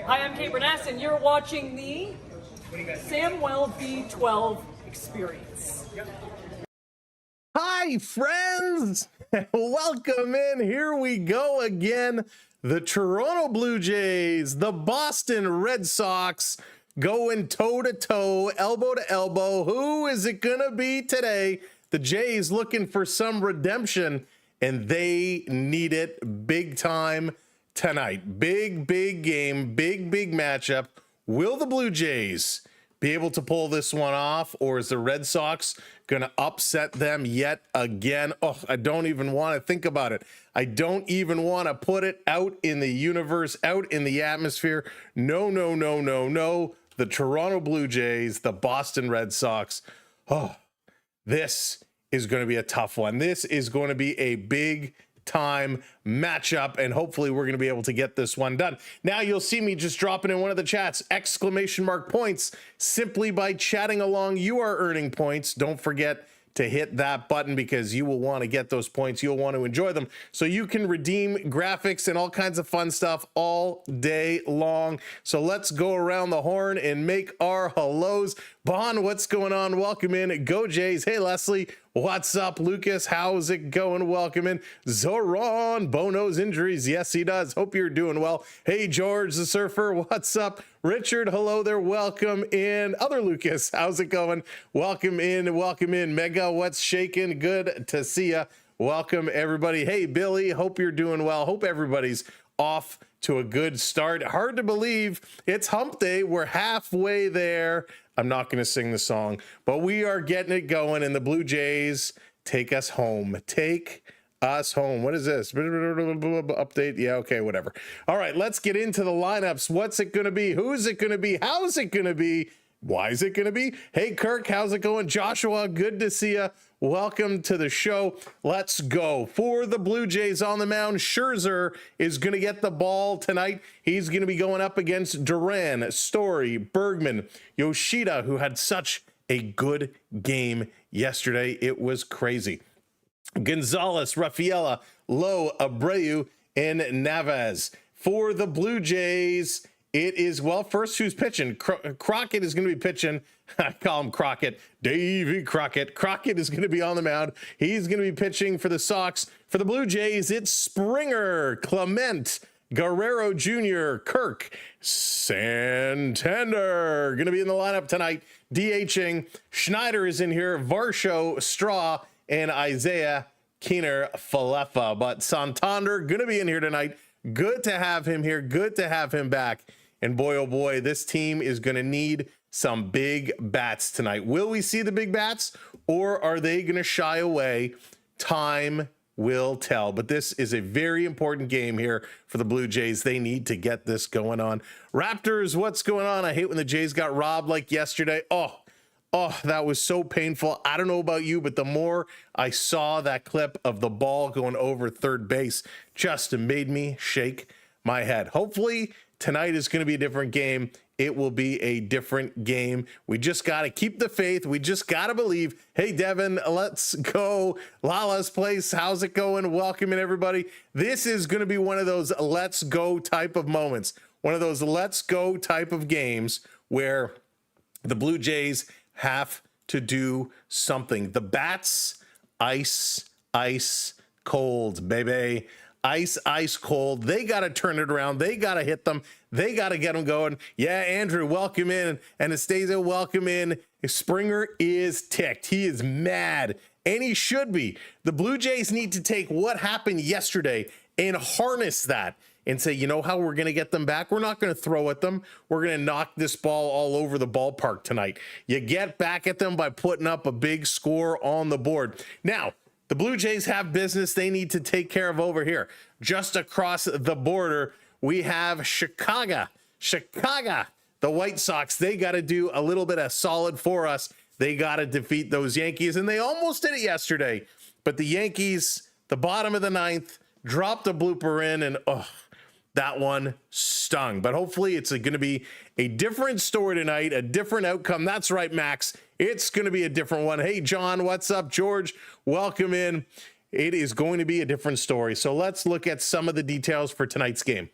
Hi, I'm Kate Burness, and you're watching the Samwell V12 Experience. Hi, friends! Welcome in. Here we go again. The Toronto Blue Jays, the Boston Red Sox going toe-to-toe, elbow-to-elbow. Who is it going to be today? The Jays looking for some redemption, and they need it big time tonight. Big game, big matchup. Will the Blue Jays be able to pull this one off, or is the Red Sox going to upset them yet again? Oh, I don't even want to think about it. I don't even want to put it out in the universe, out in the atmosphere. No. The Toronto Blue Jays, the Boston Red Sox. Oh, this is going to be a tough one. This is going to be a big time matchup, and hopefully we're going to be able to get this one done. Now you'll see me just dropping in one of the chats, exclamation mark points. Simply by chatting along, you are earning points. Don't forget to hit that button because you will want to get those points. You'll want to enjoy them so you can redeem graphics and all kinds of fun stuff all day long. So let's go around the horn and make our hellos. Bon, what's going on? Welcome in. Go Jays. Hey, Leslie. What's up, Lucas? How's it going? Welcome in. Zoran, Bono's injuries. Yes, he does. Hope you're doing well. Hey, George the Surfer. What's up? Richard, hello there. Welcome in. Other Lucas, how's it going? Welcome in. Welcome in. Mega, what's shaking? Good to see ya. Welcome, everybody. Hey, Billy, hope you're doing well. Hope everybody's off to a good start. Hard to believe it's hump day. We're halfway there. I'm not going to sing the song, but we are getting it going, and the Blue Jays take us home. Take us home. What is this? Update? Yeah, okay, whatever. All right, let's get into the lineups. What's it going to be? Who's it going to be? How's it going to be? Why is it going to be? Hey, Kirk, how's it going? Joshua, good to see you. Welcome to the show. Let's go. For the Blue Jays on the mound, Scherzer is going to get the ball tonight. He's going to be going up against Duran, Story, Bergman, Yoshida, who had such a good game yesterday. It was crazy. Gonzalez, Rafaela, Lowe, Abreu, and Navas. For the Blue Jays, it is, well, first who's pitching? Crockett is going to be pitching. I call him Crockett. Davy Crockett. Crockett is going to be on the mound. He's going to be pitching for the Sox. For the Blue Jays, it's Springer, Clement, Guerrero Jr., Kirk, Santander. Going to be in the lineup tonight. DHing. Schneider is in here. Varsho, Straw, and Isaiah Keener Falefa. But Santander going to be in here tonight. Good to have him here. Good to have him back. And boy, oh boy, this team is going to need some big bats tonight. Will we see the big bats, or are they going to shy away? Time will tell. But this is a very important game here for the Blue Jays. They need to get this going on. Raptors, what's going on? I hate when the Jays got robbed like yesterday. Oh, that was so painful. I don't know about you, but the more I saw that clip of the ball going over third base, just made me shake my head. Hopefully tonight is going to be a different game. It will be a different game. We just got to keep the faith. We just got to believe. Hey, Devin, let's go. Lala's Place, how's it going? Welcome in, everybody. This is going to be one of those let's go type of moments. One of those let's go type of games where the Blue Jays have to do something. The bats, ice cold, baby. Ice cold. They got to turn it around. They got to hit them. They got to get them going. Yeah, Andrew, welcome in. Anastasia, welcome in. Springer is ticked. He is mad, and he should be. The Blue Jays need to take what happened yesterday and harness that and say, you know how we're going to get them back? We're not going to throw at them. We're going to knock this ball all over the ballpark tonight. You get back at them by putting up a big score on the board. Now, the Blue Jays have business they need to take care of over here. Just across the border, we have Chicago. The White Sox, they got to do a little bit of solid for us. They got to defeat those Yankees, and they almost did it yesterday. But the Yankees, the bottom of the ninth, dropped a blooper in, and that one stung. But hopefully it's going to be a different story tonight, a different outcome. That's right, Max. It's going to be a different one. Hey, John, what's up? George, welcome in. It is going to be a different story. So let's look at some of the details for tonight's game.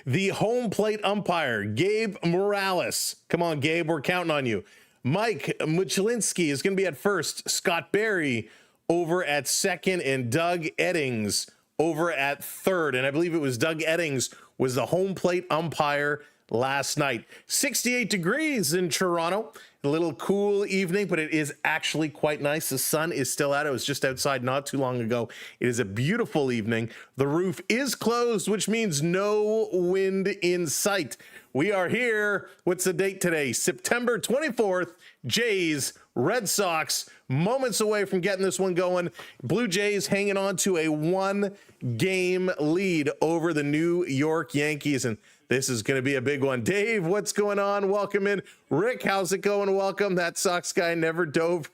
The home plate umpire, Gabe Morales. Come on, Gabe, we're counting on you. Mike Muchlinski is going to be at first. Scott Berry over at second, and Doug Eddings over at third. And I believe it was Doug Eddings was the home plate umpire last night. 68 degrees in Toronto. A little cool evening, but it is actually quite nice. The sun is still out. I was just outside not too long ago. It is a beautiful evening. The roof is closed, which means no wind in sight. We are here. What's the date today? September 24th. Jays, Red Sox, moments away from getting this one going. Blue Jays hanging on to a 1-game lead over the New York Yankees, and this is going to be a big one. Dave, what's going on? Welcome in. Rick, how's it going? Welcome. That Sox guy never dove.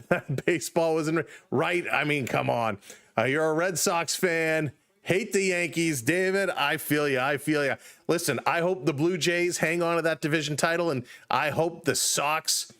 That baseball wasn't right. I mean, come on. You're a Red Sox fan. Hate the Yankees. David, I feel you. I feel you. Listen, I hope the Blue Jays hang on to that division title, and I hope the Sox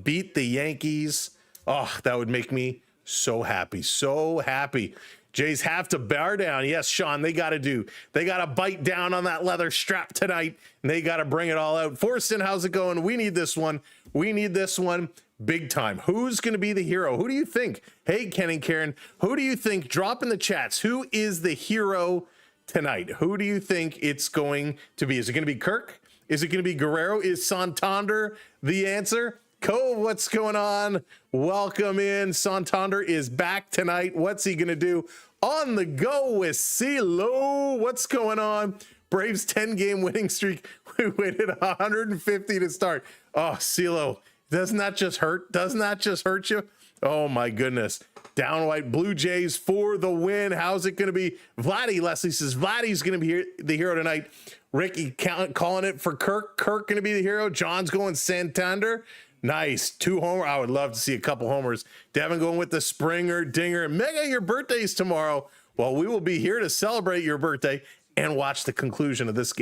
beat the Yankees. Oh, that would make me so happy. So happy. Jays have to bear down. Yes, Sean, they got to bite down on that leather strap tonight, and they got to bring it all out. Forston, how's it going? We need this one. We need this one big time. Who's going to be the hero? Who do you think? Hey, Ken and Karen, who do you think? Drop in the chats. Who is the hero tonight? Who do you think it's going to be? Is it going to be Kirk? Is it going to be Guerrero? Is Santander the answer? Cove, what's going on? Welcome in. Santander is back tonight. What's he going to do? On the go with CeeLo. What's going on? Braves 10-game winning streak. We waited 150 to start. Oh, CeeLo, doesn't that just hurt? Doesn't that just hurt you? Oh, my goodness. Downright Blue Jays for the win. How's it going to be? Vladdy, Leslie says Vladdy's going to be the hero tonight. Ricky calling it for Kirk. Kirk going to be the hero. John's going Santander. Nice. 2 homer. I would love to see a couple homers. Devin going with the Springer, Dinger. Mega, your birthday's tomorrow. Well, we will be here to celebrate your birthday and watch the conclusion of this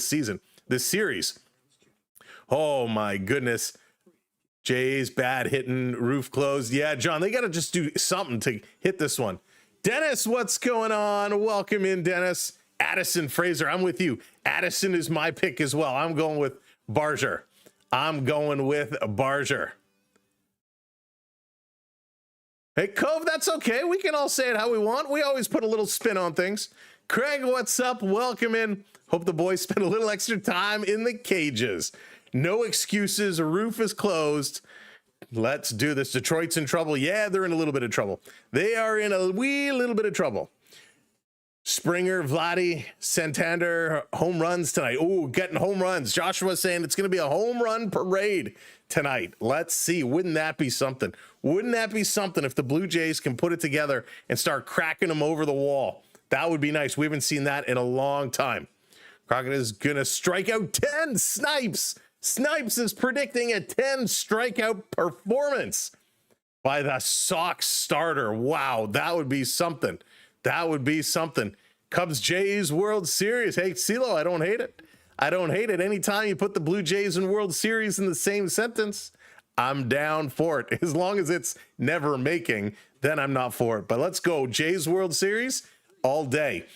season, this series. Oh, my goodness. Jays bad hitting, roof closed. Yeah, John, they got to just do something to hit this one. Dennis, what's going on? Welcome in, Dennis. Addison Fraser, I'm with you. Addison is my pick as well. I'm going with Barger. I'm going with Barger. Hey, Cove, that's okay. We can all say it how we want. We always put a little spin on things. Craig, what's up? Welcome in. Hope the boys spend a little extra time in the cages. No excuses. A roof is closed. Let's do this. Detroit's in trouble. Yeah, they're in a little bit of trouble. They are in a wee little bit of trouble. Springer, Vladdy, Santander, home runs tonight. Ooh, getting home runs. Joshua saying it's going to be a home run parade tonight. Let's see. Wouldn't that be something? Wouldn't that be something if the Blue Jays can put it together and start cracking them over the wall? That would be nice. We haven't seen that in a long time. Crockett is going to strike out 10. Snipes. Snipes is predicting a 10 strikeout performance by the Sox starter. Wow, that would be something. That would be something. Cubs Jays World Series. Hey, CeeLo, I don't hate it. I don't hate it. Anytime you put the Blue Jays and World Series in the same sentence, I'm down for it. As long as it's never making, then I'm not for it. But let's go. Jays World Series all day.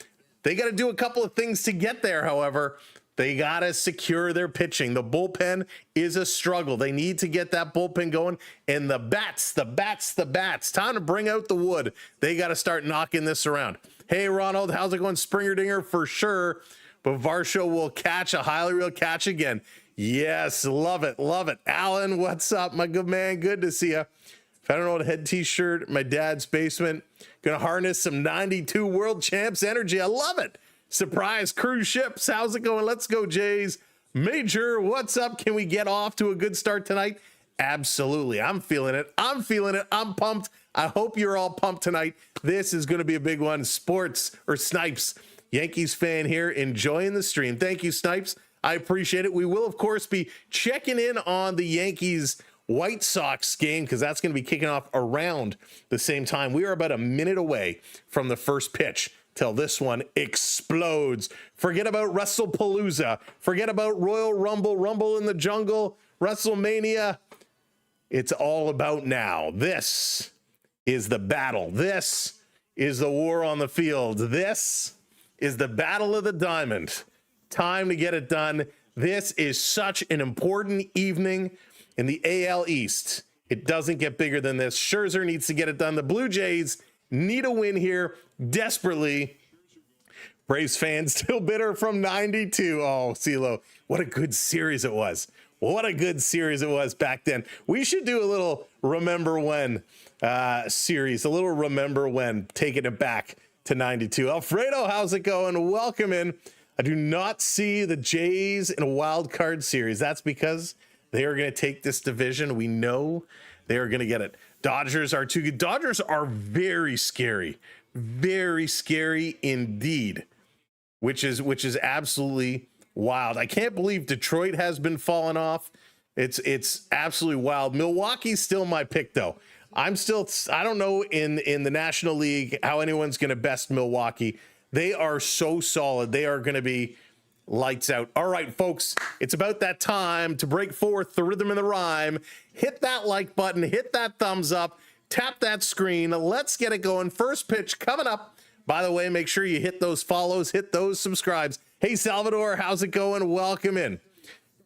They got to do a couple of things to get there, however. They got to secure their pitching. The bullpen is a struggle. They need to get that bullpen going. And the bats. Time to bring out the wood. They got to start knocking this around. Hey, Ronald, how's it going? Springer Dinger for sure. But Varsho will catch a highly real catch again. Yes, love it, love it. Alan, what's up, my good man? Good to see you. If I don't know what head t-shirt, my dad's basement. Gonna harness some 92 world champs energy. I love it. Surprise cruise ships. How's it going? Let's go, Jays. Major, what's up? Can we get off to a good start tonight? Absolutely. I'm feeling it. I'm feeling it. I'm pumped. I hope you're all pumped tonight. This is going to be a big one. Sports or Snipes, Yankees fan here, enjoying the stream. Thank you, Snipes. I appreciate it. We will, of course, be checking in on the Yankees White Sox game because that's going to be kicking off around the same time. We are about a minute away from the first pitch till this one explodes. Forget about WrestlePalooza. Forget about Royal Rumble, Rumble in the Jungle, WrestleMania. It's all about now. This is the battle. This is the war on the field. This is the battle of the diamond. Time to get it done. This is such an important evening in the AL East. It doesn't get bigger than this. Scherzer needs to get it done. The Blue Jays need a win here desperately. Braves fans still bitter from 92. Oh, CeeLo, what a good series it was. What a good series it was back then. We should do a little Remember When series, a little Remember When, taking it back to 92. Alfredo, how's it going? Welcome in. I do not see the Jays in a wild card series. That's because they are going to take this division. We know they are going to get it. Dodgers are too good. Dodgers are very scary indeed, which is absolutely wild. I can't believe Detroit has been falling off. It's absolutely wild. Milwaukee's still my pick though. I don't know in the National League how anyone's going to best Milwaukee. They are so solid. They are going to be lights out. All right, folks, it's about that time to break forth the rhythm and the rhyme. Hit that like button, hit that thumbs up, tap that screen. Let's get it going. First pitch coming up. By the way, make sure you hit those follows, hit those subscribes. Hey, Salvador, how's it going? Welcome in.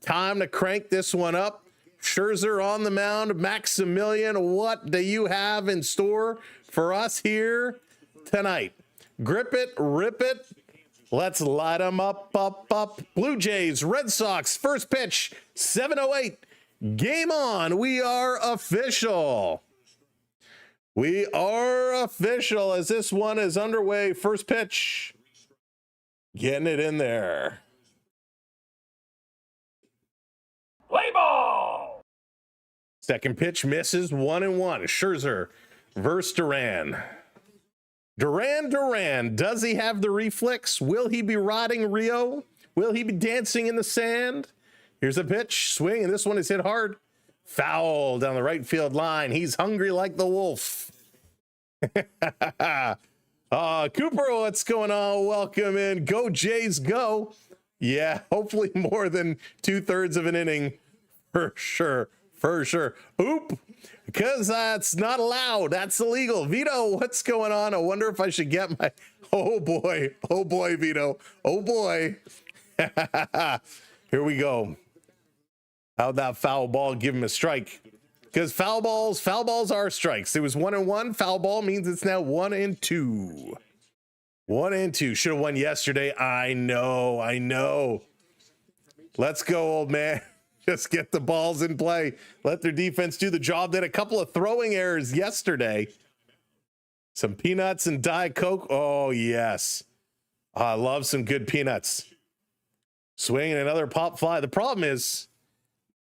Time to crank this one up. Scherzer on the mound. Maximilian, what do you have in store for us here tonight? Grip it, rip it. Let's light them up. Blue Jays, Red Sox, first pitch, 7:08. Game on. We are official. We are official as this one is underway. First pitch. Getting it in there. Play ball. Second pitch misses, 1-1. Scherzer versus Duran. Duran, does he have the reflex? Will he be riding Rio? Will he be dancing in the sand? Here's a pitch, swing, and this one is hit hard. Foul down the right field line. He's hungry like the wolf. Cooper, what's going on? Welcome in. Go Jays, go. Yeah, hopefully more than 2/3 of an inning. For sure. Oop. Because that's not allowed. That's illegal. Vito, what's going on? I wonder if I should get my... Oh, boy, Vito. Oh, boy. Here we go. How'd that foul ball give him a strike? Because foul balls are strikes. It was 1-1. Foul ball means it's now 1-2. 1-2. Should have won yesterday. I know. Let's go, old man. Just get the balls in play. Let their defense do the job. They had a couple of throwing errors yesterday. Some peanuts and Diet Coke. Oh, yes. I love some good peanuts. Swinging another pop fly. The problem is,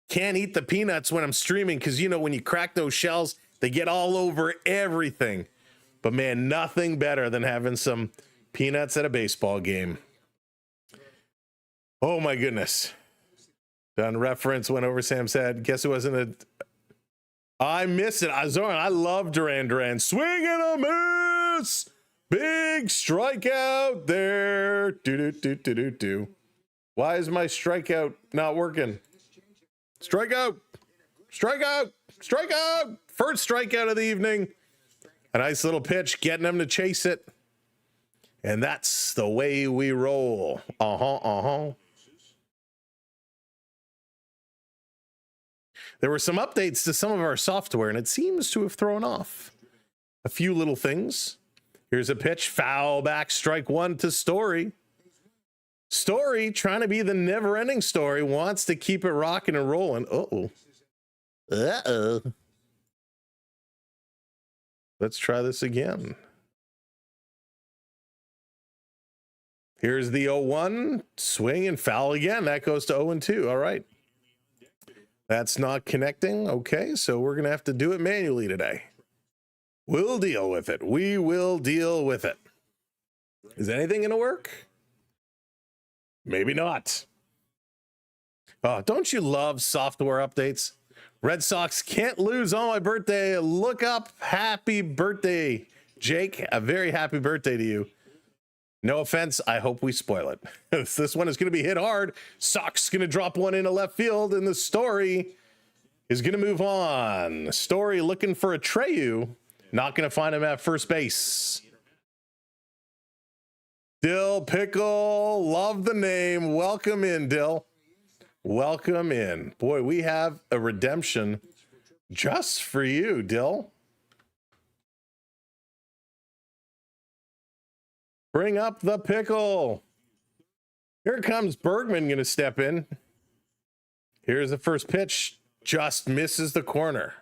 can't eat the peanuts when I'm streaming because, you know, when you crack those shells, they get all over everything. But, man, nothing better than having some peanuts at a baseball game. Oh, my goodness. Done reference went over. Sam said, guess it wasn't I missed it. I love Duran. Swing and a miss. Big strikeout there. Do. Why is my strikeout not working? Strikeout. First strikeout of the evening. A nice little pitch, getting them to chase it. And that's the way we roll. There were some updates to some of our software, and it seems to have thrown off a few little things. Here's a pitch, foul back, strike one to Story. Story, trying to be the never-ending Story, wants to keep it rocking and rolling. Uh-oh. Let's try this again. Here's the 0-1, swing and foul again. That goes to 0-2. All right. That's not connecting. Okay, so we're going to have to do it manually today. We'll deal with it. We will deal with it. Is anything going to work? Maybe not. Oh, don't you love software updates? Red Sox can't lose on my birthday. Look up. Happy birthday, Jake. A very happy birthday to you. No offense. I hope we spoil it. This one is going to be hit hard. Sox going to drop one into left field, and the Story is going to move on. Story looking for a Treyu. Not going to find him at first base. Dill Pickle, love the name. Welcome in, Dill. Welcome in. Boy, we have a redemption just for you, Dill. Bring up the pickle. Here comes Bergman going to step in. Here's the first pitch. Just misses the corner.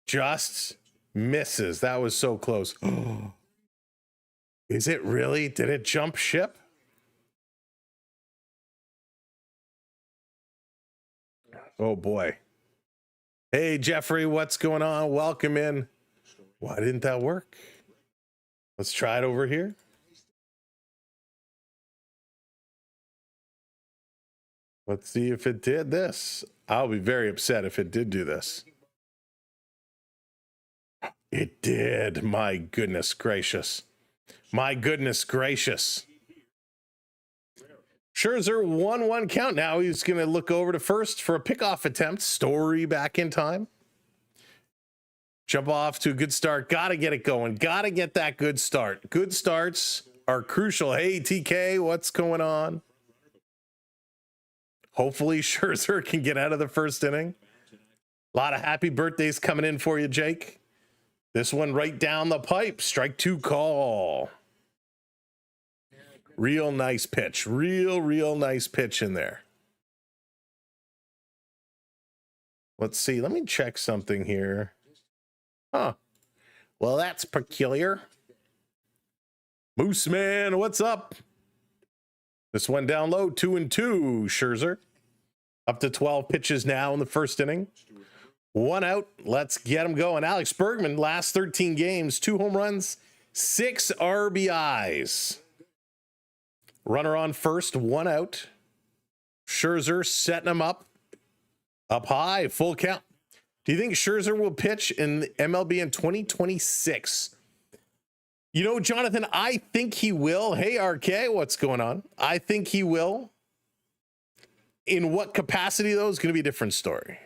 Just misses. That was so close. Is it really? Did it jump ship? Oh boy. Hey Jeffrey, what's going on? Welcome in. Why didn't that work? Let's try it over here. Let's see if it did this. I'll be very upset if it did do this. It did. My goodness gracious. My goodness gracious. Scherzer 1-1 count. Now he's going to look over to first for a pickoff attempt. Story back in time. Jump off to a good start. Got to get it going. Got to get that good start. Good starts are crucial. Hey, TK, what's going on? Hopefully Scherzer can get out of the first inning. A lot of happy birthdays coming in for you, Jake. This one right down the pipe. Strike 2 call. Real nice pitch. Real nice pitch in there. Let's see. Let me check something here. Huh. Well, that's peculiar. Moose Man, what's up? This one down low, 2-2, Scherzer. Up to 12 pitches now in the first inning. 1 out. Let's get him going. Alex Bergman, last 13 games, 2 home runs, 6 RBIs. Runner on first, 1 out. Scherzer setting him up high, full count. Do you think Scherzer will pitch in MLB in 2026? You know, Jonathan, I think he will. Hey, RK, what's going on? I think he will. In what capacity, though, is going to be a different story.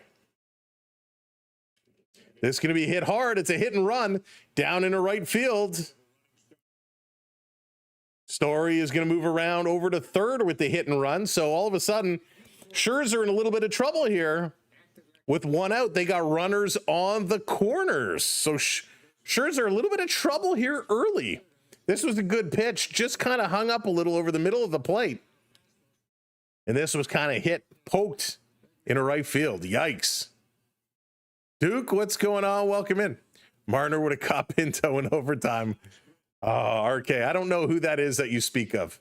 This is going to be hit hard. It's a hit and run down into right field. Story is going to move around over to third with the hit and run. So all of a sudden, Scherzer in a little bit of trouble here. With 1 out, they got runners on the corners. So Scherzer a little bit of trouble here early. This was a good pitch, just kind of hung up a little over the middle of the plate. And this was kind of hit, poked into right field. Yikes. Duke, what's going on? Welcome in. Marner with a cop Pinto in overtime. Oh, RK, I don't know who that is that you speak of.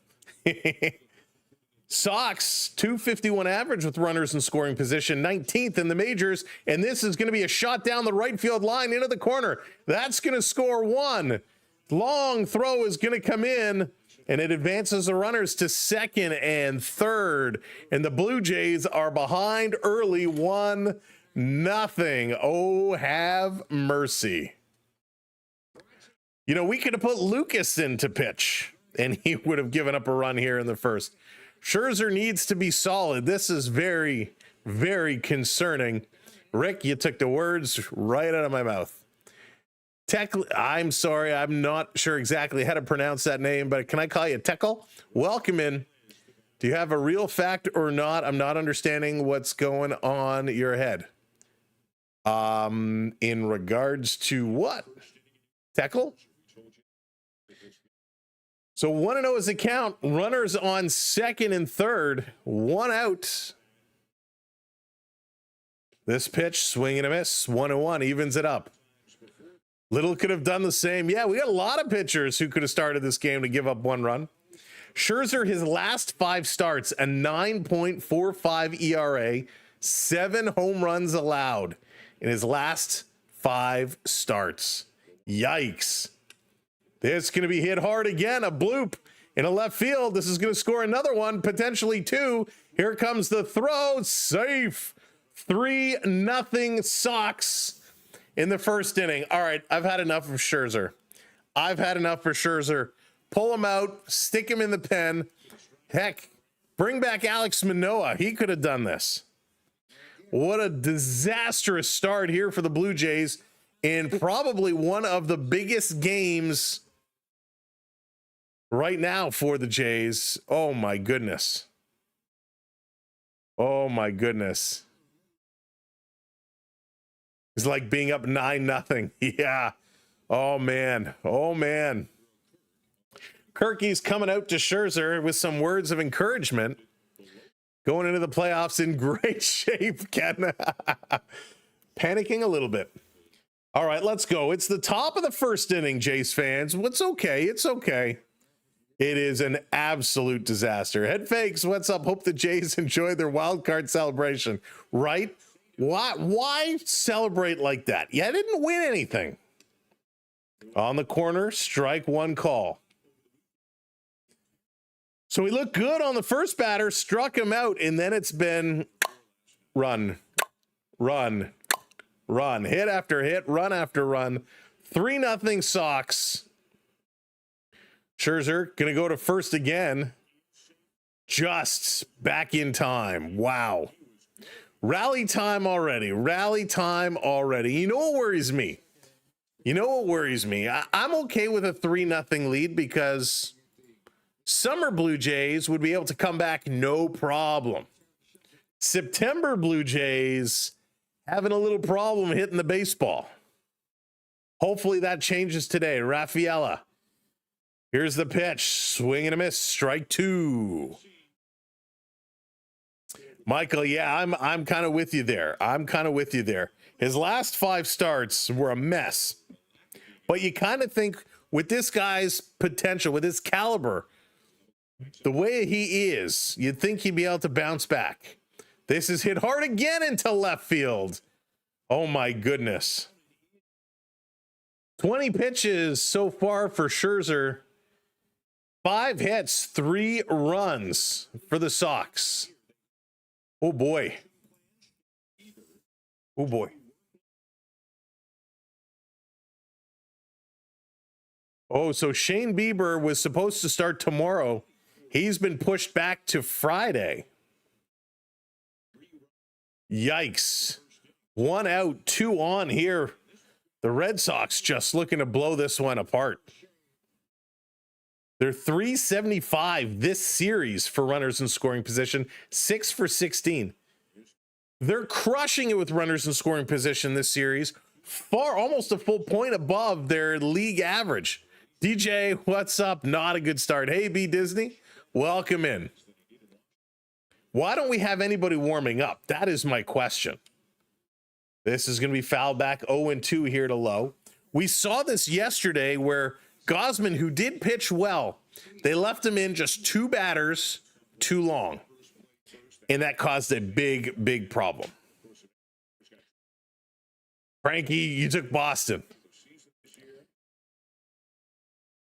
Sox, 251 average with runners in scoring position, 19th in the majors, and this is going to be a shot down the right field line into the corner. That's going to score 1. Long throw is going to come in, and it advances the runners to second and third, and the Blue Jays are behind early 1-0. Oh, have mercy. You know, we could have put Lucas in to pitch, and he would have given up a run here in the first. Scherzer needs to be solid. This is very, very concerning. Rick, you took the words right out of my mouth. I'm sorry, I'm not sure exactly how to pronounce that name, but can I call you Teckle? Welcome in. Do you have a real fact or not? I'm not understanding what's going on your head. In regards to what? Teckle? So 1-0 is the count. Runners on second and third. 1 out. This pitch, swing and a miss. 1-1 evens it up. Little could have done the same. Yeah, we got a lot of pitchers who could have started this game to give up 1 run. Scherzer, his last 5 starts, a 9.45 ERA, 7 home runs allowed in his last 5 starts. Yikes. This is going to be hit hard again. A bloop in a left field. This is going to score another one, potentially 2. Here comes the throw. Safe. 3-0 Sox in the first inning. All right, I've had enough of Scherzer. I've had enough for Scherzer. Pull him out. Stick him in the pen. Heck, bring back Alex Manoah. He could have done this. What a disastrous start here for the Blue Jays in probably one of the biggest games right now for the Jays. Oh my goodness. Oh my goodness. It's like being up 9-0. Yeah. Oh man. Oh man. Kirky's coming out to Scherzer with some words of encouragement. Going into the playoffs in great shape, Ken. Panicking a little bit. All right, let's go. It's the top of the first inning, Jays fans. What's okay? It's okay. It is an absolute disaster. Head fakes, what's up? Hope the Jays enjoy their wild card celebration. Right? Why celebrate like that? Yeah, I didn't win anything. On the corner, strike one call. So he looked good on the first batter, struck him out, and then it's been run, run, run, hit after hit, run after run. 3-0 Sox. Scherzer gonna go to first again. Just back in time. Wow. Rally time already. Rally time already. You know what worries me? I'm okay with a 3-0 lead because summer Blue Jays would be able to come back no problem. September Blue Jays having a little problem hitting the baseball. Hopefully that changes today. Rafaela. Here's the pitch. Swing and a miss. Strike two. Michael, yeah, I'm kind of with you there. His last 5 starts were a mess. But you kind of think with this guy's potential, with his caliber, the way he is, you'd think he'd be able to bounce back. This is hit hard again into left field. Oh my goodness. 20 pitches so far for Scherzer. 5 hits, 3 runs for the Sox. Oh boy. Oh boy. Oh, so Shane Bieber was supposed to start tomorrow. He's been pushed back to Friday. Yikes. 1 out, 2 on here. The Red Sox just looking to blow this one apart. They're 375 this series for runners in scoring position, 6 for 16. They're crushing it with runners in scoring position this series, almost a full point above their league average. DJ, what's up? Not a good start. Hey, B Disney, welcome in. Why don't we have anybody warming up? That is my question. This is going to be foul back 0-2 here to Low. We saw this yesterday where Gosman, who did pitch well, they left him in just 2 batters too long. And that caused a big, big problem. Frankie, you took Boston.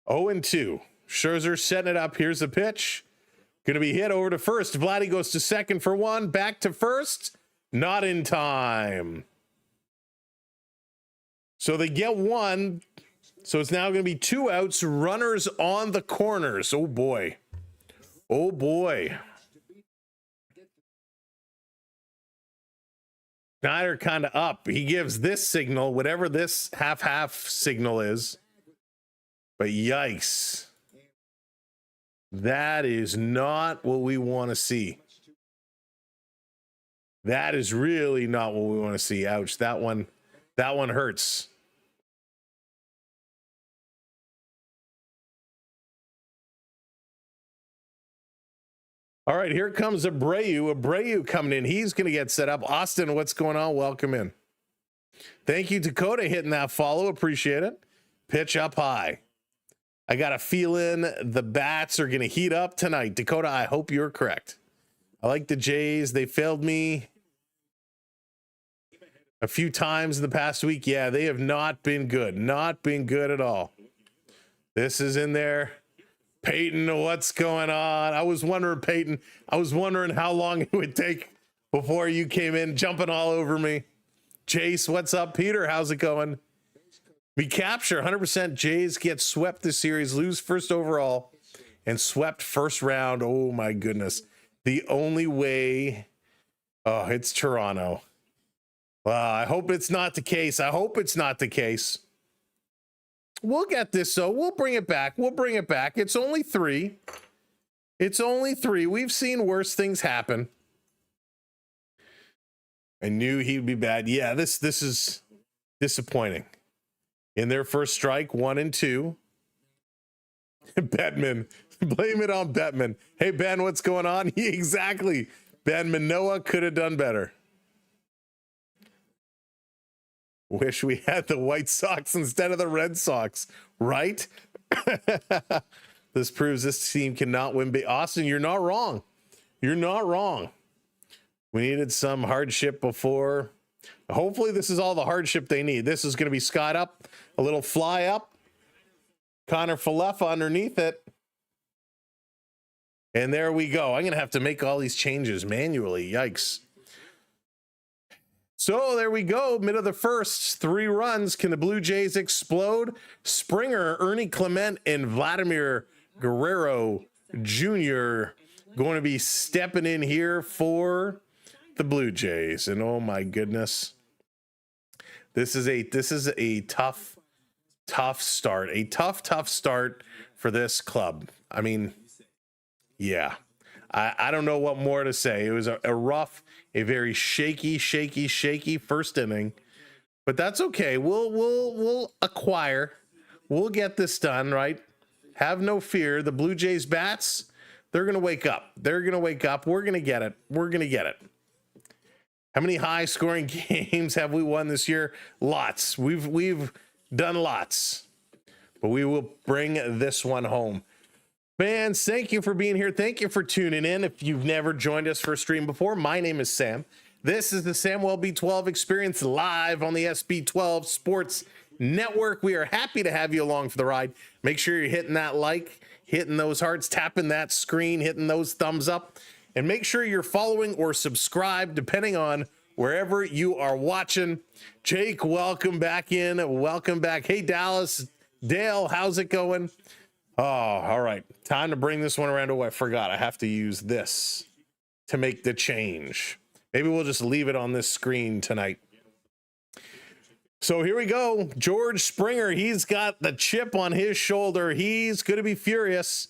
0-2. Scherzer setting it up. Here's the pitch. Going to be hit over to first. Vladdy goes to second for 1. Back to first. Not in time. So they get 1. So it's now going to be 2 outs. Runners on the corners. Oh, boy. Oh, boy. Snyder kind of up. He gives this signal, whatever this half-half signal is. But yikes. That is not what we want to see. That is really not what we want to see. Ouch. That one hurts. All right, here comes Abreu coming in. He's going to get set up. Austin, what's going on? Welcome in. Thank you, Dakota, hitting that follow. Appreciate it. Pitch up high. I got a feeling the bats are going to heat up tonight. Dakota, I hope you're correct. I like the Jays. They failed me a few times in the past week. Yeah, they have not been good. Not been good at all. This is in there. Peyton, what's going on? I was wondering, Peyton, how long it would take before you came in jumping all over me. Chase, what's up? Peter, how's it going? We capture 100%. Jays get swept this series, lose first overall, and swept first round. Oh, my goodness. The only way. Oh, it's Toronto. I hope it's not the case. We'll get this, so we'll bring it back. We'll bring it back. It's only 3. It's only 3. We've seen worse things happen. I knew he'd be bad. Yeah, this is disappointing. In their first strike, 1 and 2. Bettman. Blame it on Bettman. Hey, Ben, what's going on? Exactly. Ben Manoah could have done better. Wish we had the White Sox instead of the Red Sox, right? This proves this team cannot win big. Austin, you're not wrong. You're not wrong. We needed some hardship before. Hopefully this is all the hardship they need. This is going to be Scott up, a little fly up. Connor Falefa underneath it. And there we go. I'm going to have to make all these changes manually. Yikes. So there we go. Mid of the first, 3 runs. Can the Blue Jays explode? Springer, Ernie Clement, and Vladimir Guerrero Jr. going to be stepping in here for the Blue Jays. And oh my goodness. This is a tough start. A tough start for this club. I mean, yeah. I don't know what more to say. It was a rough, a very shaky first inning, but that's okay. We'll acquire. We'll get this done, right? Have no fear. The Blue Jays bats, they're going to wake up. They're going to wake up. We're going to get it. We're going to get it. How many high scoring games have we won this year? Lots. We've done lots, but we will bring this one home. Fans, thank you for being here. Thank you for tuning in. If you've never joined us for a stream before, my name is Sam. This is the SamWellB12 Experience live on the SB12 Sports Network. We are happy to have you along for the ride. Make sure you're hitting that like, hitting those hearts, tapping that screen, hitting those thumbs up, and make sure you're following or subscribed, depending on wherever you are watching. Jake, welcome back in. Welcome back. Hey, Dallas. Dale, how's it going? Oh, all right. Time to bring this one around. Oh, I forgot. I have to use this to make the change. Maybe we'll just leave it on this screen tonight. So here we go. George Springer, he's got the chip on his shoulder. He's going to be furious.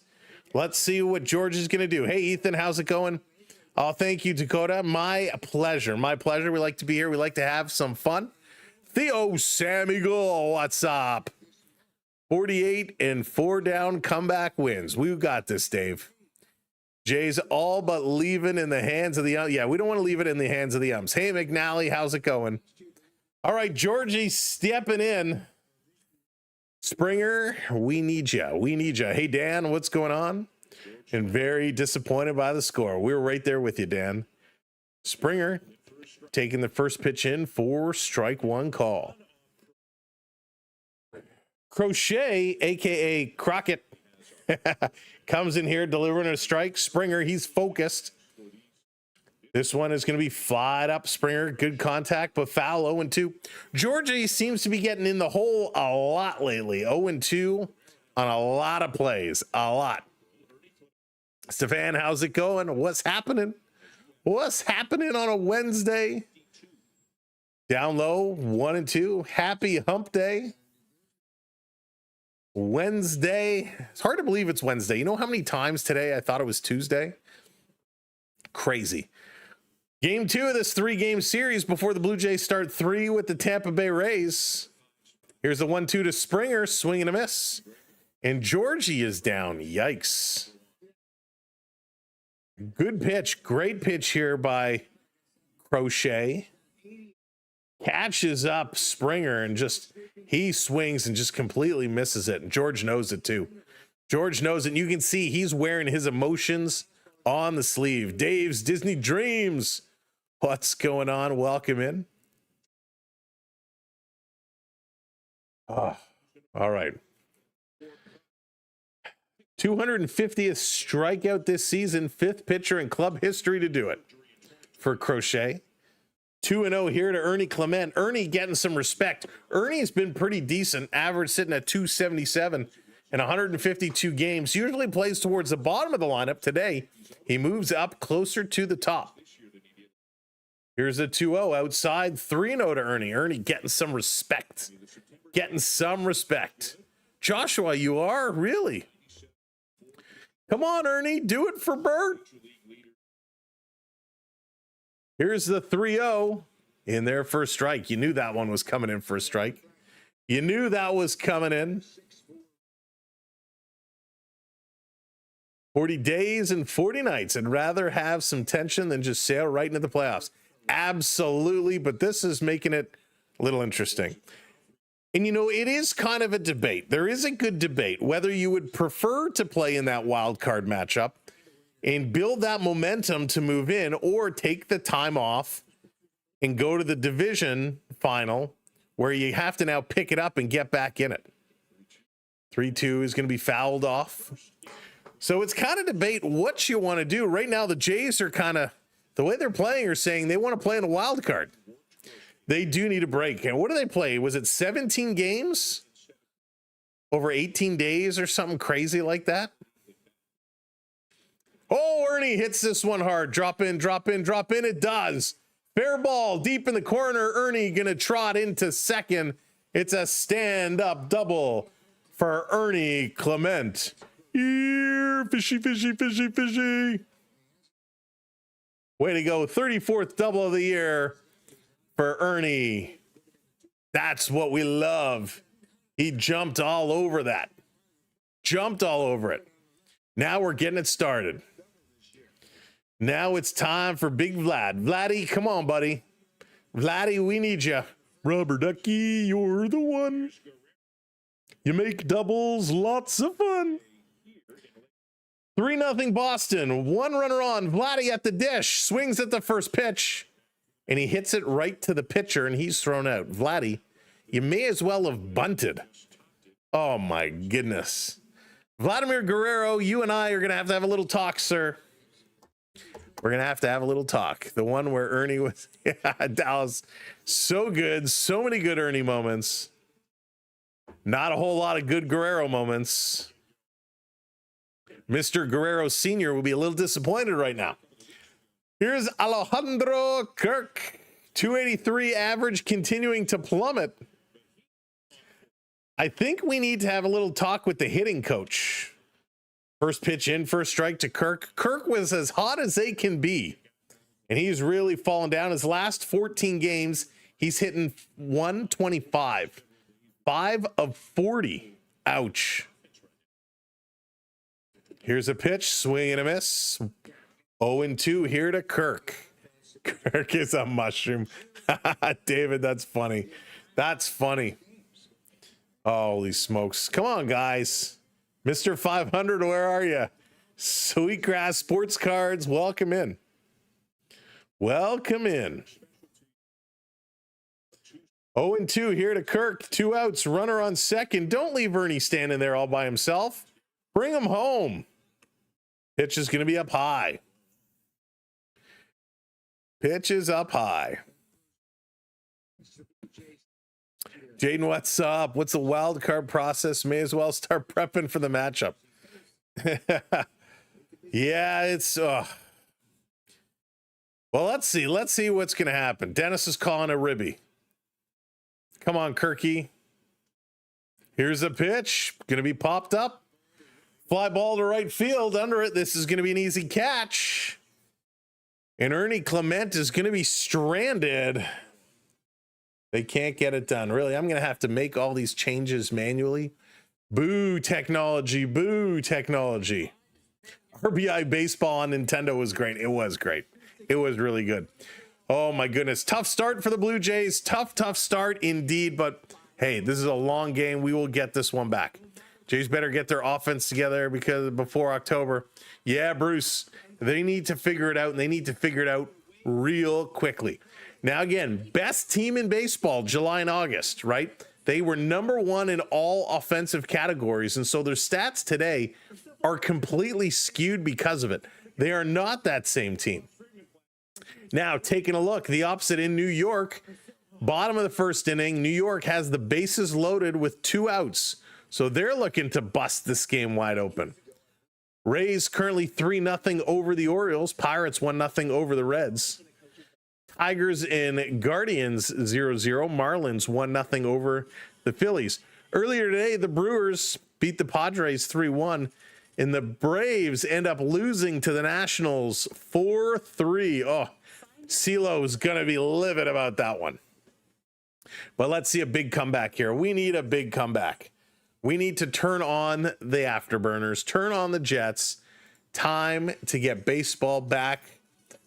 Let's see what George is going to do. Hey, Ethan, how's it going? Oh, thank you, Dakota. My pleasure. My pleasure. We like to be here. We like to have some fun. Theo Sam Eagle, what's up? 48 and 4 down comeback wins. We've got this, Dave. Jay's all but leaving in the hands of the yeah, we don't want to leave it in the hands of the umps. Hey, McNally, how's it going? All right, Georgie stepping in. Springer, we need you. We need you. Hey, Dan, what's going on? And very disappointed by the score. We were right there with you, Dan. Springer taking the first pitch in for strike 1 call. Crochet, a.k.a. Crockett, comes in here delivering a strike. Springer, he's focused. This one is going to be flied up. Springer, good contact, but foul. 0-2. Georgie seems to be getting in the hole a lot lately. 0-2 on a lot of plays. A lot. Stefan, how's it going? What's happening? What's happening on a Wednesday? Down low, 1-2. Happy hump day. Wednesday. It's hard to believe it's Wednesday. You know how many times today I thought it was Tuesday? Crazy. Game 2 of this 3-game series before the Blue Jays start 3 with the Tampa Bay Rays. Here's the 1-2 to Springer, swing and a miss. And Georgie is down. Yikes. Good pitch. Great pitch here by Crochet. Catches up Springer and just he swings and just completely misses it. And George knows it too. George knows it. And you can see he's wearing his emotions on the sleeve. Dave's Disney Dreams. What's going on? Welcome in. Oh, all right. 250th strikeout this season. 5th pitcher in club history to do it for Crochet. 2-0 here to Ernie Clement. Ernie getting some respect. Ernie's been pretty decent. Average sitting at 277 in 152 games. Usually plays towards the bottom of the lineup. Today, he moves up closer to the top. Here's a 2-0 outside. 3-0 to Ernie. Ernie getting some respect. Getting some respect. Joshua, you are? Really? Come on, Ernie, do it for Bert. Here's the 3-0 in there for a strike. You knew that one was coming in for a strike. You knew that was coming in. 40 days and 40 nights. I'd rather have some tension than just sail right into the playoffs. Absolutely, but this is making it a little interesting. And, you know, it is kind of a debate. There is a good debate whether you would prefer to play in that wild card matchup and build that momentum to move in, or take the time off and go to the division final where you have to now pick it up and get back in it. 3-2 is going to be fouled off. So it's kind of debate what you want to do. Right now, the Jays are kind of, the way they're playing, are saying they want to play in a wild card. They do need a break. And what do they play? Was it 17 games over 18 days or something crazy like that? Oh, Ernie hits this one hard. Drop in, drop in, drop in. It does. Fair ball deep in the corner. Ernie going to trot into second. It's a stand-up double for Ernie Clement. Here, fishy, fishy, fishy, fishy. Way to go. 34th double of the year for Ernie. That's what we love. He jumped all over that. Jumped all over it. Now we're getting it started. Now it's time for Big Vlad. Vladdy, come on, buddy. Vladdy, we need you. Rubber ducky, you're the one. You make doubles lots of fun. 3-0 Boston. One runner on. Vladdy at the dish. Swings at the first pitch. And he hits it right to the pitcher, and he's thrown out. Vladdy, you may as well have bunted. Oh, my goodness. Vladimir Guerrero, you and I are going to have a little talk, sir. We're going to have a little talk. The one where Ernie was, yeah, Dallas, so good. So many good Ernie moments. Not a whole lot of good Guerrero moments. Mr. Guerrero Sr. will be a little disappointed right now. Here's Alejandro Kirk. 283 average, continuing to plummet. I think we need to have a little talk with the hitting coach. First pitch in, first strike to Kirk. Kirk was as hot as they can be, and he's really fallen down. His last 14 games, he's hitting 125. 5 of 40. Ouch. Here's a pitch, swing and a miss. 0-2 here to Kirk. Kirk is a mushroom. David, that's funny. That's funny. Holy smokes. Come on, guys. Mr. 500, where are you? Sweetgrass Sports Cards, welcome in. Welcome in. 0-2 here to Kirk. 2 outs, runner on second. Don't leave Ernie standing there all by himself. Bring him home. Pitch is going to be up high. Pitch is up high. Jaden, what's up? What's the wild card process? May as well start prepping for the matchup. Yeah, it's well, let's see what's gonna happen. Dennis is calling a ribby. Come on, Kirky. Here's a pitch, gonna be popped up. Fly ball to right field, under it. This is gonna be an easy catch. And Ernie Clement is gonna be stranded. They can't get it done. Really, I'm going to have to make all these changes manually. Boo technology, boo technology. RBI baseball on Nintendo was great. It was great. It was really good. Oh my goodness. Tough start for the Blue Jays. Tough start indeed. But hey, this is a long game. We will get this one back. Jays better get their offense together because before October. Yeah, Bruce, they need to figure it out, and they need to figure it out real quickly. Now, again, best team in baseball, July and August, right? They were number 1 in all offensive categories. And so their stats today are completely skewed because of it. They are not that same team. Now, taking a look, the opposite in New York, bottom of the first inning, New York has the bases loaded with 2 outs. So they're looking to bust this game wide open. Rays currently 3-0 over the Orioles. Pirates 1-0 over the Reds. Tigers and Guardians 0-0. Marlins 1-0 over the Phillies. Earlier today, the Brewers beat the Padres 3-1, and the Braves end up losing to the Nationals 4-3. Oh, CeeLo's going to be livid about that one. But let's see a big comeback here. We need a big comeback. We need to turn on the afterburners, turn on the Jets. Time to get baseball back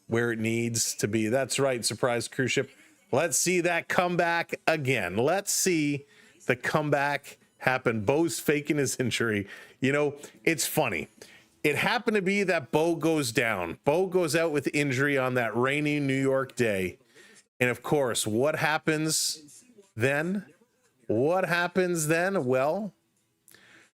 where it needs to be. That's right, surprise cruise ship. Let's see that comeback again. Let's see the comeback happen. Bo's faking his injury. You know, it's funny. It happened to be that Bo goes down. Bo goes out with injury on that rainy New York day. And of course, what happens then? What happens then? Well,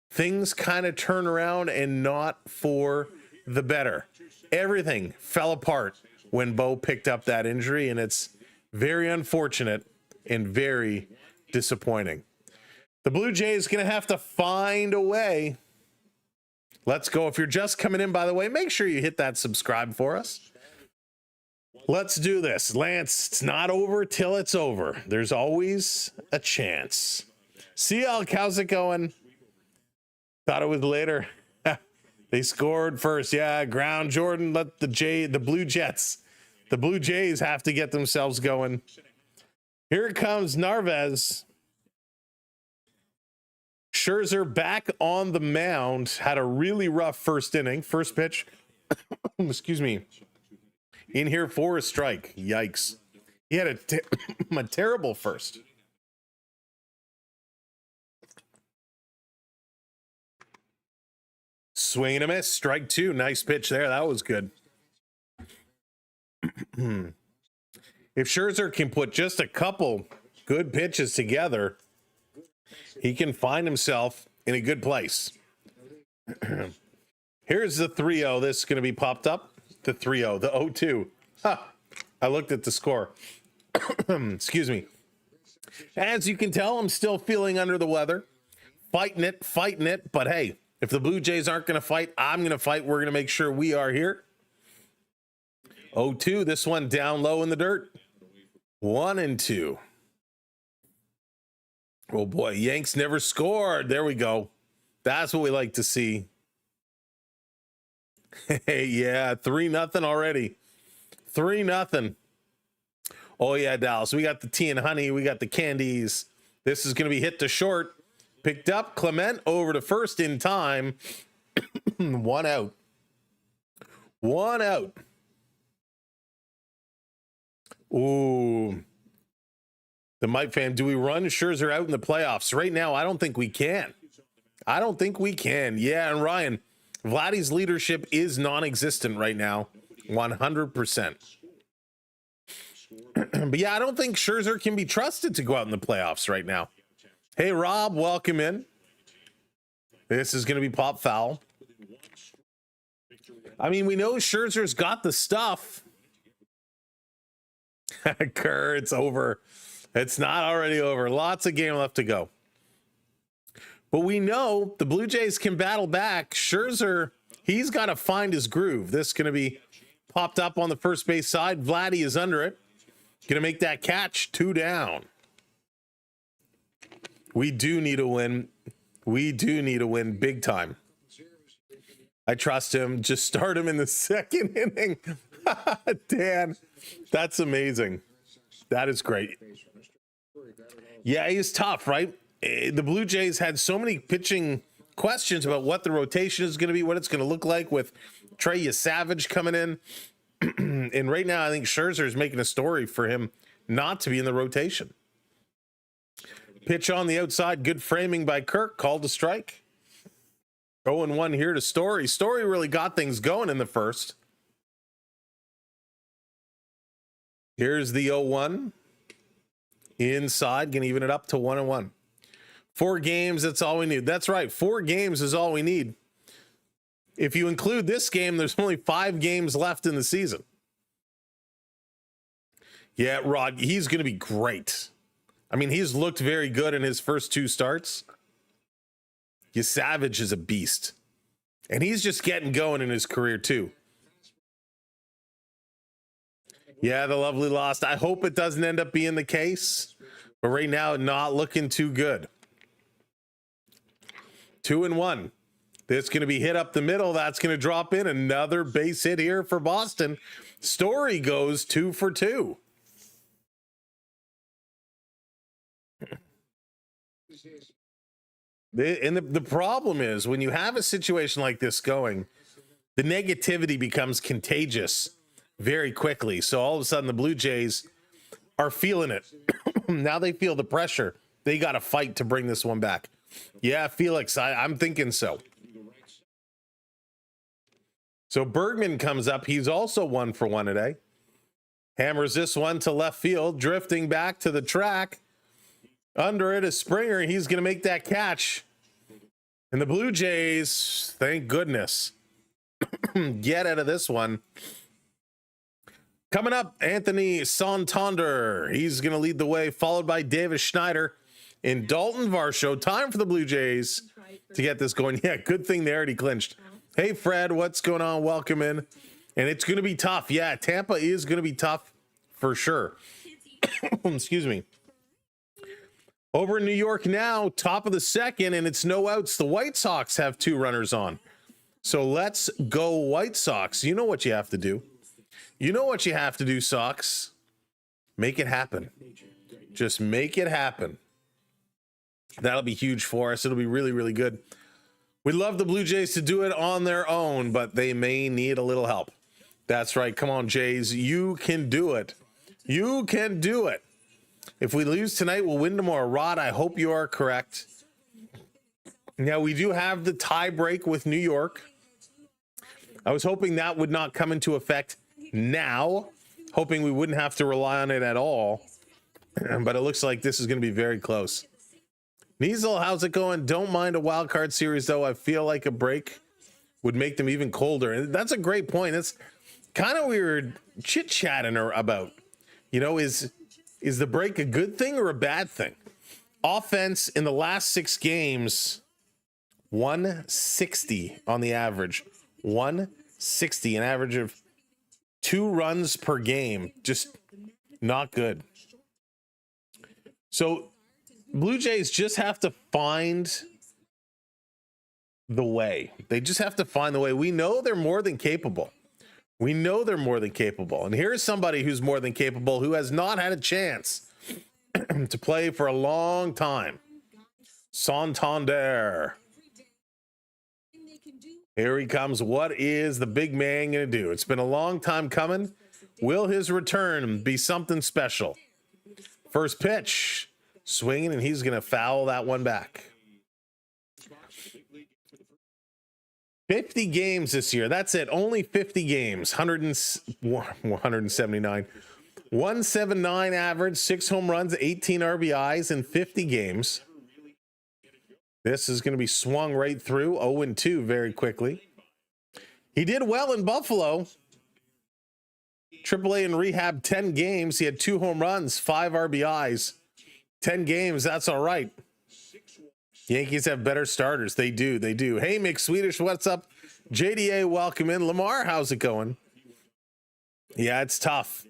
things kind of turn around and not for the better. Everything fell apart when Bo picked up that injury, and it's very unfortunate and very disappointing. The Blue Jays going to have to find a way. Let's go. If you're just coming in, by the way, make sure you hit that subscribe for us. Let's do this. Lance, it's not over till it's over. There's always a chance. See y'all. How's it going? Thought it was later. They scored first. Yeah, ground Jordan. Let the Blue Jays have to get themselves going. Here comes Narvaez. Scherzer back on the mound. Had a really rough first inning. First pitch. Excuse me. In here for a strike. Yikes. He had a terrible first. Swing and a miss. Strike two. Nice pitch there. That was good. If Scherzer can put just a couple good pitches together, he can find himself in a good place. Here's the 3-0. This is going to be popped up. The 3-0. The 0-2. I looked at the score. Excuse me. As you can tell, I'm still feeling under the weather. Fighting it. But hey, if the Blue Jays aren't going to fight, I'm going to fight. We're going to make sure we are here. 0-2. This one down low in the dirt. 1-2. Oh boy, Yanks never scored. There we go. That's what we like to see. Hey, yeah, 3-0 already. 3-0. Oh yeah, Dallas. We got the tea and honey. We got the candies. This is going to be hit to short. Picked up. Clement over to first in time. 1 out. 1 out. Ooh. The Mike fan, do we run Scherzer out in the playoffs? Right now, I don't think we can. Yeah, and Ryan, Vladdy's leadership is non-existent right now. 100%. But yeah, I don't think Scherzer can be trusted to go out in the playoffs right now. Hey, Rob, welcome in. This is going to be pop foul. I mean, we know Scherzer's got the stuff. Kerr, it's over. It's not already over. Lots of game left to go. But we know the Blue Jays can battle back. Scherzer, he's got to find his groove. This is going to be popped up on the first base side. Vladdy is under it. Going to make that catch. 2 down. We do need a win. We do need a win big time. I trust him. Just start him in the second inning. Dan, that's amazing. That is great. Yeah, he's tough, right? The Blue Jays had so many pitching questions about what the rotation is going to be, what it's going to look like with Trey Savage coming in. And right now, I think Scherzer is making a story for him not to be in the rotation. Pitch on the outside, good framing by Kirk, called a strike. 0-1 here to Story. Story really got things going in the first. Here's the 0-1. Inside, can even it up to 1-1. 4 games, that's all we need. That's right, 4 games is all we need. If you include this game, there's only 5 games left in the season. Yeah, Rod, he's going to be great. I mean, he's looked very good in his first 2 starts. Savage is a beast. And he's just getting going in his career, too. Yeah, the lovely lost. I hope it doesn't end up being the case. But right now, not looking too good. 2-1. This going to be hit up the middle. That's going to drop in. Another base hit here for Boston. Story goes 2 for 2. And the problem is when you have a situation like this going, the negativity becomes contagious very quickly. So all of a sudden the Blue Jays are feeling it. Now they feel the pressure. They got to fight to bring this one back. Yeah, Felix, I'm thinking so. So Bergman comes up. He's also 1 for 1 today. Hammers this one to left field, drifting back to the track. Under it is Springer. He's going to make that catch. And the Blue Jays, thank goodness, get out of this one. Coming up, Anthony Santander. He's going to lead the way, followed by Davis Schneider in Dalton Varsho. Time for the Blue Jays to get this going. Yeah, good thing they already clinched. Hey, Fred, what's going on? Welcome in. And it's going to be tough. Yeah, Tampa is going to be tough for sure. Excuse me. Over in New York now, top of the second, and it's no outs. The White Sox have 2 runners on. So let's go White Sox. You know what you have to do. You know what you have to do, Sox. Make it happen. Just make it happen. That'll be huge for us. It'll be really, really good. We'd love the Blue Jays to do it on their own, but they may need a little help. That's right. Come on, Jays. You can do it. You can do it. If we lose tonight, we'll win tomorrow. Rod, I hope you are correct. Now, we do have the tie break with New York. I was hoping that would not come into effect now, hoping we wouldn't have to rely on it at all. But it looks like this is going to be very close. Niesel, how's it going? Don't mind a wild card series, though. I feel like a break would make them even colder. And that's a great point. That's kind of weird chit-chatting about. You know, is the break a good thing or a bad thing? Offense in the last 6 games, 160 on the average. 160, an average of 2 runs per game. Just not good. So Blue Jays just have to find the way. They just have to find the way. We know they're more than capable. We know they're more than capable. And here's somebody who's more than capable, who has not had a chance to play for a long time. Santander. Here he comes. What is the big man going to do? It's been a long time coming. Will his return be something special? First pitch. Swinging, and he's going to foul that one back. 50 games this year. That's it. Only 50 games. 179. 179 average, 6 home runs, 18 RBIs in 50 games. This is going to be swung right through. 0-2 very quickly. He did well in Buffalo. AAA in rehab, 10 games. He had 2 home runs, 5 RBIs. 10 games, that's all right. Yankees have better starters. They do. They do. Hey, McSwedish, what's up? JDA, welcome in. Lamar, how's it going? Yeah, it's tough.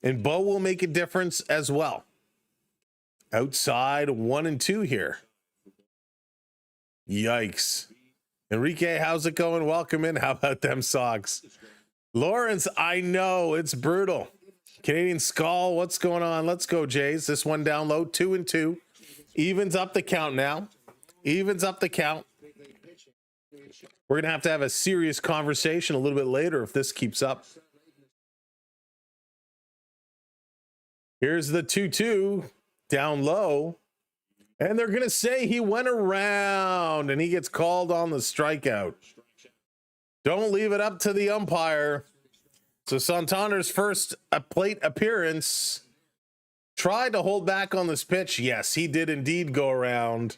And Bo will make a difference as well. Outside 1-2 here. Yikes. Enrique, how's it going? Welcome in. How about them Sox? Lawrence, I know it's brutal. Canadian Skull, what's going on? Let's go, Jays. This one down low, 2-2. Evens up the count now. Evens up the count. We're going to have a serious conversation a little bit later if this keeps up. Here's the 2-2 down low. And they're going to say he went around and he gets called on the strikeout. Don't leave it up to the umpire. So Santander's first plate appearance, tried to hold back on this pitch. Yes, he did indeed go around.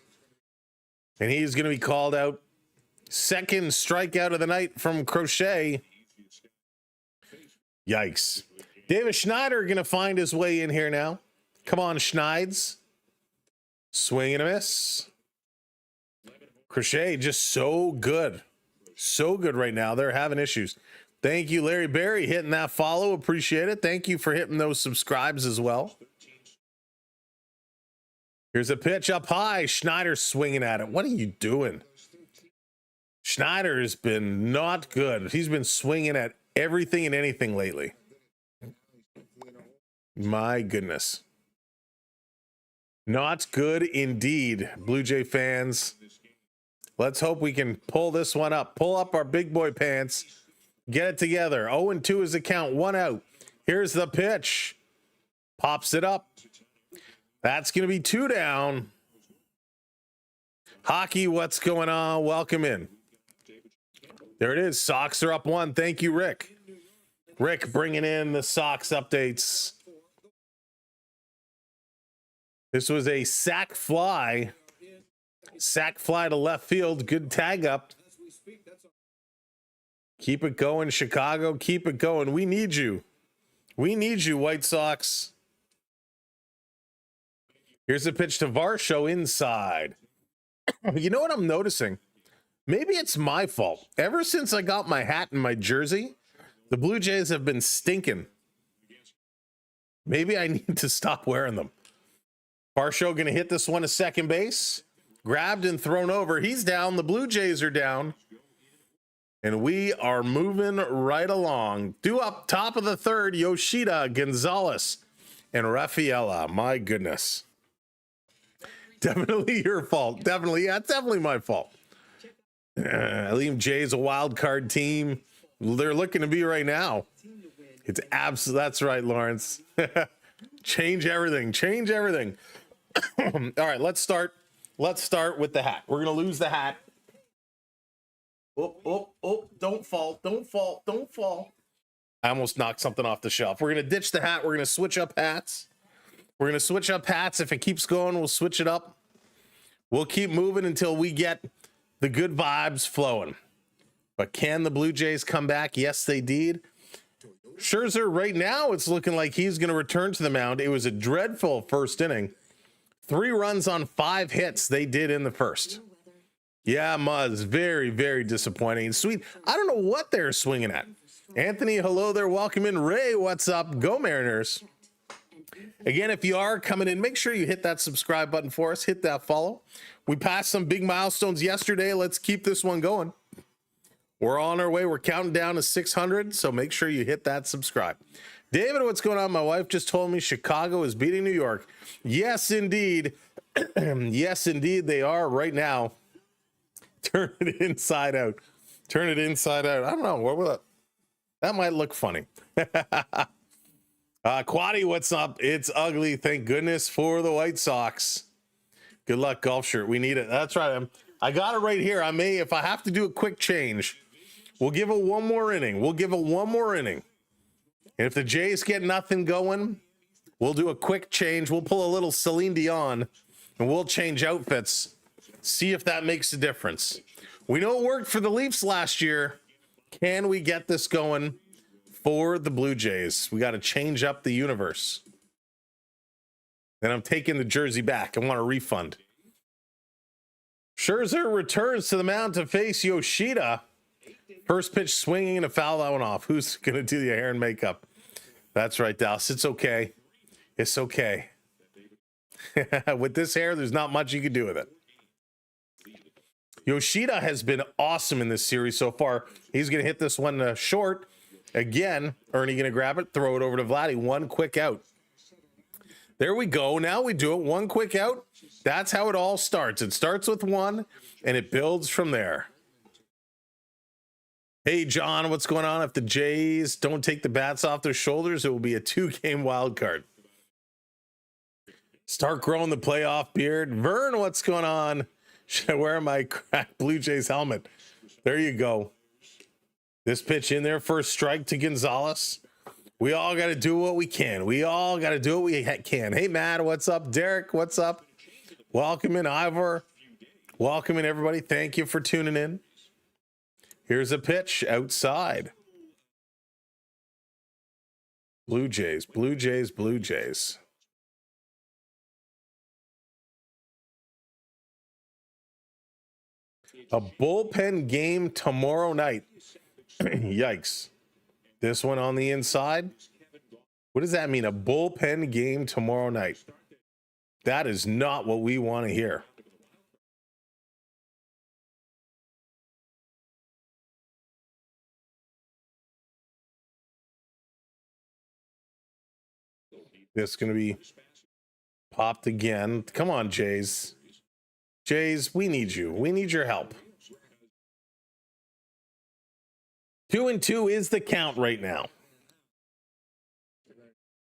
And he's going to be called out. Second strikeout of the night from Crochet. Yikes. Davis Schneider going to find his way in here now. Come on, Schneids. Swing and a miss. Crochet just so good. So good right now. They're having issues. Thank you, Larry Berry, hitting that follow. Appreciate it. Thank you for hitting those subscribes as well. Here's a pitch up high. Schneider swinging at it. What are you doing? Schneider's been not good. He's been swinging at everything and anything lately. My goodness. Not good indeed, Blue Jay fans. Let's hope we can pull this one up. Pull up our big boy pants. Get it together. 0-2 is the count. 1 out. Here's the pitch. Pops it up. That's going to be 2 down. Hockey, what's going on? Welcome in. There it is. Sox are up 1. Thank you, Rick. Rick bringing in the Sox updates. This was a sac fly. Sac fly to left field. Good tag up. Keep it going, Chicago. Keep it going. We need you. We need you, White Sox. Here's a pitch to Varsho inside. You know what I'm noticing? Maybe it's my fault. Ever since I got my hat and my jersey, the Blue Jays have been stinking. Maybe I need to stop wearing them. Varsho going to hit this one to second base. Grabbed and thrown over. He's down. The Blue Jays are down. And we are moving right along. Due up top of the third, Yoshida, Gonzalez, and Rafaela. My goodness. Definitely your fault. Definitely. Yeah, it's definitely my fault. I leave Jay's a wild card team. They're looking to be right now. It's absolutely. That's right, Lawrence. Change everything. Change everything. All right, let's start. Let's start with the hat. We're going to lose the hat. Oh, don't fall. Don't fall. Don't fall. I almost knocked something off the shelf. We're going to ditch the hat. We're going to switch up hats. We're going to switch up hats. If it keeps going, we'll switch it up. We'll keep moving until we get the good vibes flowing. But can the Blue Jays come back? Yes, they did. Scherzer, right now, it's looking like he's going to return to the mound. It was a dreadful first inning. 3 runs on 5 hits they did in the first. Yeah, Muzz, very, very disappointing. Sweet. I don't know what they're swinging at. Anthony, hello there. Welcome in. Ray, what's up? Go Mariners. Again, if you are coming in, make sure you hit that subscribe button for us. Hit that follow. We passed some big milestones yesterday. Let's keep this one going. We're on our way. We're counting down to 600, so make sure you hit that subscribe. David, what's going on? My wife just told me Chicago is beating New York. Yes, indeed. Yes, indeed, they are right now. Turn it inside out. Turn it inside out. I don't know. What will that might look funny. Quaddy, what's up? It's ugly. Thank goodness for the White Sox. Good luck, golf shirt. We need it. That's right. I got it right here. I may, if I have to do a quick change, we'll give it one more inning. We'll give it one more inning. And if the Jays get nothing going, we'll do a quick change. We'll pull a little Celine Dion and we'll change outfits. See if that makes a difference. We know it worked for the Leafs last year. Can we get this going for the Blue Jays? We got to change up the universe. And I'm taking the jersey back. I want a refund. Scherzer returns to the mound to face Yoshida. First pitch swinging and a foul that one off. Who's going to do the hair and makeup? That's right, Dallas. It's okay. It's okay. With this hair, there's not much you can do with it. Yoshida has been awesome in this series so far. He's going to hit this one short. Again, Ernie going to grab it, throw it over to Vladdy. One quick out. There we go. Now we do it. One quick out. That's how it all starts. It starts with one, and it builds from there. Hey, John, what's going on? If the Jays don't take the bats off their shoulders, it will be a 2-game wild card. Start growing the playoff beard. Vern, what's going on? Should I wear my cracked Blue Jays helmet? There you go. This pitch in there, first strike to Gonzalez. We all got to do what we can. We all got to do what we can. Hey, Matt, what's up? Derek, what's up? Welcome in, Ivor. Welcome in, everybody. Thank you for tuning in. Here's a pitch outside. Blue Jays, Blue Jays, Blue Jays. A bullpen game tomorrow night. Yikes. This one on the inside. What does that mean? A bullpen game tomorrow night. That is not what we want to hear. This is going to be popped again. Come on, Jays. Jays, we need you. We need your help. 2-2 is the count right now.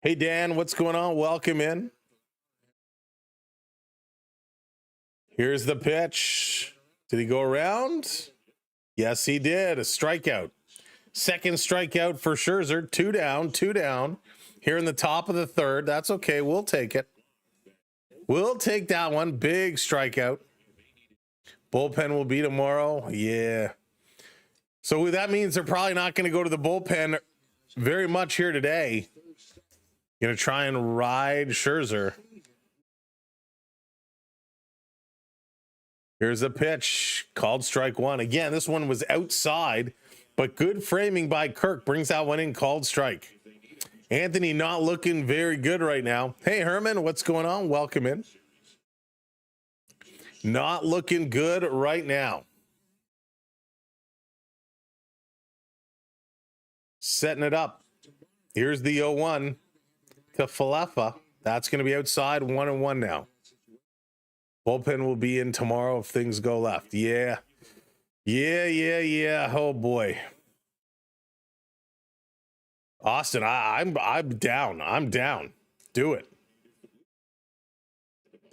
Hey, Dan, what's going on? Welcome in. Here's the pitch. Did he go around? Yes, he did. A strikeout. Second strikeout for Scherzer. 2 down, 2 down. Here in the top of the third. That's okay. We'll take it. We'll take that one. Big strikeout. Bullpen will be tomorrow. Yeah. So that means they're probably not going to go to the bullpen very much here today. Going to try and ride Scherzer. Here's a pitch called strike one. Again, this one was outside, but good framing by Kirk brings that one in, called strike. Anthony not looking very good right now. Hey, Herman, what's going on? Welcome in. Not looking good right now. Setting it up. Here's the 0-1 to Falefa. That's going to be outside, 1-1 now. Bullpen will be in tomorrow if things go left. Yeah. Oh boy. Austin, I'm down. I'm down. Do it.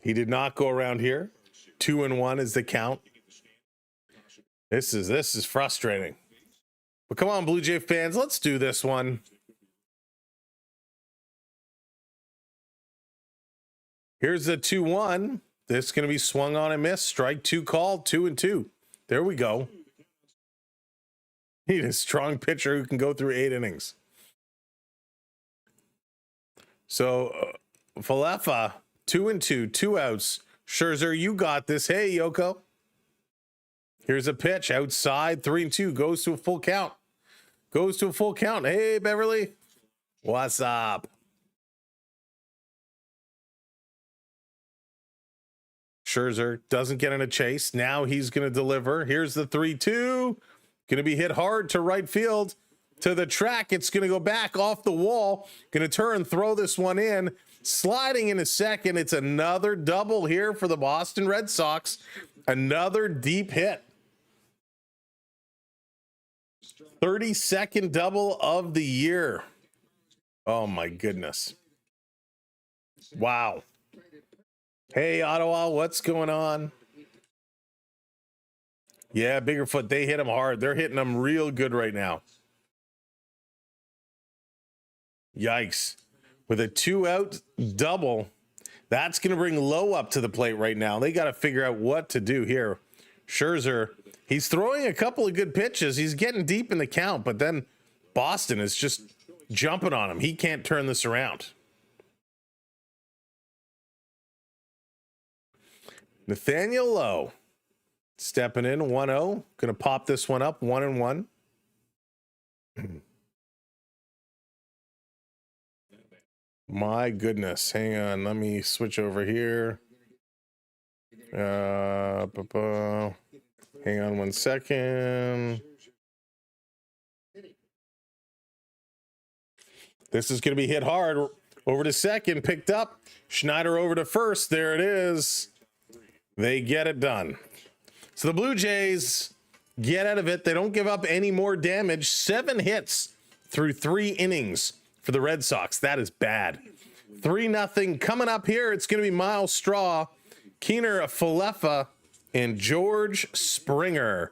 He did not go around here. 2-1 is the count. This is frustrating. But come on, Blue Jay fans, let's do this one. Here's the 2-1. This is going to be swung on and missed. Strike two called. 2-2. There we go. Need a strong pitcher who can go through 8 innings. So Falefa, 2-2, 2 outs. Scherzer, you got this. Hey, Yoko. Here's a pitch outside, 3-2. Goes to a full count. Goes to a full count. Hey, Beverly. What's up? Scherzer doesn't get in a chase. Now he's going to deliver. Here's the 3-2. Going to be hit hard to right field. To the track. It's going to go back off the wall. Going to turn, throw this one in. Sliding in a second. It's another double here for the Boston Red Sox. Another deep hit. 32nd double of the year. Oh my goodness. Wow. Hey, Ottawa, what's going on? Yeah, Biggerfoot, they hit him hard. They're hitting him real good right now. Yikes. With a 2-out double, that's going to bring Lowe up to the plate right now. They got to figure out what to do here. Scherzer, he's throwing a couple of good pitches. He's getting deep in the count, but then Boston is just jumping on him. He can't turn this around. Nathaniel Lowe stepping in, 1-0. Going to pop this one up, 1-1. My goodness. Hang on. Let me switch over here. Hang on 1 second. This is going to be hit hard. Over to second. Picked up. Schneider over to first. There it is. They get it done. So the Blue Jays get out of it. They don't give up any more damage. 7 hits through 3 innings for the Red Sox. That is bad. 3-0 coming up here. It's going to be Miles Straw, Keener Falefa, and George Springer.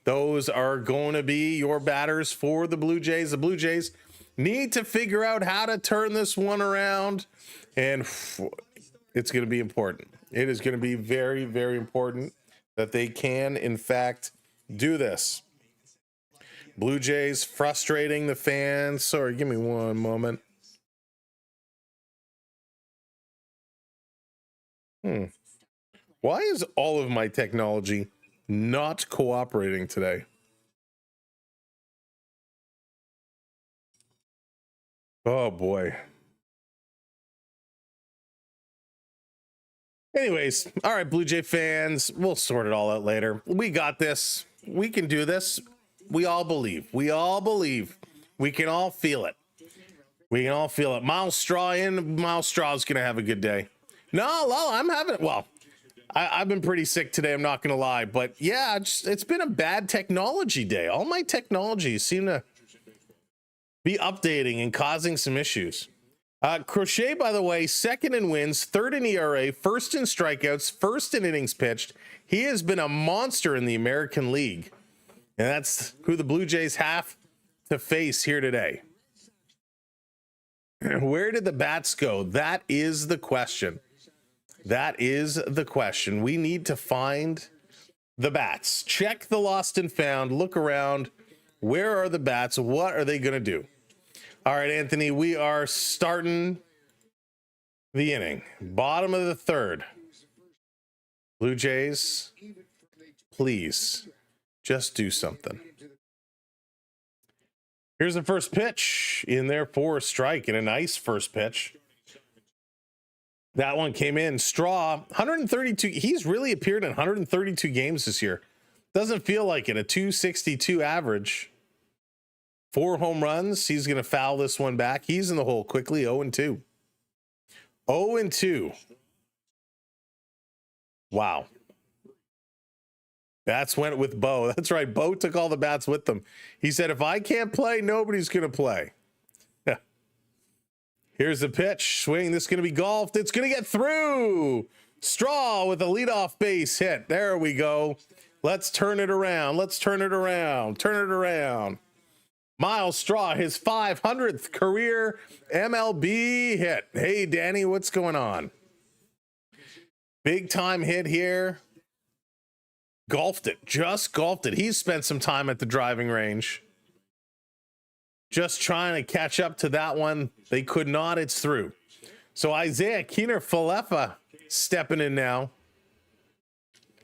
Those are going to be your batters for the Blue Jays. The Blue Jays need to figure out how to turn this one around, and it's going to be important. It is going to be very, very important that they can, in fact, do this. Blue Jays frustrating the fans. Sorry, give me one moment. Why is all of my technology not cooperating today? Oh boy. Anyways, all right, Blue Jay fans, we'll sort it all out later. We got this. We can do this. We all believe. We all believe. We can all feel it. We can all feel it. Miles Straw in. Miles Straw's going to have a good day. No, I'm having it. Well, I've been pretty sick today. I'm not going to lie. But yeah, it's been a bad technology day. All my technologies seem to be updating and causing some issues. Crochet, by the way, second in wins, third in ERA, first in strikeouts, first in innings pitched. He has been a monster in the American League. And that's who the Blue Jays have to face here today. Where did the bats go? That is the question. That is the question. We need to find the bats. Check the lost and found. Look around. Where are the bats? What are they going to do? All right, Anthony, we are starting the inning. Bottom of the third. Blue Jays, please just do something. Here's the first pitch in there for a strike, and a nice first pitch. That one came in. Straw, 132. He's really appeared in 132 games this year. Doesn't feel like it. A 262 average. 4 home runs. He's going to foul this one back. He's in the hole quickly. 0-2. 0-2. Wow. Bats went with Bo. That's right. Bo took all the bats with them. He said, if I can't play, nobody's going to play. Here's the pitch. Swing. This is going to be golfed. It's going to get through. Straw with a leadoff base hit. There we go. Let's turn it around. Let's turn it around. Turn it around. Miles Straw, his 500th career MLB hit. Hey, Danny, what's going on? Big time hit here. Golfed it. Just golfed it. He's spent some time at the driving range. Just trying to catch up to that one. They could not. It's through. So Isaiah Keener-Falefa stepping in now.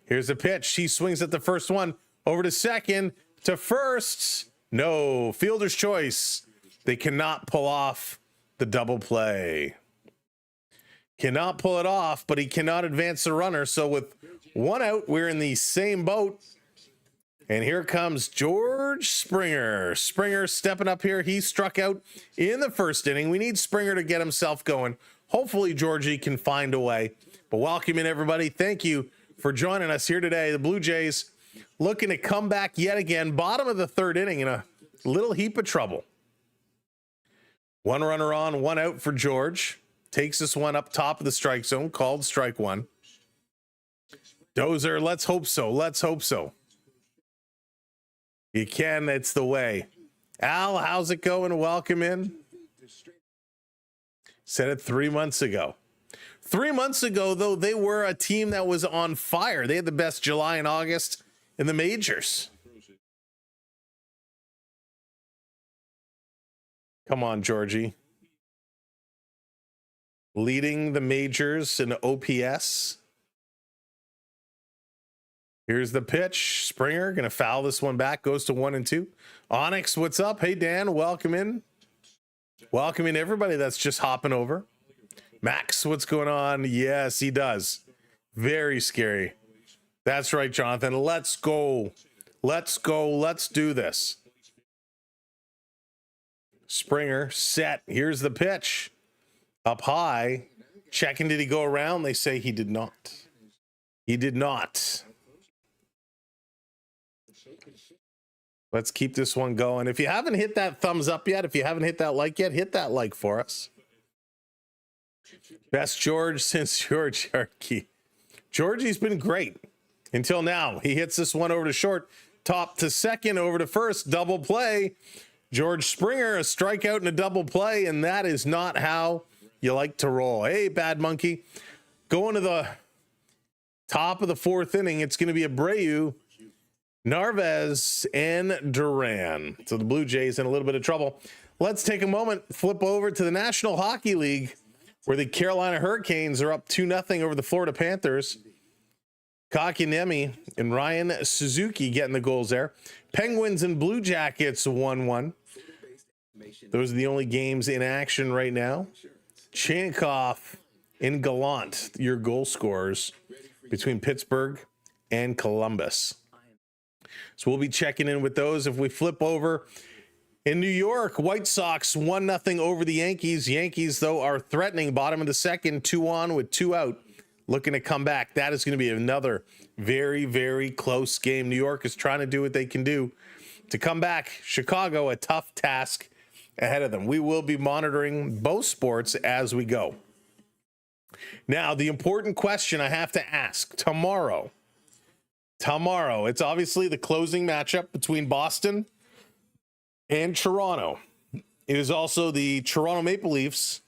Here's the pitch. He swings at the first one. Over to second. To first. No. Fielder's choice. They cannot pull off the double play. Cannot pull it off, but he cannot advance the runner. So with one out, we're in the same boat. And here comes George Springer. Springer stepping up here. He struck out in the first inning. We need Springer to get himself going. Hopefully, Georgie can find a way. But welcome in, everybody. Thank you for joining us here today. The Blue Jays looking to come back yet again. Bottom of the third inning in a little heap of trouble. One runner on, one out for George. Takes this one up top of the strike zone, called strike one. Dozer, let's hope so. Let's hope so. You can, it's the way. Al, how's it going? Welcome in. Said it 3 months ago. 3 months ago, though, they were a team that was on fire. They had the best July and August in the majors. Come on, Georgie. Leading the majors in OPS. Here's the pitch. Springer going to foul this one back. Goes to 1-2. Onyx, what's up? Hey, Dan, welcome in. Welcome in everybody that's just hopping over. Max, what's going on? Yes, he does. Very scary. That's right, Jonathan. Let's go. Let's go. Let's do this. Springer set. Here's the pitch. Up high. Checking, did he go around? They say he did not. He did not. Let's keep this one going. If you haven't hit that thumbs up yet, if you haven't hit that like yet, hit that like for us. Best George since George Yarkey. Georgie's been great until now. He hits this one over to short, top to second, over to first, double play. George Springer, a strikeout and a double play, and that is not how you like to roll. Hey, Bad Monkey. Going to the top of the fourth inning, it's going to be Abreu, Narvaez, and Duran. So the Blue Jays in a little bit of trouble. Let's take a moment, flip over to the National Hockey League, where the Carolina Hurricanes are up 2-0 over the Florida Panthers. Kakinemi and Ryan Suzuki getting the goals there. Penguins and Blue Jackets 1-1. Those are the only games in action right now. Chanikov and Gallant, your goal scorers between Pittsburgh and Columbus. So we'll be checking in with those. If we flip over In New York, White Sox 1-0 over the Yankees. Yankees, though, are threatening bottom of the second, 2 on with 2 out, looking to come back. That is going to be another very, very close game. New York is trying to do what they can do to come back. Chicago, a tough task ahead of them. We will be monitoring both sports as we go. Now, the important question I have to ask tomorrow, it's obviously the closing matchup between Boston and Toronto. It is also the Toronto Maple Leafs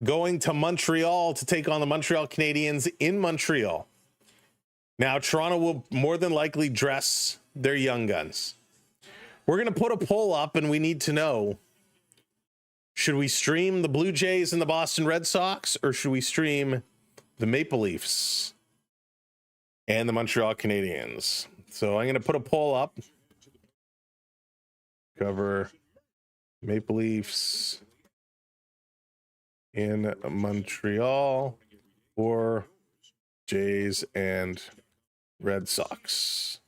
going to Montreal to take on the Montreal Canadiens in Montreal. Now, Toronto will more than likely dress their young guns. We're going to put a poll up, and we need to know, should we stream the Blue Jays and the Boston Red Sox, or should we stream the Maple Leafs and the Montreal Canadiens? So I'm going to put a poll up. Cover Maple Leafs in Montreal or Jays and Red Sox.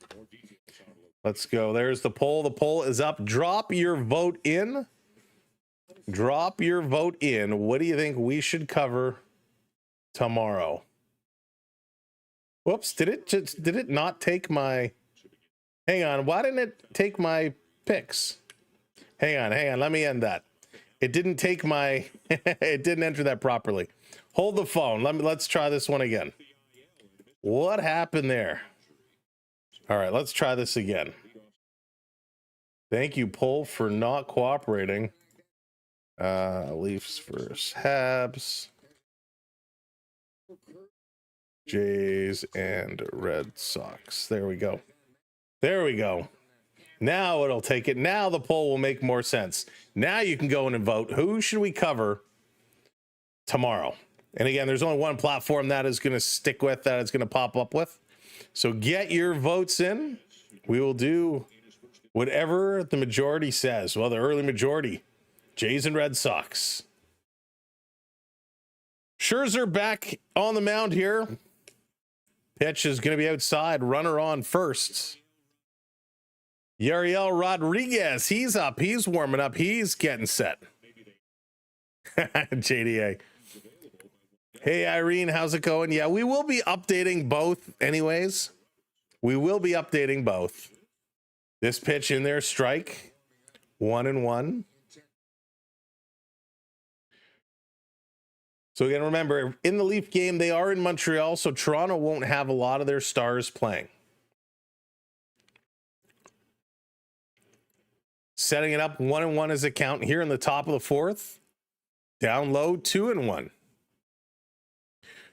Let's go. There's the poll. The poll is up. Drop your vote in. Drop your vote in. What do you think we should cover tomorrow? Whoops, did it not take my... Hang on, why didn't it take my picks? Hang on, let me end that. It didn't take my... it didn't enter that properly. Hold the phone. Let's try this one again. What happened there? All right, let's try this again. Thank you, poll, for not cooperating. Leafs versus Habs. Jays and Red Sox. There we go. There we go. Now it'll take it. Now the poll will make more sense. Now you can go in and vote. Who should we cover tomorrow? And again, there's only one platform that is going to stick with, that it's going to pop up with. So get your votes in. We will do whatever the majority says. Well, the early majority, Jays and Red Sox. Scherzer back on the mound here. Pitch is going to be outside. Runner on first. Yariel Rodriguez, he's up. He's warming up. He's getting set. JDA. Hey, Irene, how's it going? Yeah, we will be updating both anyways. We will be updating both. This pitch in there, strike. 1-1. So again, remember, in the Leaf game, they are in Montreal, so Toronto won't have a lot of their stars playing. Setting it up 1-1 as a count here in the top of the fourth. Down low, 2-1.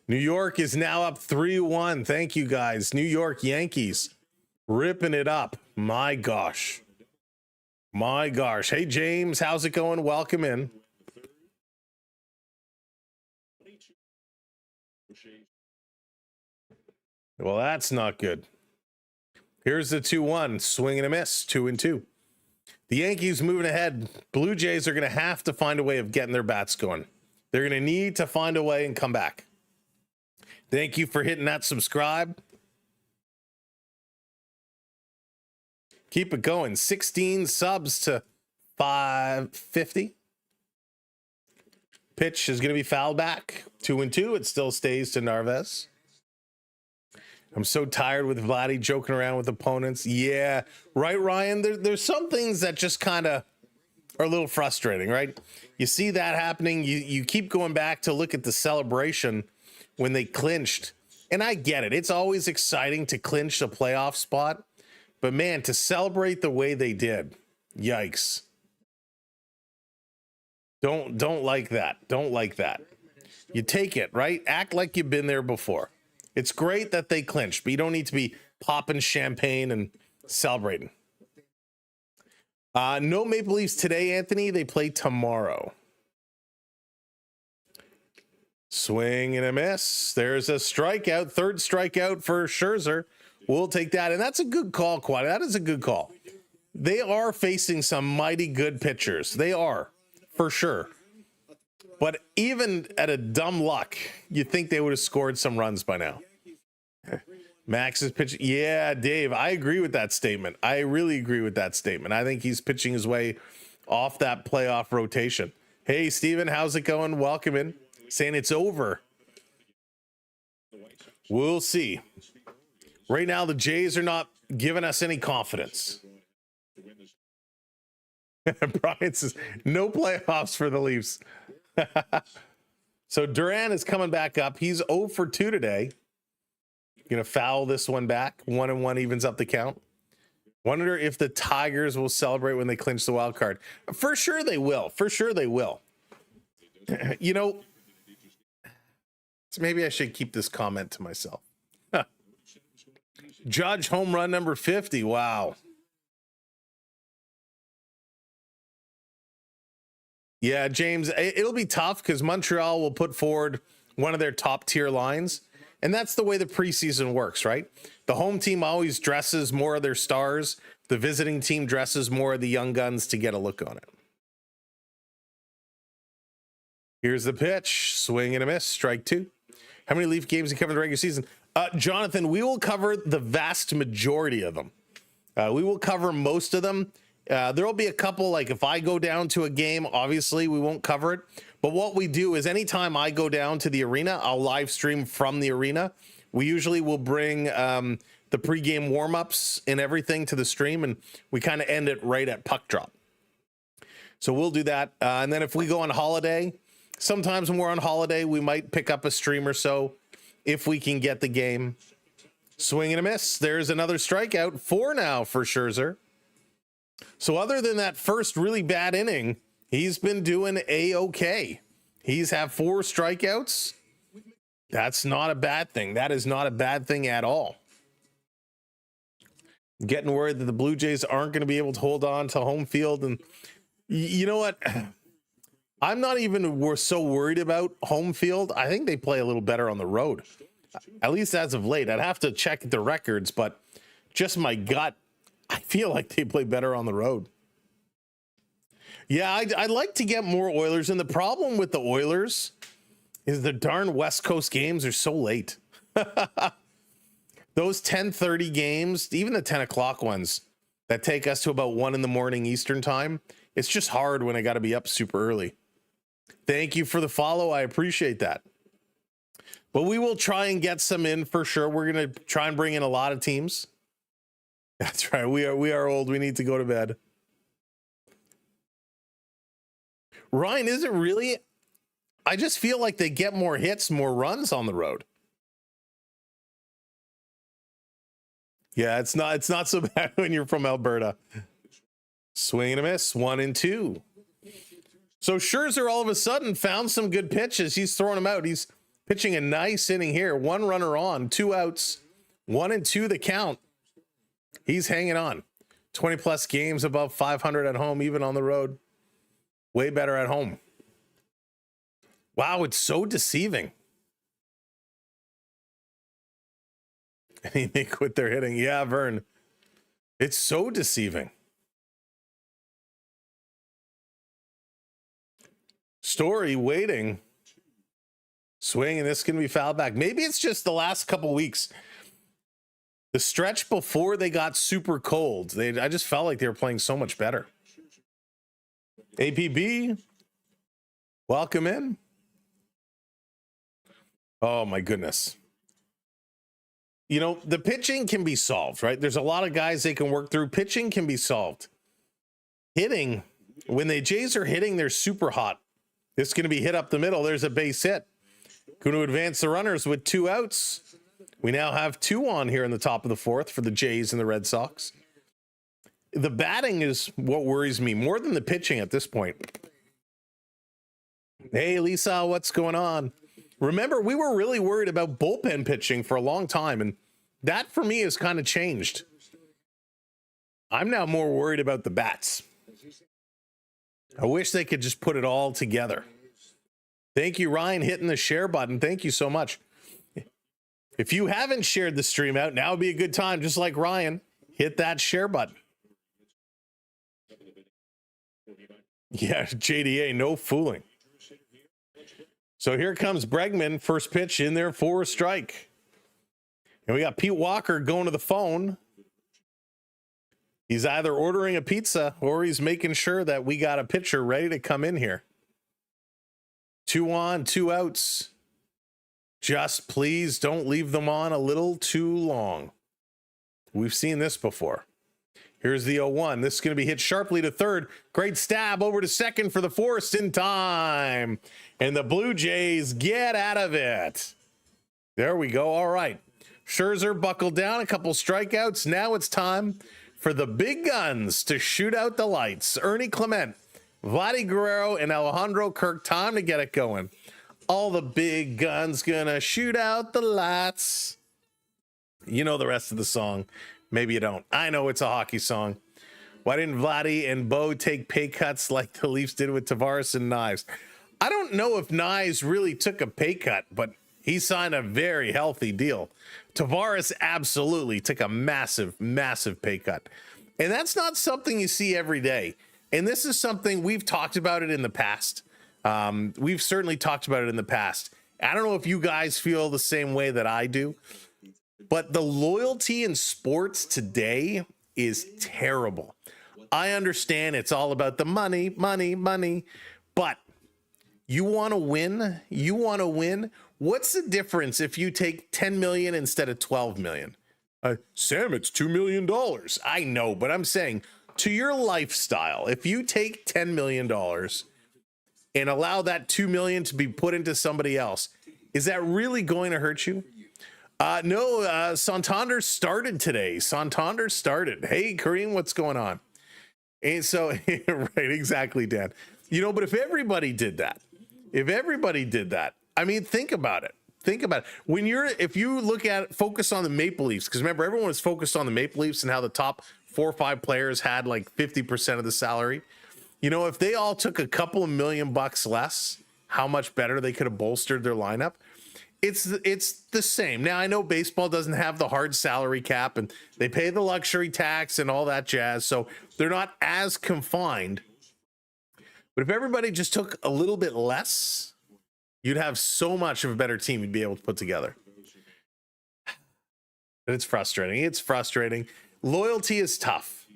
New York is now up 3-1. Thank you, guys. New York Yankees ripping it up. My gosh. My gosh. Hey, James, how's it going? Welcome in. Well, that's not good. Here's the 2-1. Swing and a miss. 2-2. The Yankees moving ahead. Blue Jays are going to have to find a way of getting their bats going. They're going to need to find a way and come back. Thank you for hitting that subscribe. Keep it going. 16 subs to 550. Pitch is going to be fouled back. 2-2. It still stays to Narvaez. I'm so tired with Vladdy joking around with opponents. Yeah, right, Ryan? There's some things that just kind of are a little frustrating, right? You see that happening. You keep going back to look at the celebration when they clinched. And I get it. It's always exciting to clinch a playoff spot. But, man, to celebrate the way they did, yikes. Don't like that. Don't like that. You take it, right? Act like you've been there before. It's great that they clinched, but you don't need to be popping champagne and celebrating. No Maple Leafs today, Anthony. They play tomorrow. Swing and a miss. There's a strikeout. Third strikeout for Scherzer. We'll take that. And that's a good call, Quad. That is a good call. They are facing some mighty good pitchers. They are, for sure. But even at a dumb luck, you think they would have scored some runs by now. Max is pitching. Yeah, Dave, I agree with that statement. I really agree with that statement. I think he's pitching his way off that playoff rotation. Hey, Steven, how's it going? Welcome in. Saying it's over. We'll see. Right now, the Jays are not giving us any confidence. Brian says, no playoffs for the Leafs. So Duran is coming back up. He's 0 for 2 today. Going to foul this one back. 1-1 evens up the count. Wonder if the Tigers will celebrate when they clinch the wild card. For sure they will. For sure they will. You know, so maybe I should keep this comment to myself. Judge home run number 50. Wow. Yeah, James, it'll be tough because Montreal will put forward one of their top tier lines. And that's the way the preseason works, right? The home team always dresses more of their stars. The visiting team dresses more of the young guns to get a look on it. Here's the pitch. Swing and a miss. Strike 2. How many Leaf games you cover in the regular season? Jonathan, we will cover the vast majority of them. We will cover most of them. There will be a couple, like if I go down to a game, obviously we won't cover it. But what we do is anytime I go down to the arena, I'll live stream from the arena. We usually will bring the pregame warm-ups and everything to the stream, and we kind of end it right at puck drop. So we'll do that. And then if we go on holiday, sometimes when we're on holiday, we might pick up a stream or so if we can get the game. Swing and a miss. There's another strikeout. 4 now for Scherzer. So other than that first really bad inning, he's been doing A-okay. He's had 4 strikeouts. That's not a bad thing. That is not a bad thing at all. Getting worried that the Blue Jays aren't going to be able to hold on to home field. And you know what? I'm not even so worried about home field. I think they play a little better on the road, at least as of late. I'd have to check the records, but just my gut, I feel like they play better on the road. Yeah, I'd like to get more Oilers. And the problem with the Oilers is the darn West Coast games are so late. Those 10:30 games, even the 10 o'clock ones that take us to about 1 a.m. Eastern time, it's just hard when I got to be up super early. Thank you for the follow. I appreciate that. But we will try and get some in for sure. We're going to try and bring in a lot of teams. That's right. We are old. We need to go to bed. Ryan, is it really? I just feel like they get more hits, more runs on the road. Yeah, it's not so bad when you're from Alberta. Swing and a miss. 1-2. So Scherzer all of a sudden found some good pitches. He's throwing them out. He's pitching a nice inning here. 1 runner on, 2 outs, 1-2 the count. He's hanging on. 20 plus games above 500 at home, even on the road. Way better at home. Wow, it's so deceiving. He may quit their hitting. Yeah, Vern. It's so deceiving. Story waiting. Swing, and this can be fouled back. Maybe it's just the last couple weeks. The stretch before they got super cold. I just felt like they were playing so much better. APB, welcome in. Oh my goodness. You know, the pitching can be solved, right? There's a lot of guys they can work through. Pitching can be solved. Hitting, when the Jays are hitting, they're super hot. It's going to be hit up the middle. There's a base hit. Going to advance the runners with 2 outs. We now have 2 on here in the top of the 4th for the Jays and the Red Sox. The batting is what worries me more than the pitching at this point. Hey, Lisa, what's going on? Remember, we were really worried about bullpen pitching for a long time, and that for me has kind of changed. I'm now more worried about the bats. I wish they could just put it all together. Thank you, Ryan, hitting the share button. Thank you so much. If you haven't shared the stream out, now would be a good time, just like Ryan, hit that share button. Yeah, JDA, no fooling. So here comes Bregman, first pitch in there for a strike. And we got Pete Walker going to the phone. He's either ordering a pizza or he's making sure that we got a pitcher ready to come in here. 2 on, 2 outs. Just please don't leave them on a little too long. We've seen this before. Here's the 0-1. This is going to be hit sharply to third. Great stab over to second for the force in time. And the Blue Jays get out of it. There we go. All right. Scherzer buckled down, a couple strikeouts. Now it's time for the big guns to shoot out the lights. Ernie Clement, Vladdy Guerrero, and Alejandro Kirk. Time to get it going. All the big guns gonna shoot out the lights. You know the rest of the song. Maybe you don't. I know it's a hockey song. Why didn't Vladdy and Bo take pay cuts like the Leafs did with Tavares and Knives? I don't know if Knives really took a pay cut, but he signed a very healthy deal. Tavares absolutely took a massive, massive pay cut. And that's not something you see every day. And this is something we've talked about it in the past. We've certainly talked about it in the past. I don't know if you guys feel the same way that I do, but the loyalty in sports today is terrible. I understand it's all about the money, money, money, but you want to win? You want to win? What's the difference if you take 10 million instead of 12 million? Sam, it's $2 million. I know, but I'm saying to your lifestyle, if you take $10 million and allow that 2 million to be put into somebody else, is that really going to hurt you? No, Santander started today. Santander started. Hey, Kareem, what's going on? And so, right, exactly, Dan. You know, but if everybody did that, I mean, think about it. Think about it. If you look at focus on the Maple Leafs, because remember, everyone was focused on the Maple Leafs and how the top 4 or 5 players had like 50% of the salary. You know, if they all took a couple of $1 million less, how much better they could have bolstered their lineup. It's the same. Now, I know baseball doesn't have the hard salary cap and they pay the luxury tax and all that jazz, so they're not as confined. But if everybody just took a little bit less, you'd have so much of a better team you'd be able to put together. But it's frustrating. It's frustrating. Loyalty is tough.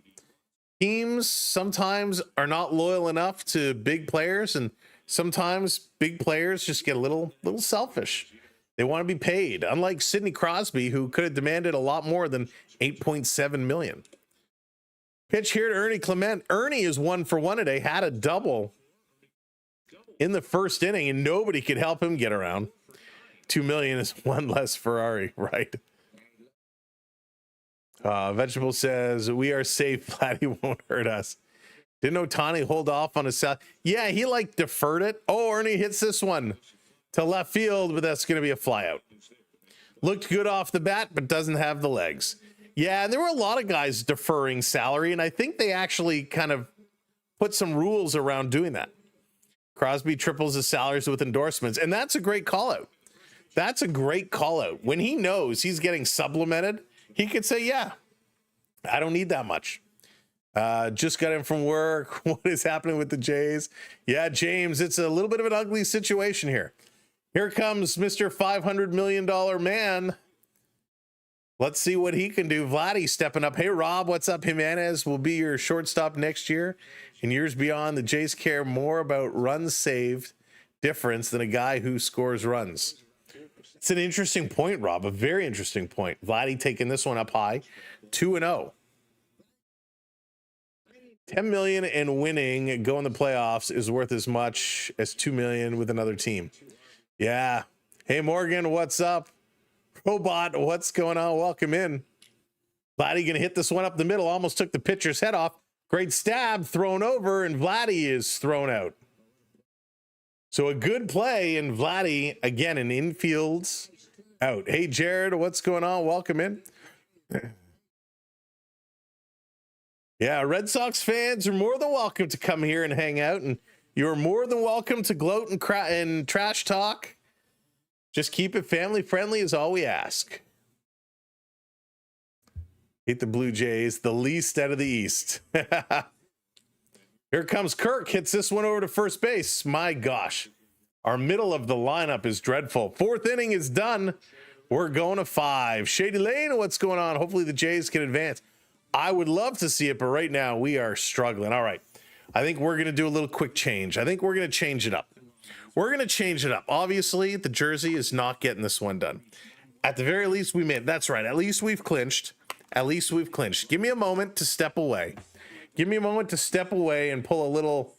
Teams sometimes are not loyal enough to big players, and sometimes big players just get a little selfish. They want to be paid, unlike Sidney Crosby, who could have demanded a lot more than $8.7 million. Pitch here to Ernie Clement. Ernie is 1 for 1 today, had a double in the first inning, and nobody could help him get around. 2 million is one less Ferrari, right? Vegetable says, we are safe. Vladdy won't hurt us. Didn't Ohtani hold off on his salary? Yeah, he like deferred it. Oh, Ernie hits this one to left field, but that's going to be a flyout. Looked good off the bat, but doesn't have the legs. Yeah, and there were a lot of guys deferring salary, and I think they actually kind of put some rules around doing that. Crosby triples his salaries with endorsements, and that's a great call out. That's a great call out. When he knows he's getting supplemented, he could say, yeah, I don't need that much. Just got in from work. What is happening with the Jays? Yeah, James, it's a little bit of an ugly situation here. Here comes Mr. $500 million man. Let's see what he can do. Vladdy stepping up. Hey, Rob, what's up? Jimenez will be your shortstop next year. In years beyond, the Jays care more about runs saved difference than a guy who scores runs. It's an interesting point, Rob. A very interesting point. Vladdy taking this one up high. 2-0. 10 million and winning, go in the playoffs is worth as much as 2 million with another team. Yeah. Hey, Morgan, what's up? Robot, what's going on? Welcome in. Vladdy going to hit this one up the middle. Almost took the pitcher's head off. Great stab, thrown over, and Vladdy is thrown out. So a good play, and Vladdy, again, an infield's out. Hey, Jared, what's going on? Welcome in. Yeah, Red Sox fans are more than welcome to come here and hang out, and you're more than welcome to gloat and trash talk. Just keep it family friendly is all we ask. Hate the Blue Jays, the least out of the East. Here comes Kirk, hits this one over to first base. My gosh, our middle of the lineup is dreadful. 4th inning is done. We're going to 5. Shady Lane, what's going on? Hopefully the Jays can advance. I would love to see it, but right now we are struggling. All right. I think we're going to do a little quick change. I think we're going to change it up. We're going to change it up. Obviously, the jersey is not getting this one done. At the very least, we made. That's right. At least we've clinched. At least we've clinched. Give me a moment to step away. Give me a moment to step away and pull a little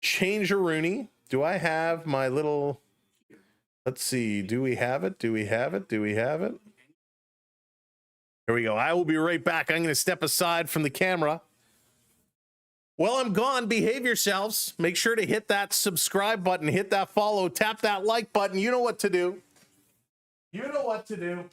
change-a-rooney. Do I have my little... Let's see. Do we have it? Do we have it? Do we have it? Here we go. I will be right back. I'm going to step aside from the camera. Well, I'm gone. Behave yourselves. Make sure to hit that subscribe button, hit that follow, tap that like button. You know what to do. You know what to do.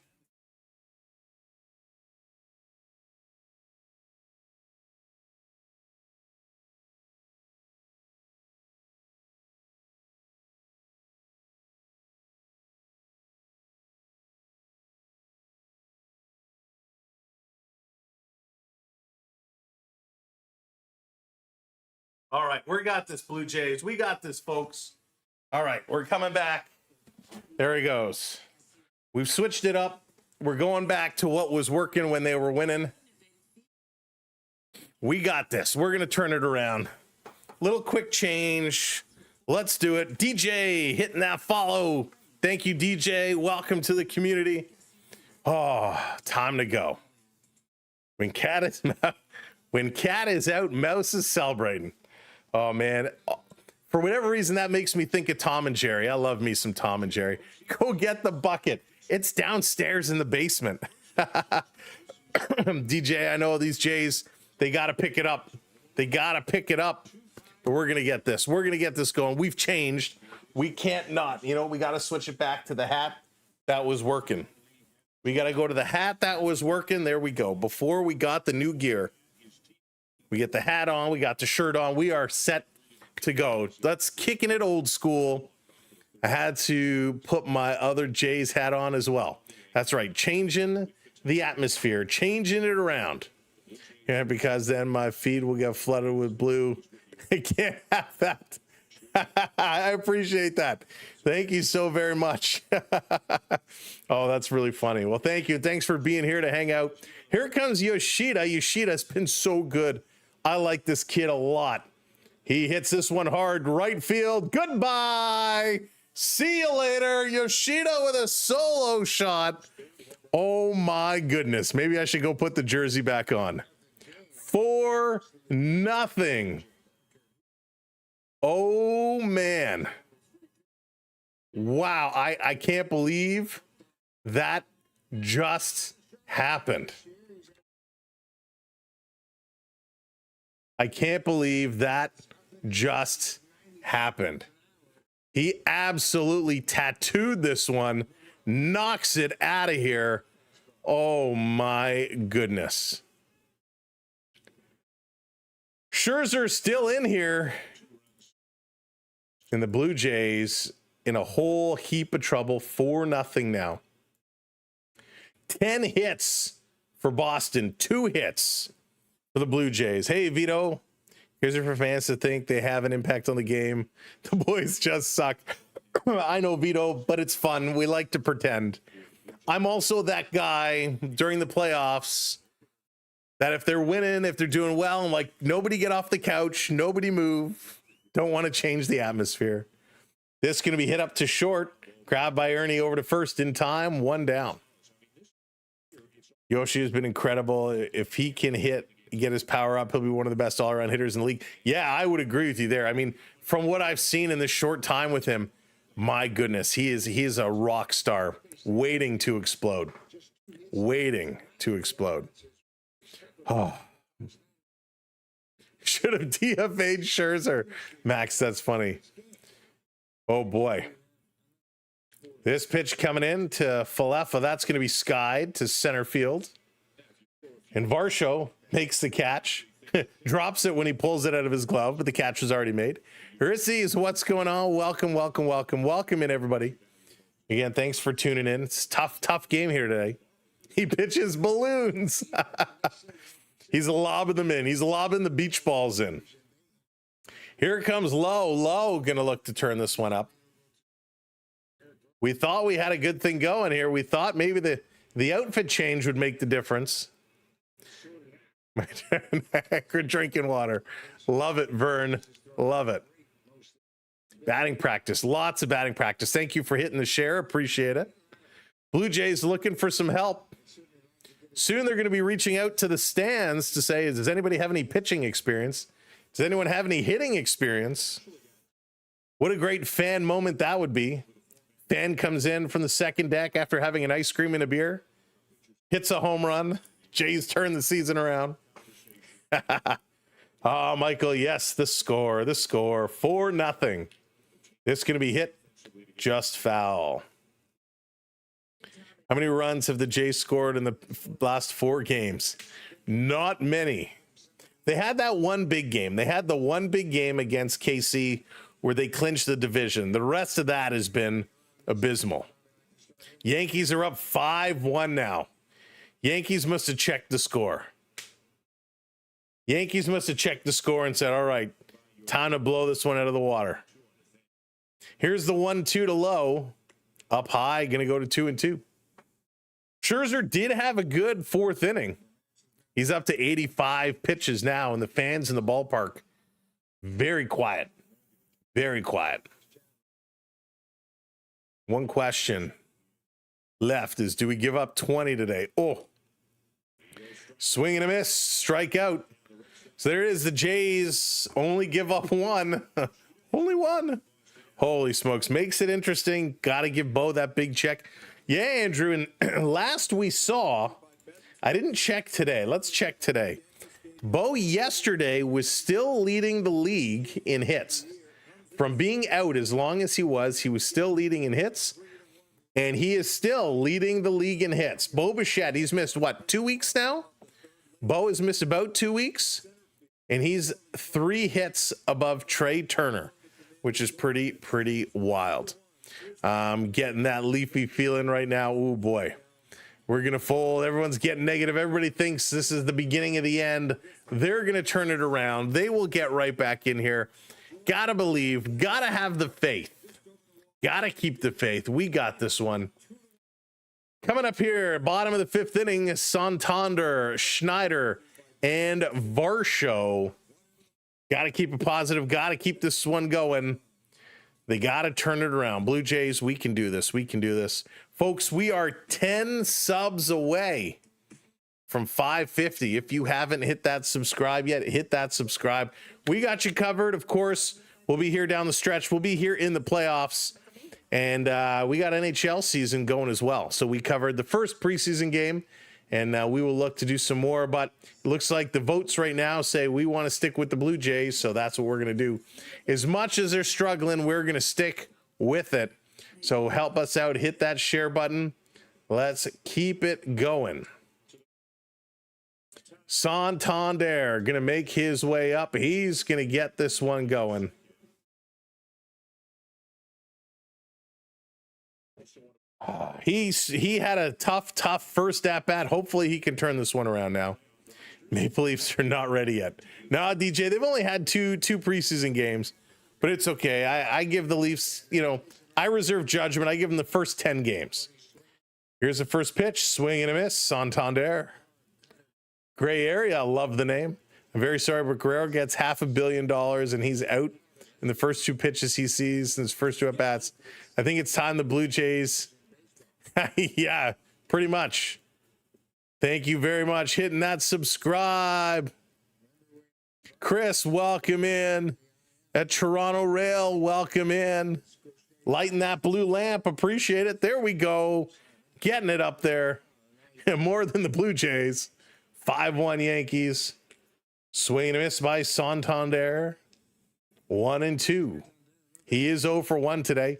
All right, we got this, Blue Jays. We got this, folks. All right, we're coming back. There he goes. We've switched it up. We're going back to what was working when they were winning. We got this. We're going to turn it around. Little quick change. Let's do it. DJ hitting that follow. Thank you, DJ. Welcome to the community. Oh, time to go. When cat is out, mouse is celebrating. Oh, man. For whatever reason, that makes me think of Tom and Jerry. I love me some Tom and Jerry. Go get the bucket. It's downstairs in the basement. DJ, I know these Jays, they got to pick it up. They got to pick it up. But we're going to get this. We're going to get this going. We've changed. We can't not. You know, we got to switch it back to the hat that was working. We got to go to the hat that was working. There we go. Before we got the new gear. We get the hat on. We got the shirt on. We are set to go. Let's kicking it old school. I had to put my other Jays hat on as well. That's right. Changing the atmosphere. Changing it around. Yeah, because then my feed will get flooded with blue. I can't have that. I appreciate that. Thank you so very much. Oh, that's really funny. Well, thank you. Thanks for being here to hang out. Here comes Yoshida. Yoshida's been so good. I like this kid a lot. He hits this one hard. Right field. Goodbye. See you later. Yoshida with a solo shot. Oh, my goodness. Maybe I should go put the jersey back on. 4-0. Oh, man. Wow. I can't believe that just happened. I can't believe that just happened. He absolutely tattooed this one, knocks it out of here. Oh, my goodness. Scherzer still in here. And the Blue Jays in a whole heap of trouble. 4-0 now. 10 hits for Boston. 2 hits for the Blue Jays. Hey, Vito. Here's it for fans to think they have an impact on the game. The boys just suck. I know, Vito, but it's fun. We like to pretend. I'm also that guy during the playoffs that if they're winning, if they're doing well, I'm like, nobody get off the couch. Nobody move. Don't want to change the atmosphere. This is going to be hit up to short. Grabbed by Ernie over to first in time. 1 down. Yoshi has been incredible. If he can get his power up, he'll be one of the best all-around hitters in the league. Yeah, I would agree with you there. I mean, from what I've seen in this short time with him, my goodness, he is a rock star waiting to explode. Waiting to explode. Oh. Should have DFA'd Scherzer. Max, that's funny. Oh, boy. This pitch coming in to Falefa. That's going to be skied to center field. And Varsho makes the catch. Drops it when he pulls it out of his glove, but the catch was already made. Rissy is what's going on. Welcome, welcome, welcome. Welcome in, everybody. Again, thanks for tuning in. It's a tough game here today. He pitches balloons. He's lobbing them in. He's lobbing the beach balls in. Here comes Lowe. Lowe going to look to turn this one up. We thought we had a good thing going here. We thought maybe the outfit change would make the difference. Drinking water. Love it, Vern. Love it. Batting practice. Lots of batting practice. Thank you for hitting the share. Appreciate it. Blue Jays looking for some help. Soon they're going to be reaching out to the stands to say, does anybody have any pitching experience? Does anyone have any hitting experience? What a great fan moment that would be. Fan comes in from the second deck after having an ice cream and a beer, hits a home run. Jays turn the season around. Oh, Michael, yes, the score, 4-0. This is going to be hit just foul. How many runs have the Jays scored in the last 4 games? Not many. They had that one big game. They had the one big game against KC where they clinched the division. The rest of that has been abysmal. Yankees are up 5-1 now. Yankees must have checked the score. Yankees must have checked the score and said, all right, time to blow this one out of the water. Here's the 1-2 to low. Up high, going to go to 2-2. Scherzer did have a good 4th inning. He's up to 85 pitches now, and the fans in the ballpark, very quiet. Very quiet. One question left is, do we give up 20 today? Oh, swing and a miss, strike out. So there it is. The Jays only give up 1. Only 1. Holy smokes. Makes it interesting. Got to give Bo that big check. Yeah, Andrew. And last we saw, I didn't check today. Let's check today. Bo yesterday was still leading the league in hits. From being out as long as he was still leading in hits. And he is still leading the league in hits. Bo Bichette, he's missed, what, 2 weeks now? Bo has missed about 2 weeks. And he's 3 hits above Trey Turner, which is pretty wild. Getting that leafy feeling right now. Oh, boy. We're going to fold. Everyone's getting negative. Everybody thinks this is the beginning of the end. They're going to turn it around. They will get right back in here. Gotta believe. Gotta have the faith. Gotta keep the faith. We got this one. Coming up here, bottom of the 5th inning, Santander, Schneider, and Varsho. Gotta keep it positive. Gotta keep this one going. They gotta turn it around. Blue Jays, we can do this. We can do this. Folks, we are 10 subs away from 550. If you haven't hit that subscribe yet, hit that subscribe. We got you covered. Of course, we'll be here down the stretch. We'll be here in the playoffs. And we got NHL season going as well. So we covered the first preseason game, and we will look to do some more. But it looks like the votes right now say we want to stick with the Blue Jays, so that's what we're going to do. As much as they're struggling, we're going to stick with it. So help us out. Hit that share button. Let's keep it going. Santander going to make his way up. He's going to get this one going. He had a tough first at bat. Hopefully he can turn this one around now. Maple Leafs are not ready yet. No, DJ, they've only had two preseason games, but it's okay. I give the Leafs, I reserve judgment. I give them the first 10 games. Here's the first pitch. Swing and a miss. Santander. Gray area. I love the name. I'm very sorry, but Guerrero gets $500 million and he's out in the first 2 pitches he sees in his first 2 at bats. I think it's time the Blue Jays. Yeah, pretty much. Thank you very much. Hitting that subscribe. Chris, welcome in. At Toronto Rail, welcome in. Lighting that blue lamp. Appreciate it. There we go. Getting it up there. More than the Blue Jays. 5-1 Yankees. Swing and a miss by Santander. 1-2. He is 0 for 1 today.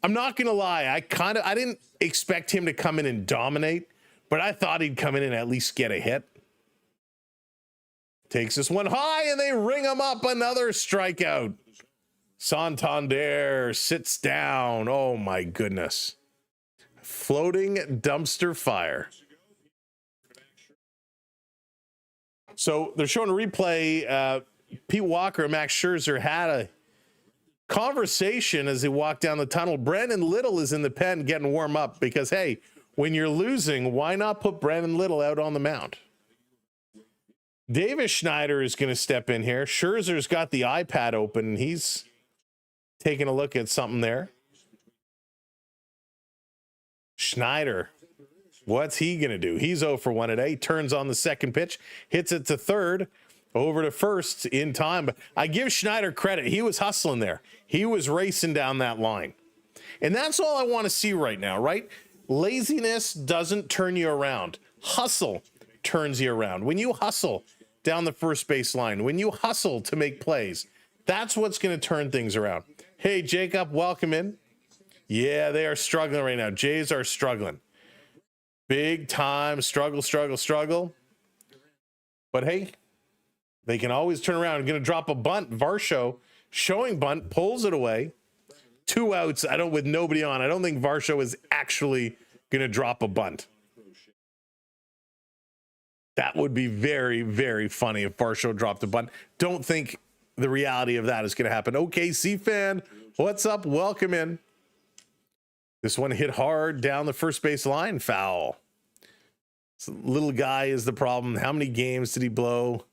I'm not going to lie. I didn't expect him to come in and dominate, but I thought he'd come in and at least get a hit. Takes this one high and they ring him up. Another strikeout. Santander sits down. Oh my goodness. Floating dumpster fire. So they're showing a replay. Pete Walker and Max Scherzer had a conversation as they walk down the tunnel. Brandon Little is in the pen getting warm up because, hey, when you're losing, why not put Brandon Little out on the mound? Davis Schneider is going to step in here. Scherzer's got the iPad open, and he's taking a look at something there. Schneider, what's he going to do? He's 0 for 1 today. Turns on the second pitch, hits it to third, over to first in time. But I give Schneider credit. He was hustling there. He was racing down that line. And that's all I want to see right now, right? Laziness doesn't turn you around. Hustle turns you around. When you hustle down the first base line, when you hustle to make plays, that's what's going to turn things around. Hey, Jacob, welcome in. Yeah, they are struggling right now. Jays are struggling. Big time struggle. But hey, they can always turn around. Going to drop a bunt. Varsho showing bunt, pulls it away. 2 outs. With nobody on. I don't think Varsho is actually going to drop a bunt. That would be very, very funny if Varsho dropped a bunt. Don't think the reality of that is going to happen. OKC fan, what's up? Welcome in. This one hit hard down the first base line. Foul. So little guy is the problem. How many games did he blow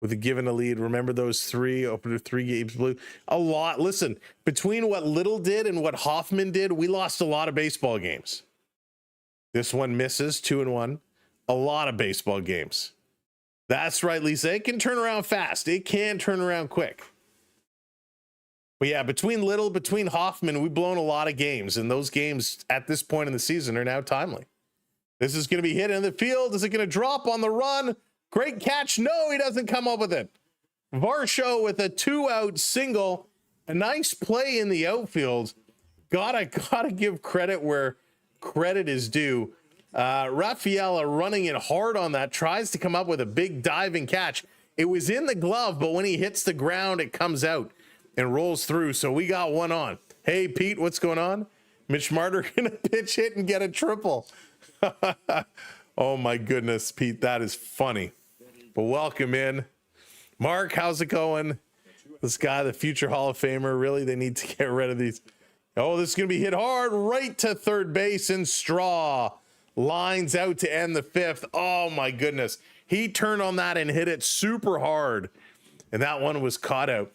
with a given a lead? Remember those 3 opener 3 games blew? A lot. Listen, between what Little did and what Hoffman did, we lost a lot of baseball games. This one misses 2-1. A lot of baseball games. That's right, Lisa. It can turn around fast. It can turn around quick. But yeah, between Little, between Hoffman, we've blown a lot of games, and those games at this point in the season are now timely. This is going to be hit in the field. Is it going to drop on the run? Great catch. No, he doesn't come up with it. Varsho with a 2-out single. A nice play in the outfield. Gotta give credit where credit is due. Rafaela running it hard on that, tries to come up with a big diving catch. It was in the glove, but when he hits the ground, it comes out and rolls through. So we got one on. Hey, Pete, what's going on? Mitch Marner gonna pitch hit and get a triple. Oh my goodness, Pete, that is funny. But welcome in. Mark, how's it going? This guy, the future Hall of Famer, really, they need to get rid of these. Oh, this is gonna be hit hard right to third base, and Straw lines out to end the 5th. Oh my goodness. He turned on that and hit it super hard. And that one was caught out.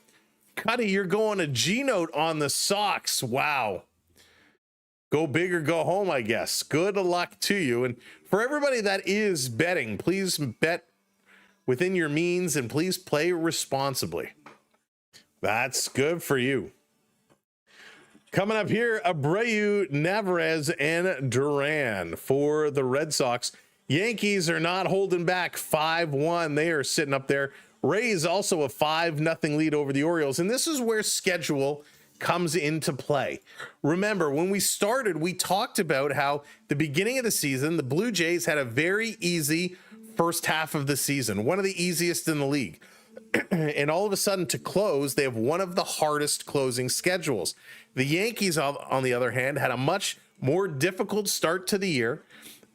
Cuddy, you're going a G note on the Sox. Wow. Go big or go home, I guess. Good luck to you. And for everybody that is betting, please bet within your means and please play responsibly. That's good for you. Coming up here, Abreu, Navarez, and Duran for the Red Sox. Yankees are not holding back. 5-1. They are sitting up there. Rays also a 5-0 lead over the Orioles. And this is where schedule comes into play. Remember, when we started, we talked about how the beginning of the season, the Blue Jays had a very easy first half of the season, one of the easiest in the league. And all of a sudden, to close, they have one of the hardest closing schedules. The Yankees, on the other hand, had a much more difficult start to the year.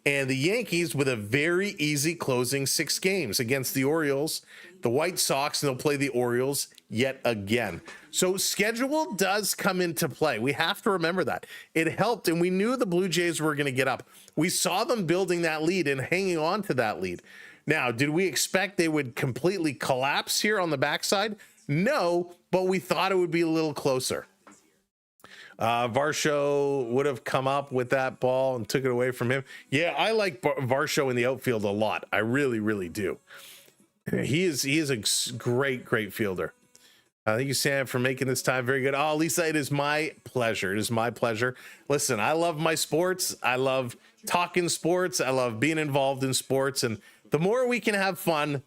And the Yankees with a very easy closing 6 games against the Orioles, the White Sox, and they'll play the Orioles yet again. So schedule does come into play. We have to remember that. It helped, and we knew the Blue Jays were going to get up. We saw them building that lead and hanging on to that lead. Now, did we expect they would completely collapse here on the backside? No, but we thought it would be a little closer. Varsho would have come up with that ball and took it away from him. Yeah, I like Varsho in the outfield a lot. I really, really do. He is a great fielder. Thank you, Sam, for making this time very good. Oh, Lisa, it is my pleasure. It is my pleasure. Listen, I love my sports. I love talking sports. I love being involved in sports. And the more we can have fun,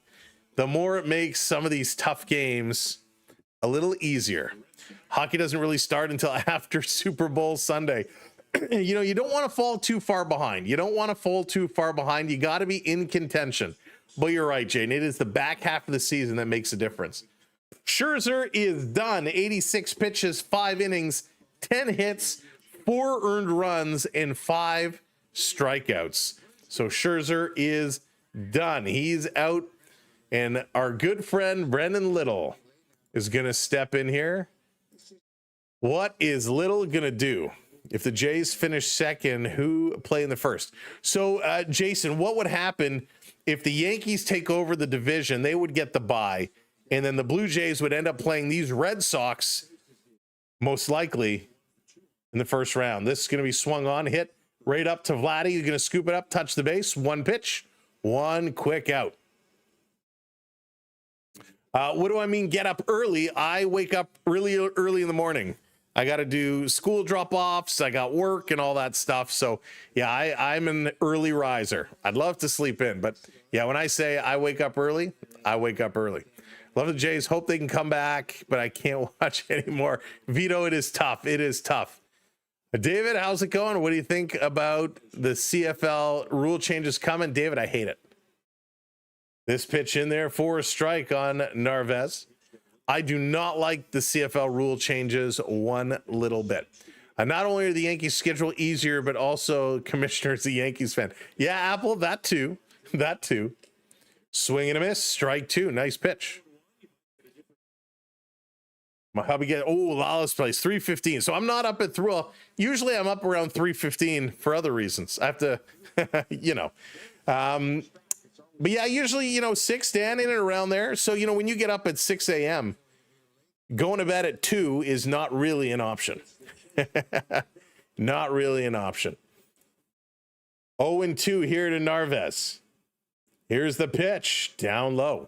the more it makes some of these tough games a little easier. Hockey doesn't really start until after Super Bowl Sunday. You don't want to fall too far behind. You don't want to fall too far behind. You got to be in contention. But you're right, Jane. It is the back half of the season that makes a difference. Scherzer is done. 86 pitches, 5 innings, 10 hits, 4 earned runs, and 5 strikeouts. So Scherzer is done. He's out. And our good friend Brendan Little is going to step in here. What is Little going to do? If the Jays finish second, who play in the first? So, Jason, what would happen if the Yankees take over the division? They would get the bye, and then the Blue Jays would end up playing these Red Sox, most likely, in the first round. This is going to be swung on, hit right up to Vladdy. He's going to scoop it up, touch the base. One pitch, one quick out. What do I mean get up early? I wake up really early in the morning. I got to do school drop-offs. I got work and all that stuff. So, yeah, I'm an early riser. I'd love to sleep in. But, yeah, when I say I wake up early, I wake up early. Love the Jays. Hope they can come back, but I can't watch anymore. Vito, it is tough. It is tough. David, how's it going? What do you think about the CFL rule changes coming? David, I hate it. This pitch in there for a strike on Narvaez. I do not like the CFL rule changes one little bit. Not only are the Yankees schedule easier, but also commissioner's a Yankees fan. Yeah, Apple, that too. That too. Swing and a miss. Strike two. Nice pitch. My hubby get Lawless plays 3:15. So I'm not up at usually I'm up around 3:15 for other reasons. I have to, but yeah, usually, 6, Dan, in and around there. So, when you get up at 6 a.m., going to bed at 2 is not really an option. Not really an option. 0-2 here to Narvaez. Here's the pitch. Down low.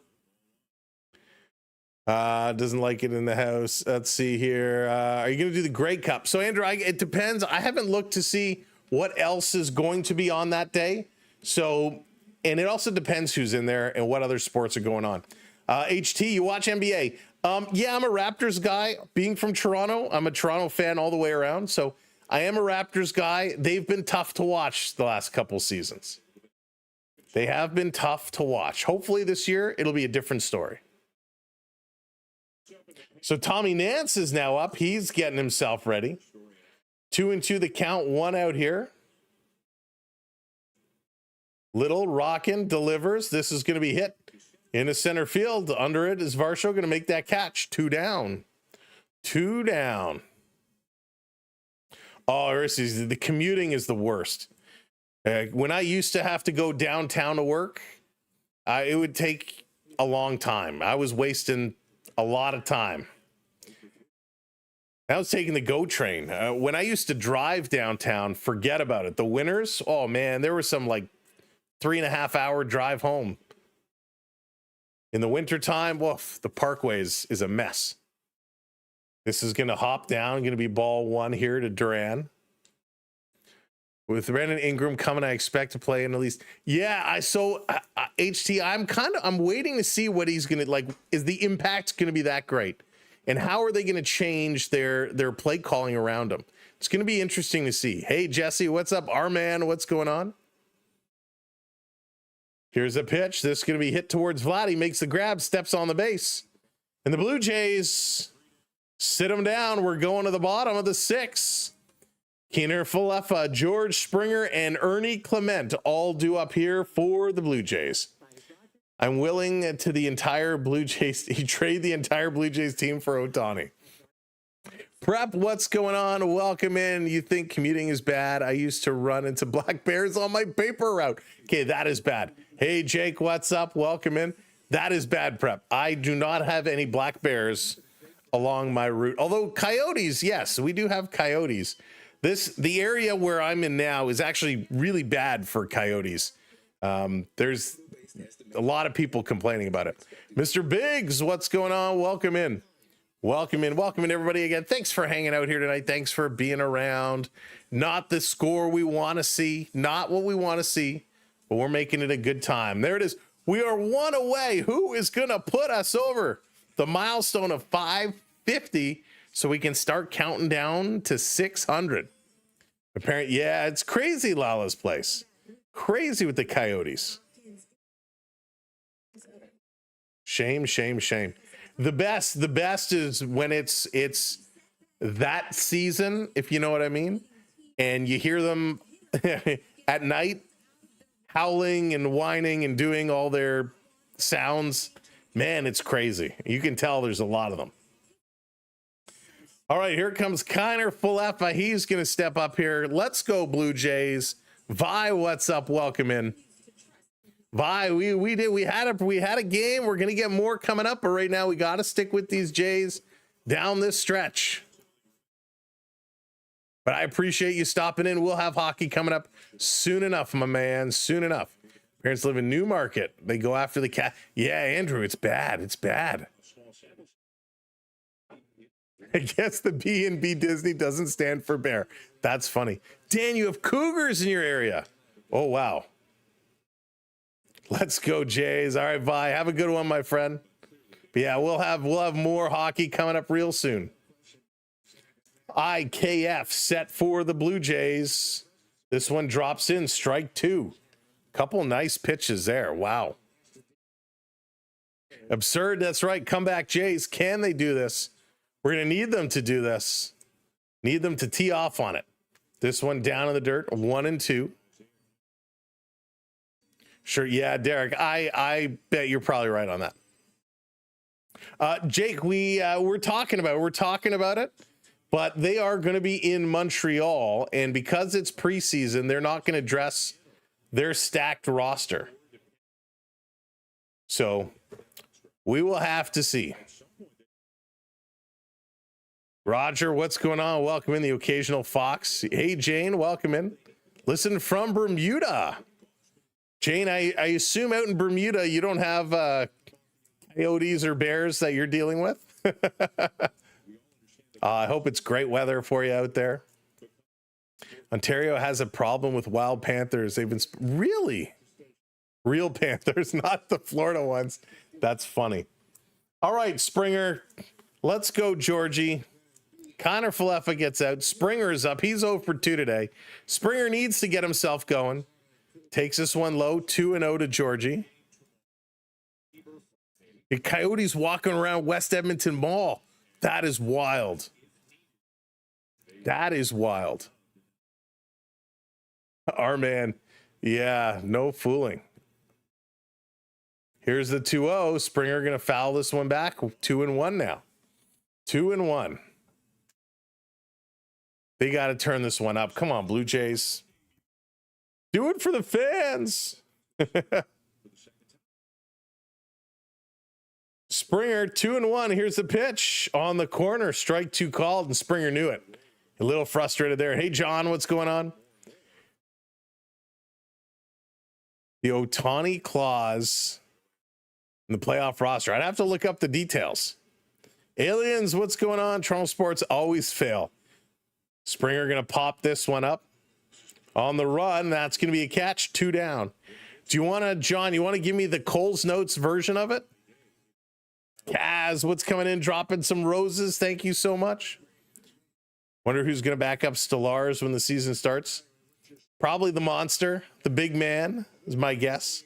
Doesn't like it in the house. Let's see here. Are you going to do the Grey Cup? So, Andrew, it depends. I haven't looked to see what else is going to be on that day. So, and it also depends who's in there and what other sports are going on. HT, you watch NBA? Yeah, I'm a Raptors guy. Being from Toronto, I'm a Toronto fan all the way around. So I am a Raptors guy. They've been tough to watch the last couple seasons. They have been tough to watch. Hopefully this year, it'll be a different story. So Tommy Nance is now up. He's getting himself ready. 2-2 the count, one out here. Little rockin' delivers. This is going to be hit into center field. Under it is Varsho going to make that catch. 2 down. 2 down. Oh, the commuting is the worst. When I used to have to go downtown to work, it would take a long time. I was wasting a lot of time. I was taking the GO train. When I used to drive downtown, forget about it. The winters, oh man, there were some 3.5-hour drive home. In the wintertime, woof, the parkway is a mess. This is going to hop down, going to be ball one here to Duran. With Brandon Ingram coming, I expect to play in at least. Yeah, HT, I'm waiting to see what he's going to is the impact going to be that great? And how are they going to change their play calling around him? It's going to be interesting to see. Hey, Jesse, what's up? Our man, what's going on? Here's a pitch. This is going to be hit towards Vladdy. Makes the grab, steps on the base. And the Blue Jays sit him down. We're going to the bottom of the 6th. Keener Falefa, George Springer, and Ernie Clement all due up here for the Blue Jays. I'm willing to the entire Blue Jays. He trade the entire Blue Jays team for Ohtani. Prep, what's going on? Welcome in. You think commuting is bad? I used to run into black bears on my paper route. Okay, that is bad. Hey, Jake, what's up? Welcome in. That is bad, Prep. I do not have any black bears along my route. Although coyotes, yes, we do have coyotes. The area where I'm in now is actually really bad for coyotes. There's a lot of people complaining about it. Mr. Biggs, what's going on? Welcome in. Welcome in, everybody again. Thanks for hanging out here tonight. Thanks for being around. Not the score we want to see, not what we want to see, but we're making it a good time. There it is. We are one away. Who is going to put us over the milestone of 550 so we can start counting down to 600? Apparently, yeah, it's crazy, Lala's place. Crazy with the coyotes. Shame, shame, shame. The best is when it's that season, if you know what I mean, and you hear them at night howling and whining and doing all their sounds. Man, it's crazy. You can tell there's a lot of them. All right, here comes Kiner Falefa. He's going to step up here. Let's go, Blue Jays. Vi, what's up? Welcome in. Vi, we had a game. We're going to get more coming up, but right now we got to stick with these Jays down this stretch. But I appreciate you stopping in. We'll have hockey coming up soon enough, my man. Soon enough. Parents live in Newmarket. They go after the cat. Yeah, Andrew, it's bad. It's bad. I guess the B&B Disney doesn't stand for bear. That's funny. Dan, you have cougars in your area. Oh, wow. Let's go, Jays. All right, Vi. Have a good one, my friend. But yeah, we'll have more hockey coming up real soon. IKF set for the Blue Jays. This one drops in, strike 2. Couple nice pitches there. Wow. Absurd. That's right. Comeback Jays. Can they do this? We're going to need them to do this. Need them to tee off on it. This one down in the dirt. 1 and 2. Sure. Yeah, Derek. I bet you're probably right on that. Jake, we're talking about it. But they are going to be in Montreal, and because it's preseason, they're not going to dress their stacked roster. So we will have to see. Roger, what's going on? Welcome in, the occasional Fox. Hey, Jane, welcome in. Listen from Bermuda. Jane, I assume out in Bermuda you don't have coyotes or bears that you're dealing with? I hope it's great weather for you out there. Ontario has a problem with wild panthers. They've been really real panthers, not the Florida ones. That's funny. All right, Springer. Let's go, Georgie. Kiner Falefa gets out. Springer's up. He's 0 for 2 today. Springer needs to get himself going. Takes this one low, 2-0 to Georgie. The Coyotes walking around West Edmonton Mall. That is wild. That is wild. Our man. Yeah, no fooling. Here's the 2-0. Springer going to foul this one back. 2-1 now. 2-1. They got to turn this one up. Come on, Blue Jays. Do it for the fans. Springer 2-1. Here's the pitch on the corner. Strike 2 called, and Springer knew it. A little frustrated there. Hey, John, what's going on? The Ohtani clause in the playoff roster. I'd have to look up the details. Aliens, what's going on? Toronto sports always fail. Springer going to pop this one up on the run. That's going to be a catch. 2 down. Do you want to, John, you want to give me the Coles Notes version of it? Kaz, what's coming in? Dropping some roses. Thank you so much. Wonder who's going to back up Stellars when the season starts. Probably the monster, the big man is my guess.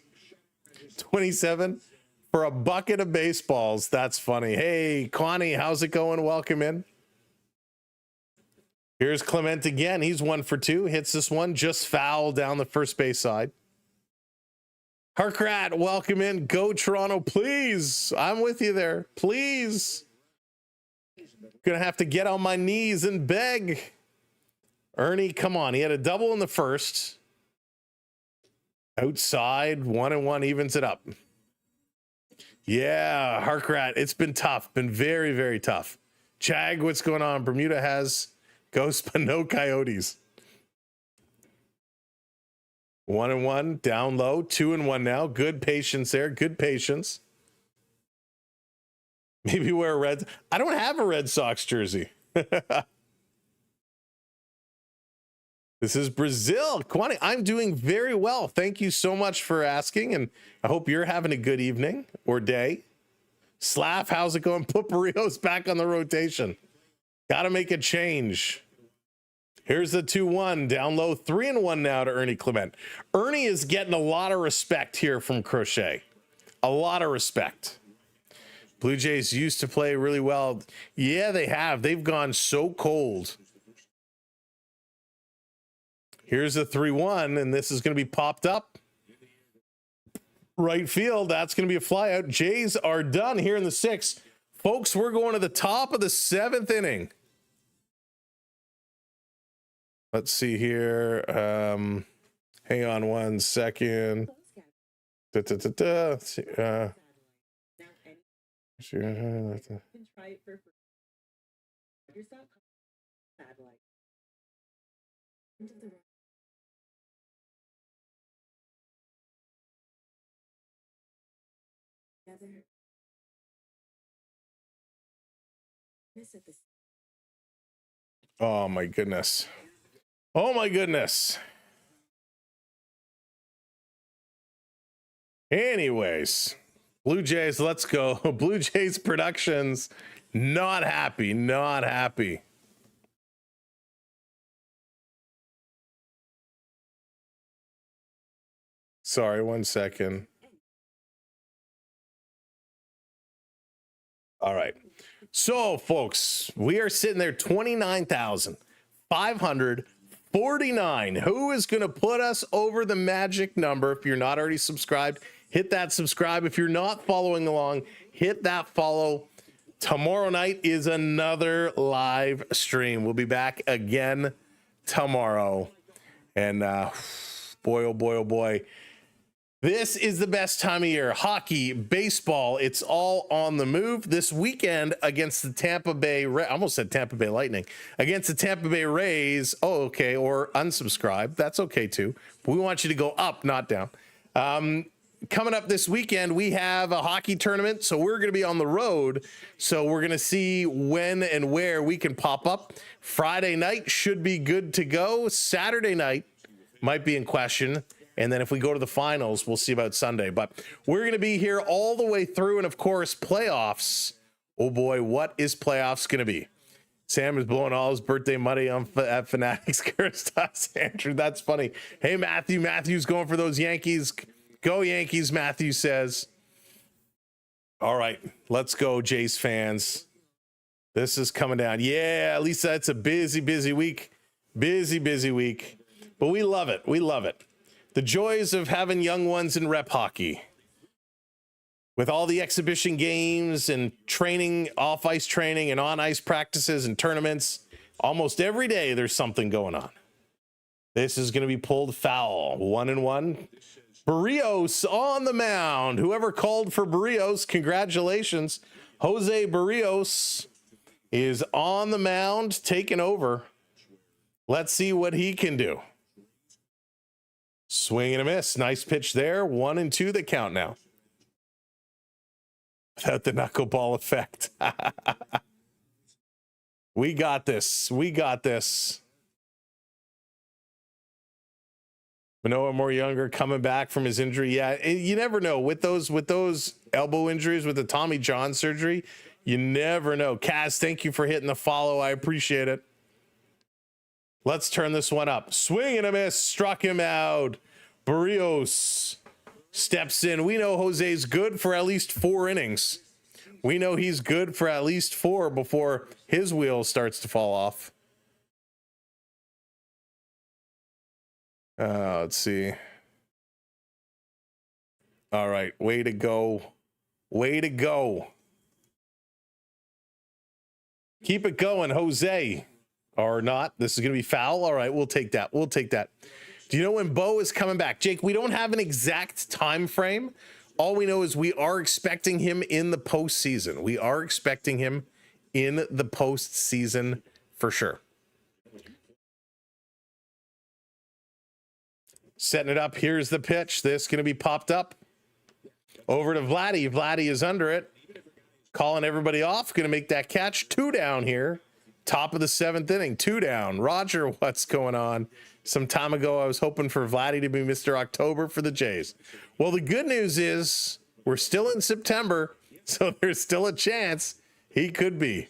27 for a bucket of baseballs. That's funny. Hey, Connie, how's it going? Welcome in. Here's Clement again. He's 1 for 2. Hits this one just foul down the first base side. Harkrat, welcome in. Go Toronto, please. I'm with you there. Please. Gonna have to get on my knees and beg. Ernie, come on. He had a double in the first. Outside, 1-1 evens it up. Yeah, Harkrat, it's been tough. Been very, very tough. Chag, what's going on? Bermuda has ghosts, but no coyotes. 1-1, down low, 2-1 now. Good patience there. Good patience. Maybe wear a red. I don't have a Red Sox jersey. This is Brazil. Kwani, I'm doing very well. Thank you so much for asking, and I hope you're having a good evening or day. Slav, how's it going? Pupario's back on the rotation. Got to make a change. Here's the 2-1 down low, 3-1 now to Ernie Clement. Ernie is getting a lot of respect here from Crochet. A lot of respect. Blue Jays used to play really well. Yeah, they have. They've gone so cold. Here's the 3-1, and this is going to be popped up. Right field, that's going to be a fly out. Jays are done here in the 6th. Folks, we're going to the top of the 7th inning. Let's see here. Hang on one second. Let's see, oh my goodness. Oh my goodness. Anyways, Blue Jays, let's go. Blue Jays Productions, not happy, not happy. Sorry, one second. All right. So, folks, we are sitting there 29,549. Who is going to put us over the magic number? If you're not already subscribed, hit that subscribe. If you're not following along, hit that follow. Tomorrow night is another live stream. We'll be back again tomorrow. And boy, oh boy, oh boy. This is the best time of year. Hockey, baseball, it's all on the move. This weekend against the Tampa Bay, I almost said Tampa Bay Lightning, against the Tampa Bay Rays. Oh, okay, or unsubscribe. That's okay too. But we want you to go up, not down. Coming up this weekend, we have a hockey tournament, so we're going to be on the road. So we're going to see when and where we can pop up. Friday night should be good to go. Saturday night might be in question. And then if we go to the finals, we'll see about Sunday. But we're going to be here all the way through. And, of course, playoffs. Oh, boy, what is playoffs going to be? Sam is blowing all his birthday money on at Fanatics. Curse, Andrew, that's funny. Hey, Matthew. Matthew's going for those Yankees. Go Yankees, Matthew says. All right, let's go, Jays fans. This is coming down. Yeah, at least that's a busy week. Busy week. But we love it. We love it. The joys of having young ones in rep hockey. With all the exhibition games and training, off-ice training and on-ice practices and tournaments, almost every day there's something going on. This is going to be pulled foul. 1-1. Barrios on the mound. Whoever called for Barrios, congratulations. Jose Barrios is on the mound, taking over. Let's see what he can do. Swing and a miss. Nice pitch there. 1-2 the count now. Without the knuckleball effect. We got this. We got this. Manoah more younger coming back from his injury. Yeah, you never know with those elbow injuries, with the Tommy John surgery. You never know. Kaz, thank you for hitting the follow. I appreciate it. Let's turn this one up. Swing and a miss. Struck him out. Barrios steps in. We know Jose's good for at least 4 innings. We know he's good for at least 4 before his wheel starts to fall off. Let's see. All right. Way to go. Way to go. Keep it going, Jose. Or not. This is going to be foul. All right. We'll take that. We'll take that. Do you know when Bo is coming back? Jake, we don't have an exact time frame. All we know is we are expecting him in the postseason. We are expecting him in the postseason for sure. Setting it up. Here's the pitch. This is going to be popped up. Over to Vladdy. Vladdy is under it. Calling everybody off. Going to make that catch. 2 down here. Top of the 7th inning. 2 down. Roger, what's going on? Some time ago, I was hoping for Vladdy to be Mr. October for the Jays. Well, the good news is we're still in September, so there's still a chance he could be.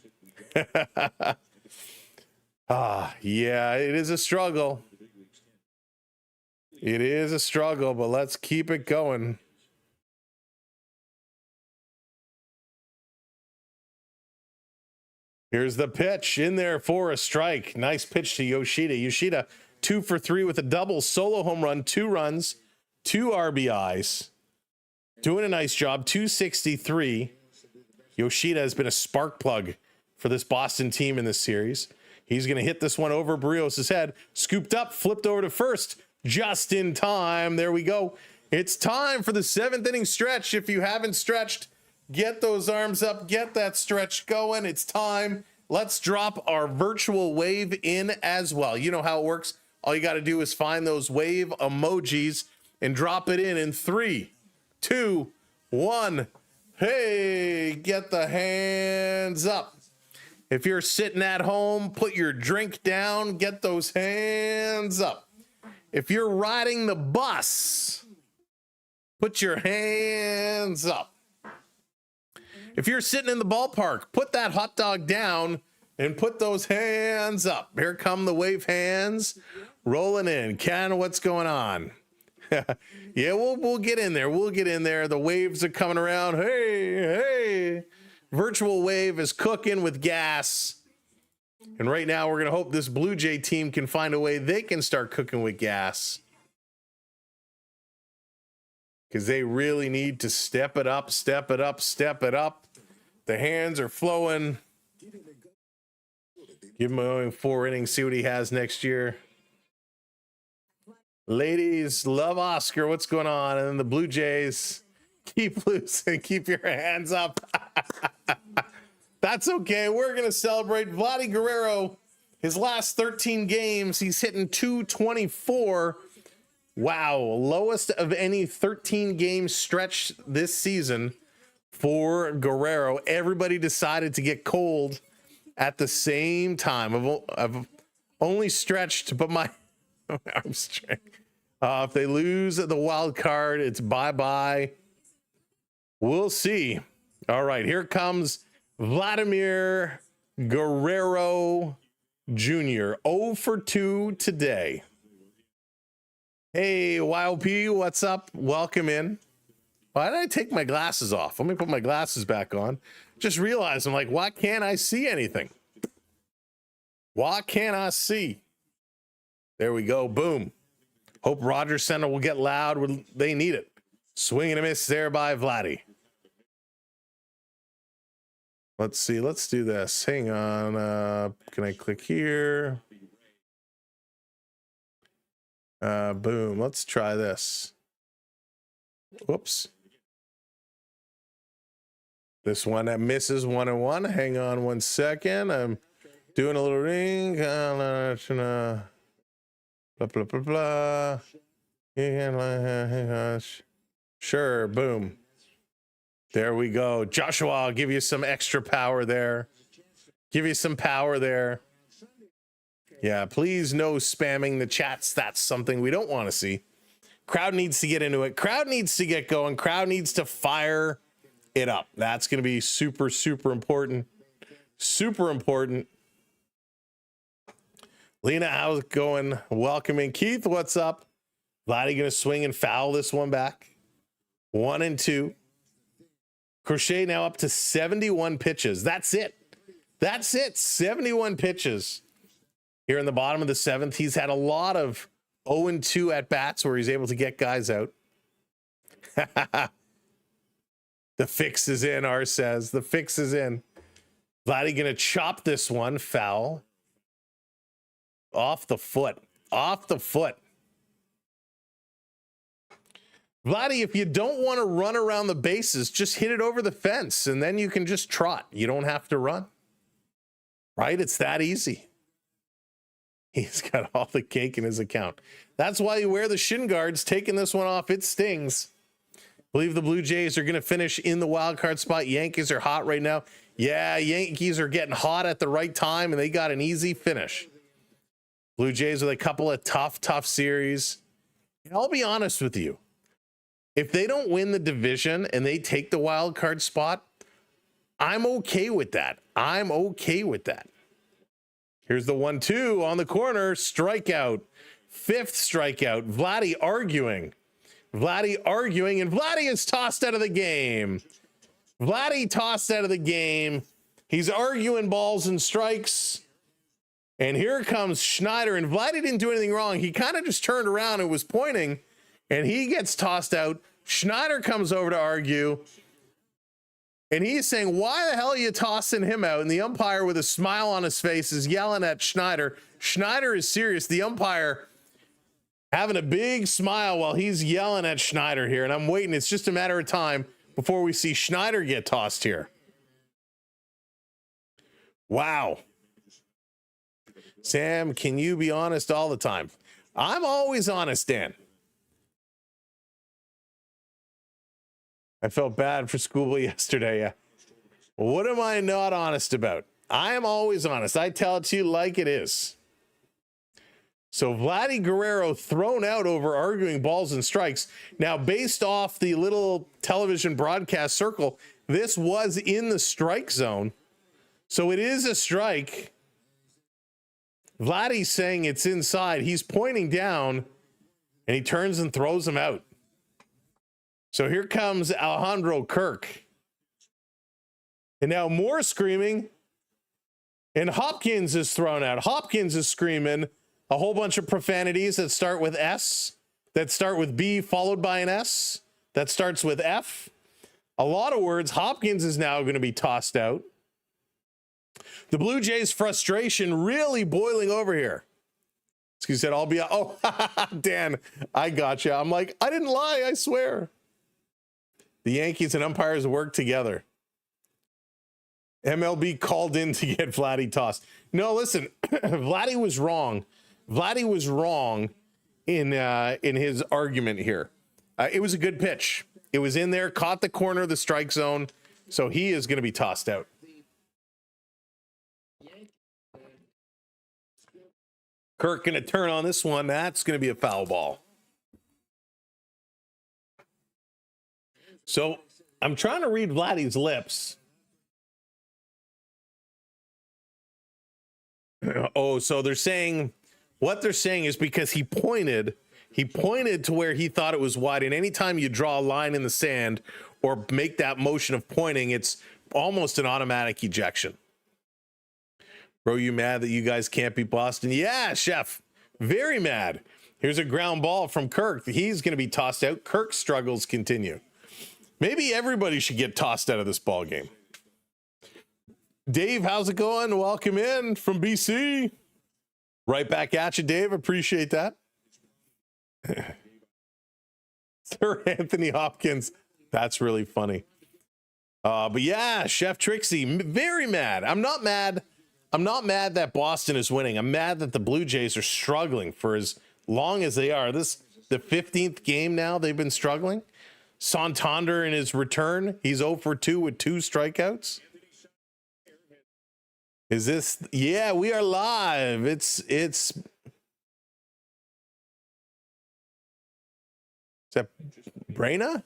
Yeah, it is a struggle. It is a struggle, but let's keep it going. Here's the pitch in there for a strike. Nice pitch to Yoshida. Yoshida 2 for 3 with a double, solo home run, 2 runs, 2 RBIs. Doing a nice job. 263. Yoshida has been a spark plug for this Boston team in this series. He's going to hit this one over Barrios' head. Scooped up, flipped over to first. Just in time. There we go. It's time for the 7th inning stretch. If you haven't stretched, get those arms up. Get that stretch going. It's time. Let's drop our virtual wave in as well. You know how it works. All you got to do is find those wave emojis and drop it in 3, 2, 1. Hey, get the hands up. If you're sitting at home, put your drink down. Get those hands up. If you're riding the bus, put your hands up. If you're sitting in the ballpark, put that hot dog down and put those hands up. Here come the wave hands rolling in. Ken, what's going on? Yeah, we'll get in there. We'll get in there. The waves are coming around. Hey, hey. Virtual wave is cooking with gas. And right now, we're going to hope this Blue Jay team can find a way they can start cooking with gas. Because they really need to step it up, step it up, step it up. The hands are flowing. Give him a 4 innings, see what he has next year. Ladies, love Oscar. What's going on? And then the Blue Jays, keep loose and keep your hands up. That's okay. We're going to celebrate Vladdy Guerrero. His last 13 games, he's hitting .224. Wow, lowest of any 13 game stretch this season for Guerrero. Everybody decided to get cold at the same time. I've only stretched, but my arm strength. If they lose the wild card, it's bye-bye. We'll see. All right, here comes Vladimir Guerrero Jr. 0 for 2 today. Hey, YOP, what's up? Welcome in. Why did I take my glasses off? Let me put my glasses back on. Just realized, I'm like, why can't I see anything? Why can't I see? There we go. Boom. Hope Rogers Center will get loud when they need it. Swing and a miss there by Vladdy. Let's see. Let's do this. Hang on. Can I click here? Boom. Let's try this. Whoops. This one that misses 1-1. Hang on 1 second. I'm doing a little ring. Blah, blah, blah, blah. Sure. Boom. There we go. Joshua, I'll give you some extra power there. Give you some power there. Yeah, please no spamming the chats. That's something we don't want to see. Crowd needs to get into it. Crowd needs to get going. Crowd needs to fire it up. That's going to be super, super important. Super important. Lena, how's it going? Welcome in. Keith, what's up? Vladdy going to swing and foul this one back. 1-2. Crochet now up to 71 pitches. That's it. That's it. 71 pitches. Here in the bottom of the 7th, he's had a lot of 0-2 at bats where he's able to get guys out. The fix is in, R says. The fix is in. Vladdy going to chop this one. Foul. Off the foot. Off the foot. Vladdy, if you don't want to run around the bases, just hit it over the fence, and then you can just trot. You don't have to run. Right? It's that easy. He's got all the cake in his account. That's why you wear the shin guards. Taking this one off, it stings. Believe the Blue Jays are going to finish in the wild card spot. Yankees are hot right now. Yeah, Yankees are getting hot at the right time, and they got an easy finish. Blue Jays with a couple of tough series. And I'll be honest with you. If they don't win the division and they take the wild card spot, I'm okay with that. I'm okay with that. Here's the 1-2 on the corner. Strikeout. 5th strikeout. Vladdy arguing. Vladdy arguing, and Vladdy is tossed out of the game. Vladdy tossed out of the game. He's arguing balls and strikes. And here comes Schneider, and Vladdy didn't do anything wrong. He kind of just turned around and was pointing, and he gets tossed out. Schneider comes over to argue. And he's saying, why the hell are you tossing him out? And the umpire with a smile on his face is yelling at Schneider. Schneider is serious. The umpire having a big smile while he's yelling at Schneider here. And I'm waiting. It's just a matter of time before we see Schneider get tossed here. Wow. Sam, can you be honest all the time? I'm always honest, Dan. I felt bad for Schoolboy yesterday. Yeah. What am I not honest about? I am always honest. I tell it to you like it is. So Vladdy Guerrero thrown out over arguing balls and strikes. Now, based off the little television broadcast circle, this was in the strike zone. So it is a strike. Vladdy's saying it's inside. He's pointing down, and he turns and throws him out. So here comes Alejandro Kirk. And now more screaming. And Hopkins is thrown out. Hopkins is screaming a whole bunch of profanities that start with S, that start with B followed by an S, that starts with F. A lot of words. Hopkins is now going to be tossed out. The Blue Jays' frustration really boiling over here. He said, I'll be, oh, Dan, I got you. I'm like, I didn't lie, I swear. The Yankees and umpires work together. MLB called in to get Vladdy tossed. No, listen, Vladdy was wrong. Vladdy was wrong in his argument here. It was a good pitch. It was in there, caught the corner of the strike zone, so he is going to be tossed out. Kirk going to turn on this one. That's going to be a foul ball. So I'm trying to read Vladdy's lips. Oh, so they're saying, what they're saying is because he pointed to where he thought it was wide. And anytime you draw a line in the sand or make that motion of pointing, it's almost an automatic ejection. Bro, you mad that you guys can't beat Boston? Yeah, Chef. Very mad. Here's a ground ball from Kirk. He's going to be tossed out. Kirk's struggles continue. Maybe everybody should get tossed out of this ball game. Dave, how's it going? Welcome in from BC. Right back at you, Dave. Appreciate that. Sir Anthony Hopkins. That's really funny. But yeah, Chef Trixie, very mad. I'm not mad. I'm not mad that Boston is winning. I'm mad that the Blue Jays are struggling for as long as they are. This the 15th game now they've been struggling. Santander in his return, he's 0 for 2 with 2 strikeouts. Is this? Yeah, we are live. Is that Brayna?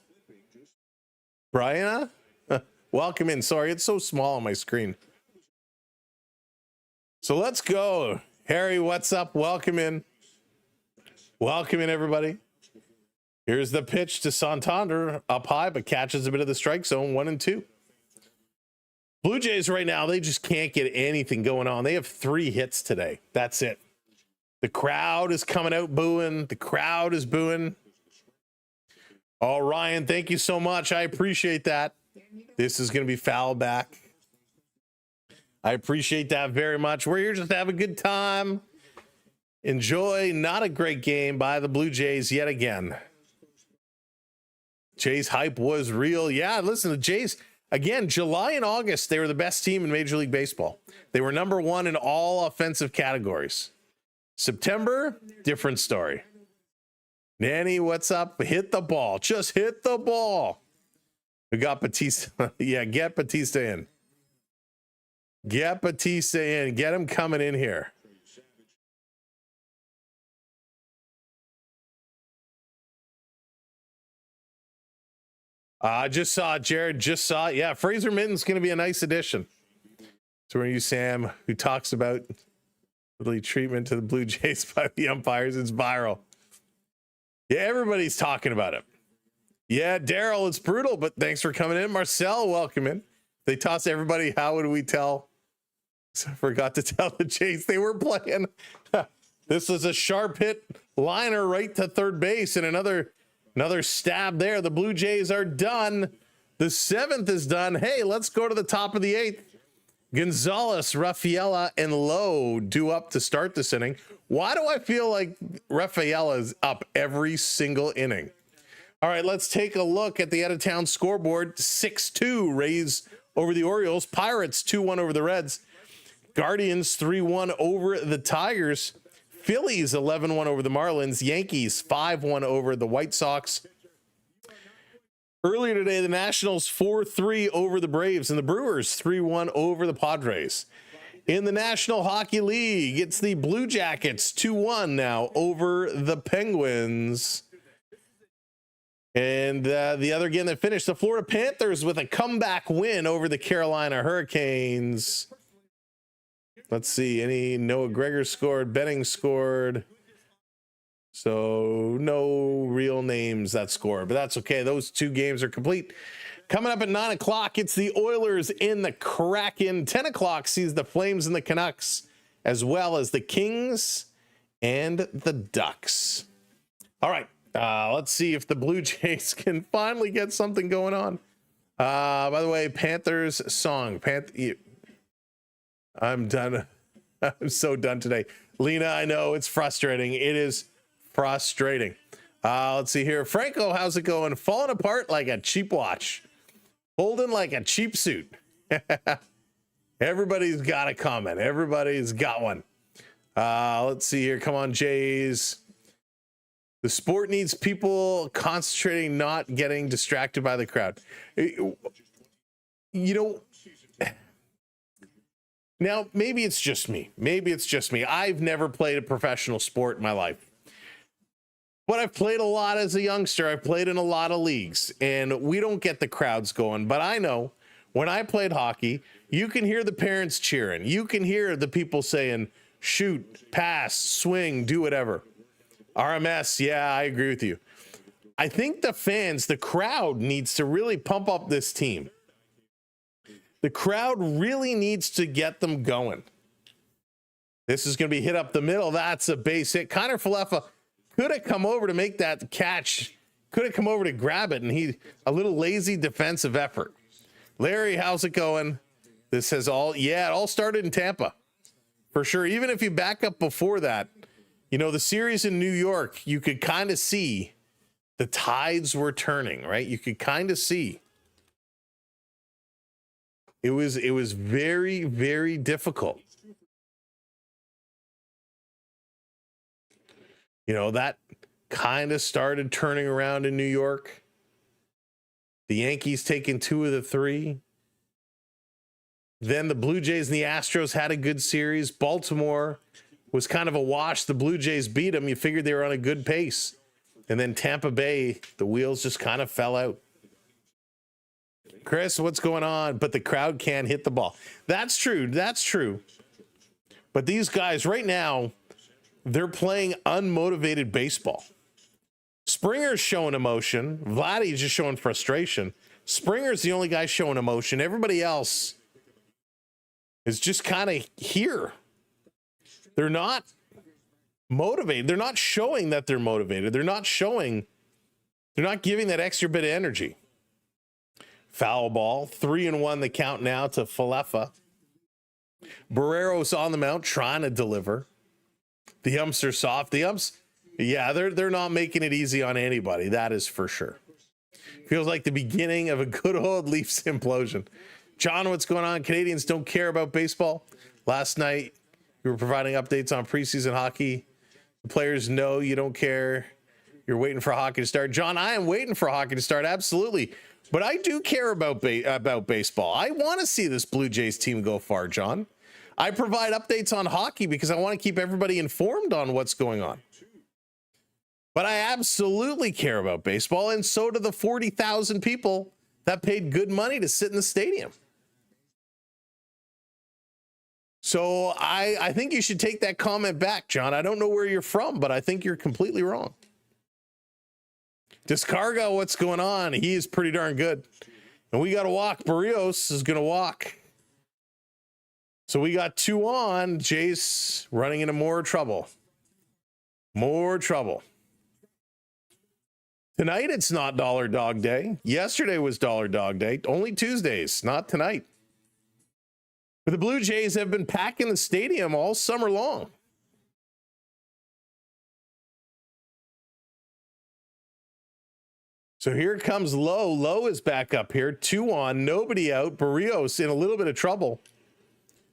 Brianna? Welcome in. Sorry, it's so small on my screen. So let's go. Harry, what's up? Welcome in. Welcome in, everybody. Here's the pitch to Santander, up high, but catches a bit of the strike zone, 1-2. Blue Jays right now, they just can't get anything going on. They have 3 hits today. That's it. The crowd is coming out booing. The crowd is booing. Oh, Ryan, thank you so much. I appreciate that. This is going to be foul back. I appreciate that very much. We're here just to have a good time. Enjoy. Not a great game by the Blue Jays yet again. Jays hype was real. Yeah, listen, the Jays, again, July and August, they were the best team in Major League Baseball. They were number 1 in all offensive categories. September, different story. Nanny, what's up? Hit the ball. Just hit the ball. We got Batista. Yeah, get Batista in. Get Batista in. Get him coming in here. I just saw it, Jared. Just saw it. Yeah, Fraser Mitten's going to be a nice addition. So we're you, Sam, who talks about little treatment to the Blue Jays by the umpires. It's viral. Yeah, everybody's talking about it. Yeah, Daryl, it's brutal, but thanks for coming in. Marcel, welcome in. They toss everybody. How would we tell? So I forgot to tell the Jays they were playing. This was a sharp hit liner right to third base, and another stab there. The Blue Jays are done. The 7th is done. Hey, let's go to the top of the 8th. Gonzalez, Rafaela, and Lowe due up to start this inning. Why do I feel like Rafaela is up every single inning? All right, let's take a look at the out-of-town scoreboard. 6-2 Rays over the Orioles. Pirates 2-1 over the Reds. Guardians 3-1 over the Tigers. Phillies 11-1 over the Marlins. Yankees 5-1 over the White Sox. Earlier today, the Nationals 4-3 over the Braves, and the Brewers 3-1 over the Padres. In the National Hockey League, it's the Blue Jackets 2-1 now over the Penguins. And the other game that finished, the Florida Panthers with a comeback win over the Carolina Hurricanes. Let's see, any Noah Gregor scored, Benning scored. So no real names that scored, but that's okay. Those two games are complete. Coming up at 9 o'clock, it's the Oilers in the Kraken. 10 o'clock sees the Flames and the Canucks, as well as the Kings and the Ducks. All right, let's see if the Blue Jays can finally get something going on. By the way, Panthers song. I'm done. I'm so done today. Lena, I know it's frustrating. It is frustrating. Let's see here. Franco, how's it going? Falling apart like a cheap watch. Holding like a cheap suit. Everybody's got a comment. Everybody's got one. Let's see here. Come on, Jays. The sport needs people concentrating, not getting distracted by the crowd. You know, now, maybe it's just me. Maybe it's just me. I've never played a professional sport in my life. But I've played a lot as a youngster. I've played in a lot of leagues, and we don't get the crowds going. But I know when I played hockey, you can hear the parents cheering. You can hear the people saying, shoot, pass, swing, do whatever. RMS, yeah, I agree with you. I think the fans, the crowd needs to really pump up this team. The crowd really needs to get them going. This is going to be hit up the middle. That's a base hit. Connor Falefa could have come over to make that catch. Could have come over to grab it, and a little lazy defensive effort. Larry, how's it going? This has it all started in Tampa. For sure. Even if you back up before that, you know, the series in New York, you could kind of see the tides were turning, right? You could kind of see. It was very, very difficult. You know, that kind of started turning around in New York. The Yankees taking 2 of the 3. Then the Blue Jays and the Astros had a good series. Baltimore was kind of a wash. The Blue Jays beat them. You figured they were on a good pace. And then Tampa Bay, the wheels just kind of fell out. Chris, what's going on? But the crowd can't hit the ball. That's true. That's true. But these guys right now, they're playing unmotivated baseball. Springer's showing emotion. Vladdy's just showing frustration. Springer's the only guy showing emotion. Everybody else is just kind of here. They're not motivated. They're not showing that they're motivated. They're not giving that extra bit of energy. Foul ball. 3-1 the count now to Falefa. Barrero's on the mount trying to deliver. The umps are soft. The umps, yeah, they're not making it easy on anybody. That is for sure. Feels like the beginning of a good old Leafs implosion. John, what's going on? Canadians don't care about baseball. Last night, you were providing updates on preseason hockey. The players know you don't care. You're waiting for hockey to start. John, I am waiting for hockey to start. Absolutely. But I do care about baseball. I want to see this Blue Jays team go far, John. I provide updates on hockey because I want to keep everybody informed on what's going on. But I absolutely care about baseball, and so do the 40,000 people that paid good money to sit in the stadium. So I think you should take that comment back, John. I don't know where you're from, but I think you're completely wrong. Descarga, what's going on? He is pretty darn good. And we got to walk. Barrios is going to walk. So we got 2 on. Jace running into more trouble. More trouble. Tonight, it's not Dollar Dog Day. Yesterday was Dollar Dog Day. Only Tuesdays, not tonight. But the Blue Jays have been packing the stadium all summer long. So here comes Lowe. Lowe is back up here. 2 on, nobody out. Barrios in a little bit of trouble.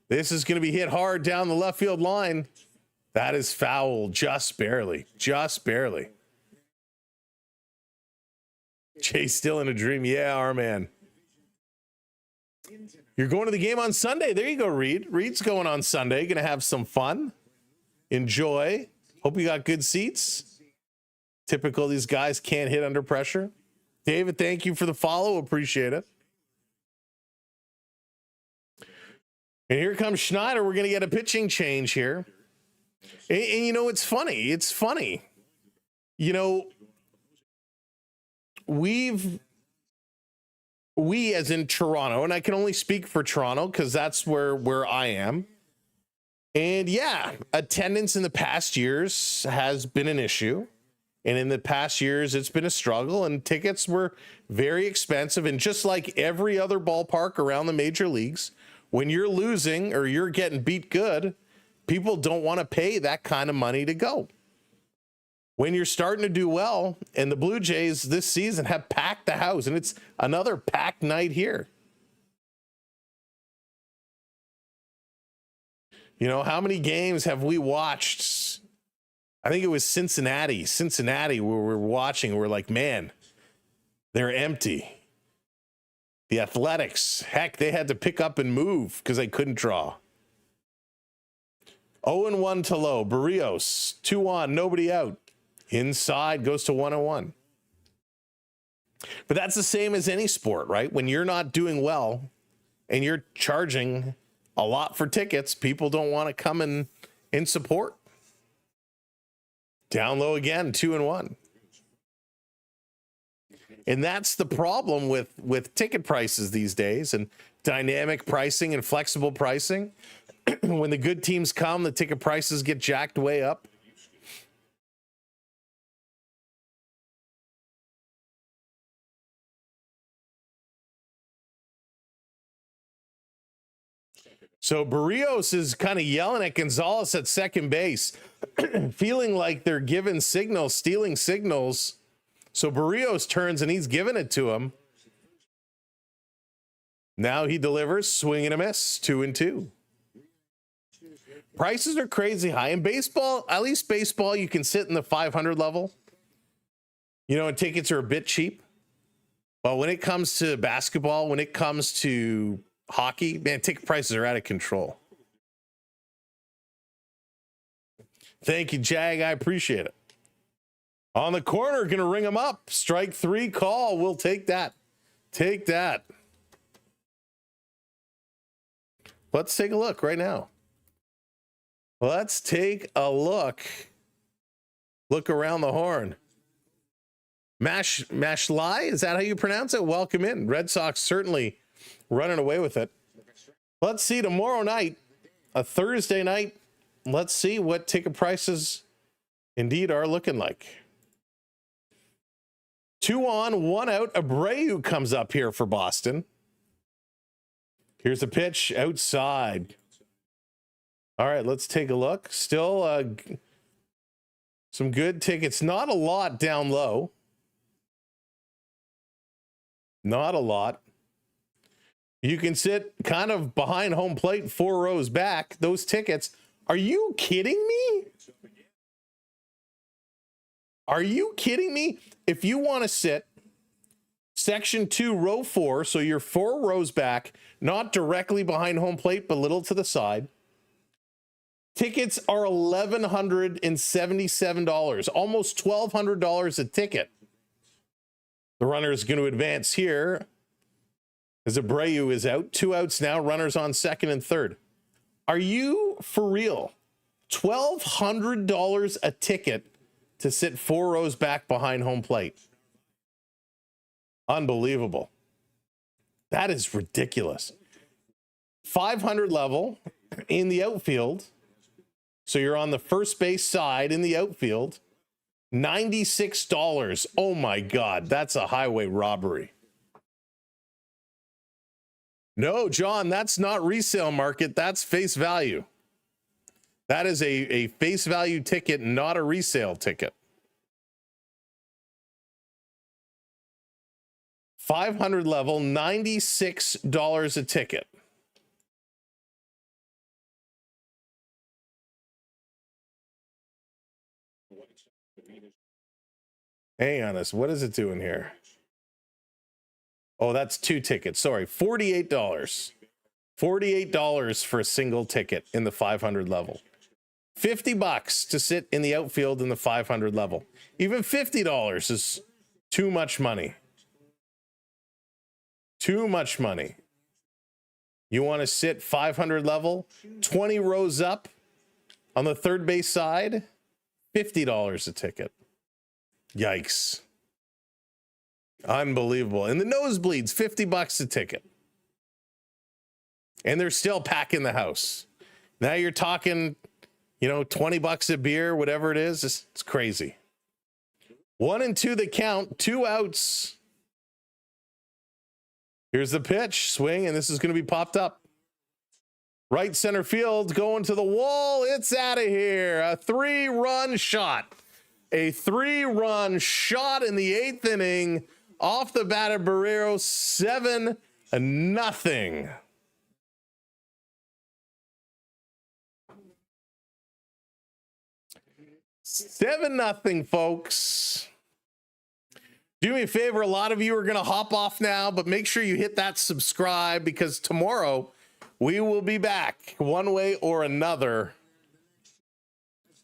This is going to be hit hard down the left field line. That is foul, just barely. Just barely. Jay's still in a dream. Yeah, our man. You're going to the game on Sunday. There you go, Reed. Reed's going on Sunday. Going to have some fun. Enjoy. Hope you got good seats. Typical, these guys can't hit under pressure. David, thank you for the follow. Appreciate it. And here comes Schneider. We're going to get a pitching change here. And you know, it's funny. It's funny. You know, we as in Toronto, and I can only speak for Toronto because that's where I am. And yeah, attendance in the past years has been an issue. And in the past years, it's been a struggle, and tickets were very expensive. And just like every other ballpark around the major leagues, when you're losing or you're getting beat good, people don't want to pay that kind of money to go. When you're starting to do well, and the Blue Jays this season have packed the house, and it's another packed night here. You know, how many games have we watched? I think it was Cincinnati where we're watching. We're like, man, they're empty. The Athletics, heck, they had to pick up and move because they couldn't draw. 0-1 to Lowe. Barrios, 2 on, nobody out. Inside, goes to 1-1. But that's the same as any sport, right? When you're not doing well and you're charging a lot for tickets, people don't want to come in support. Down low again, 2-1. And that's the problem with ticket prices these days, and dynamic pricing and flexible pricing. When the good teams come, the ticket prices get jacked way up. So Barrios is kind of yelling at Gonzalez at second base, feeling like they're giving signals, stealing signals. So Barrios turns and he's giving it to him. Now he delivers, swing and a miss, 2-2. Prices are crazy high. In baseball, at least baseball, you can sit in the 500 level. You know, and tickets are a bit cheap. But when it comes to basketball, when it comes to hockey, man, ticket prices are out of control. Thank you, Jag. I appreciate it. On the corner, going to ring him up. Strike 3 call. We'll take that. Take that. Let's take a look right now. Let's take a look. Look around the horn. Mashlai, is that how you pronounce it? Welcome in. Red Sox certainly running away with it. Let's see tomorrow night, a Thursday night. Let's see what ticket prices indeed are looking like. 2 on, 1 out. Abreu comes up here for Boston. Here's a pitch outside. All right, let's take a look. Still some good tickets. Not a lot down low. Not a lot. You can sit kind of behind home plate, 4 rows back. Those tickets. Are you kidding me? Are you kidding me? If you want to sit section 2, row 4, so you're 4 rows back, not directly behind home plate, but a little to the side. Tickets are $1,177, almost $1,200 a ticket. The runner is going to advance here as Abreu is out. 2 outs now, runners on second and third. Are you for real? $1,200 a ticket to sit 4 rows back behind home plate. Unbelievable. That is ridiculous. 500 level in the outfield. So you're on the first base side in the outfield. $96. Oh my God, that's a highway robbery. No, John, that's not resale market. That's face value. That is a face value ticket, not a resale ticket. 500 level, $96 a ticket. Hang on us. What is it doing here? Oh, that's 2 tickets. Sorry, $48. $48 for a single ticket in the 500 level. $50 to sit in the outfield in the 500 level. Even $50 is too much money. Too much money. You want to sit 500 level, 20 rows up on the third base side, $50 a ticket. Yikes. Unbelievable. And the nosebleeds, $50 a ticket. And they're still packing the house. Now you're talking, you know, $20 a beer, whatever it is. It's crazy. 1 and 2 that count, 2 outs. Here's the pitch, swing, and this is going to be popped up. Right center field, going to the wall. It's out of here. A 3-run shot. A 3-run shot in the 8th inning. Off the bat of Barrero, 7-0. 7-0, folks. Do me a favor, a lot of you are going to hop off now, but make sure you hit that subscribe because tomorrow we will be back one way or another.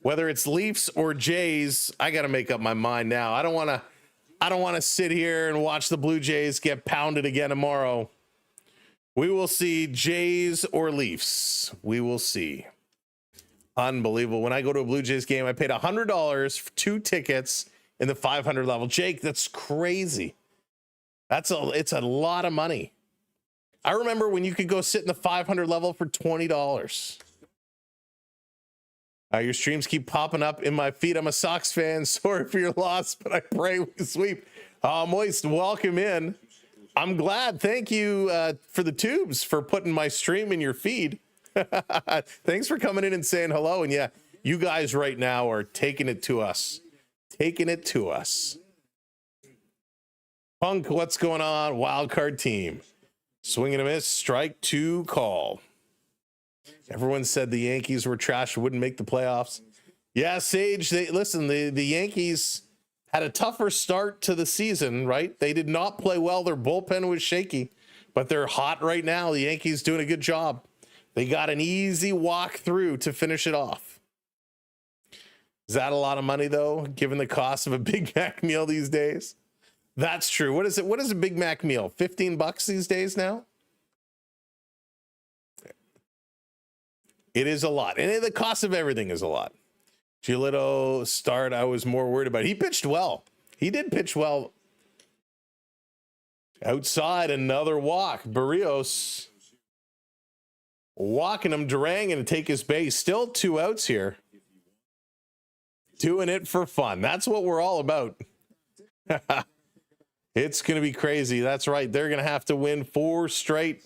Whether it's Leafs or Jays, I got to make up my mind now. I don't want to sit here and watch the Blue Jays get pounded again tomorrow. We will see Jays or Leafs. We will see. Unbelievable. When I go to a Blue Jays game, I paid $100 for 2 tickets in the 500 level. Jake, that's crazy. It's a lot of money. I remember when you could go sit in the 500 level for $20. Your streams keep popping up in my feed. I'm a Sox fan. Sorry for your loss, but I pray we sweep. Moist, welcome in. I'm glad. Thank you for the tubes for putting my stream in your feed. Thanks for coming in and saying hello. And yeah, you guys right now are taking it to us. Taking it to us. Punk, what's going on? Wild card team. Swing and a miss. Strike 2 call. Everyone said the Yankees were trash, wouldn't make the playoffs. Yeah, Sage, the Yankees had a tougher start to the season, right? They did not play well. Their bullpen was shaky, but they're hot right now. The Yankees doing a good job. They got an easy walk through to finish it off. Is that a lot of money, though, given the cost of a Big Mac meal these days? That's true. What is it? What is a Big Mac meal? $15 these days now? It is a lot. And the cost of everything is a lot. Giolito start, I was more worried about. He pitched well. He did pitch well. Outside, another walk. Barrios walking him. Durang going to take his base. Still 2 outs here. Doing it for fun. That's what we're all about. It's going to be crazy. That's right. They're going to have to win 4 straight.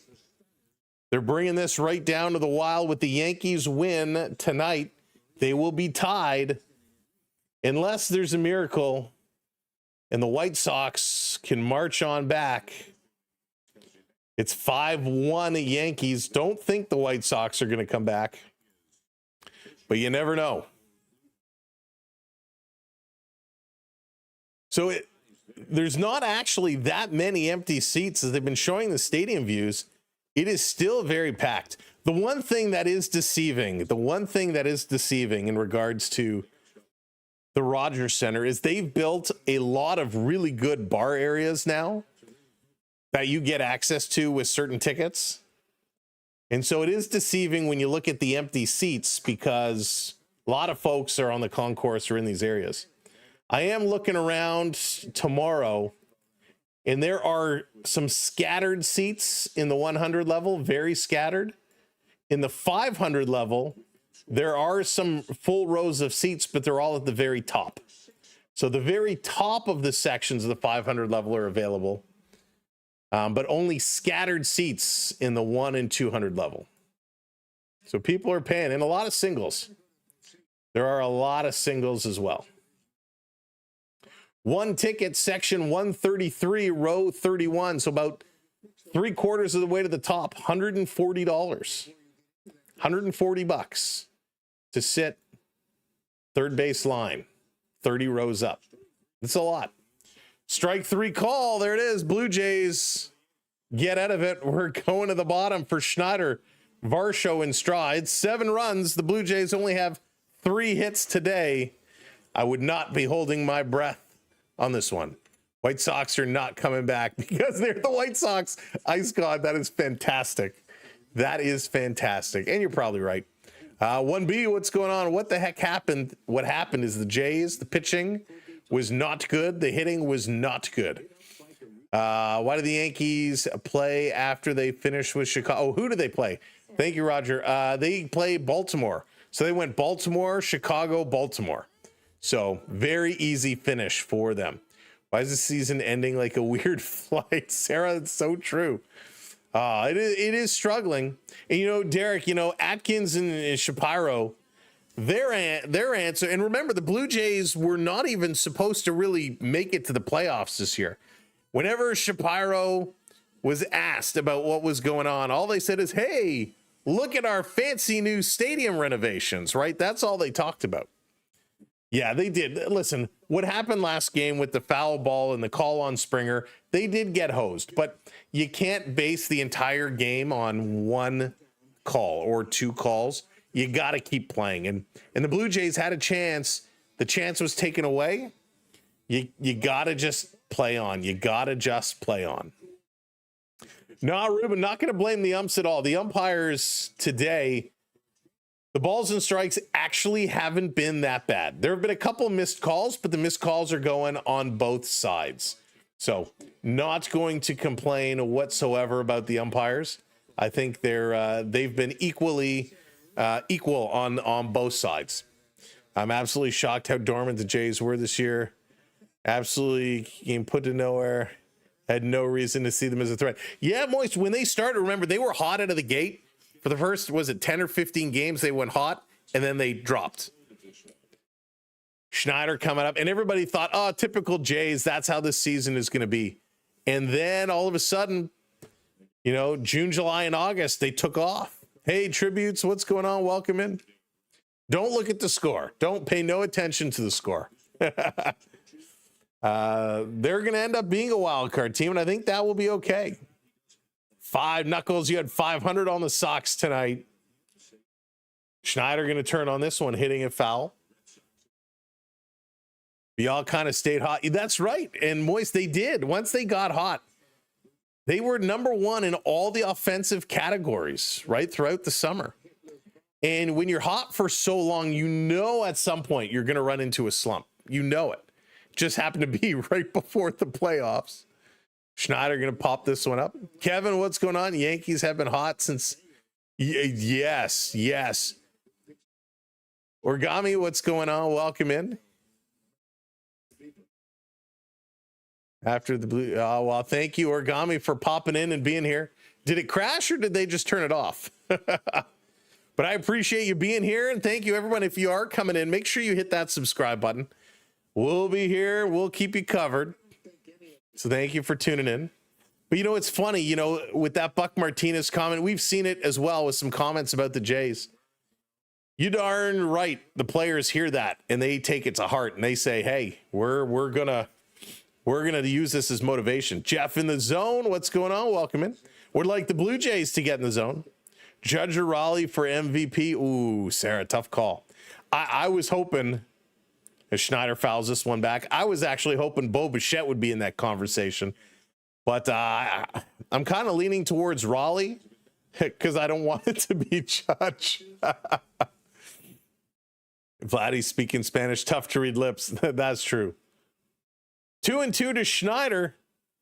They're bringing this right down to the wire. With the Yankees win tonight, they will be tied unless there's a miracle and the White Sox can march on back. It's 5-1 Yankees. Don't think the White Sox are going to come back, but you never know. So there's not actually that many empty seats as they've been showing the stadium views. It is still very packed. The one thing that is deceiving in regards to the Rogers Center is they've built a lot of really good bar areas now that you get access to with certain tickets. And so it is deceiving when you look at the empty seats because a lot of folks are on the concourse or in these areas. I am looking around tomorrow, and there are some scattered seats in the 100 level, very scattered. In the 500 level, there are some full rows of seats, but they're all at the very top. So the very top of the sections of the 500 level are available, but only scattered seats in the 1 and 200 level. So people are paying, and a lot of singles. There are a lot of singles as well. One ticket, section 133, row 31. So about 3/4 of the way to the top, $140. $140 to sit third base line, 30 rows up. That's a lot. Strike 3 call. There it is. Blue Jays get out of it. We're going to the bottom for Schneider. Varsho in stride. 7 runs. The Blue Jays only have 3 hits today. I would not be holding my breath on this one. White Sox are not coming back because they're the White Sox. Ice God, that is fantastic. That is fantastic. And you're probably right. 1B, what's going on? What the heck happened? What happened is the Jays, the pitching was not good. The hitting was not good. Why did the Yankees play after they finished with Chicago? Oh, who did they play? Thank you, Roger. They play Baltimore. So they went Baltimore, Chicago, Baltimore. So very easy finish for them. Why is the season ending like a weird flight? Sarah, it's so true. It is struggling. And, you know, Derek, you know, Atkins and Shapiro, their answer, and remember, the Blue Jays were not even supposed to really make it to the playoffs this year. Whenever Shapiro was asked about what was going on, all they said is, hey, look at our fancy new stadium renovations, right? That's all they talked about. Yeah, they did. Listen, what happened last game with the foul ball and the call on Springer, they did get hosed, but you can't base the entire game on one call or 2 calls. You got to keep playing. And the Blue Jays had a chance. The chance was taken away. You got to just play on. You got to just play on. No, Ruben, not going to blame the umps at all. The umpires today, the balls and strikes actually haven't been that bad. There have been a couple missed calls, but the missed calls are going on both sides. So not going to complain whatsoever about the umpires. I think they've been equal on both sides. I'm absolutely shocked how dormant the Jays were this year. Absolutely getting put to nowhere. Had no reason to see them as a threat. Yeah, Moist, when they started, remember, they were hot out of the gate. For the first, was it 10 or 15 games, they went hot, and then they dropped. Schneider coming up, and everybody thought, oh, typical Jays, that's how this season is going to be. And then all of a sudden, you know, June, July, and August, they took off. Hey, Tributes, what's going on? Welcome in. Don't look at the score. Don't pay no attention to the score. They're going to end up being a wild card team, and I think that will be okay. 5 Knuckles, you had 500 on the Sox tonight. Schneider going to turn on this one, hitting a foul. We all kind of stayed hot. That's right. And Moist, they did. Once they got hot, they were number 1 in all the offensive categories, right, throughout the summer. And when you're hot for so long, you know at some point you're going to run into a slump. You know it. Just happened to be right before the playoffs. Schneider going to pop this one up. Kevin, what's going on? Yankees have been hot since... Yes. Origami, what's going on? Welcome in. After the blue... Oh, well, thank you, Origami, for popping in and being here. Did it crash or did they just turn it off? But I appreciate you being here, and thank you, everyone. If you are coming in, make sure you hit that subscribe button. We'll be here. We'll keep you covered. So thank you for tuning in. But, you know, it's funny, you know, with that Buck Martinez comment, we've seen it as well with some comments about the Jays. You darn right. The players hear that and they take it to heart and they say, hey, we're gonna use this as motivation. Jeff in the zone. What's going on? Welcome in. Would like the Blue Jays to get in the zone. Judge Raleigh for MVP. Ooh, Sarah, tough call. I was hoping, as Schneider fouls this one back, I was actually hoping Bo Bichette would be in that conversation. But I'm kind of leaning towards Raleigh because I don't want it to be Judge. Vladdy speaking Spanish, tough to read lips. That's true. 2-2 to Schneider.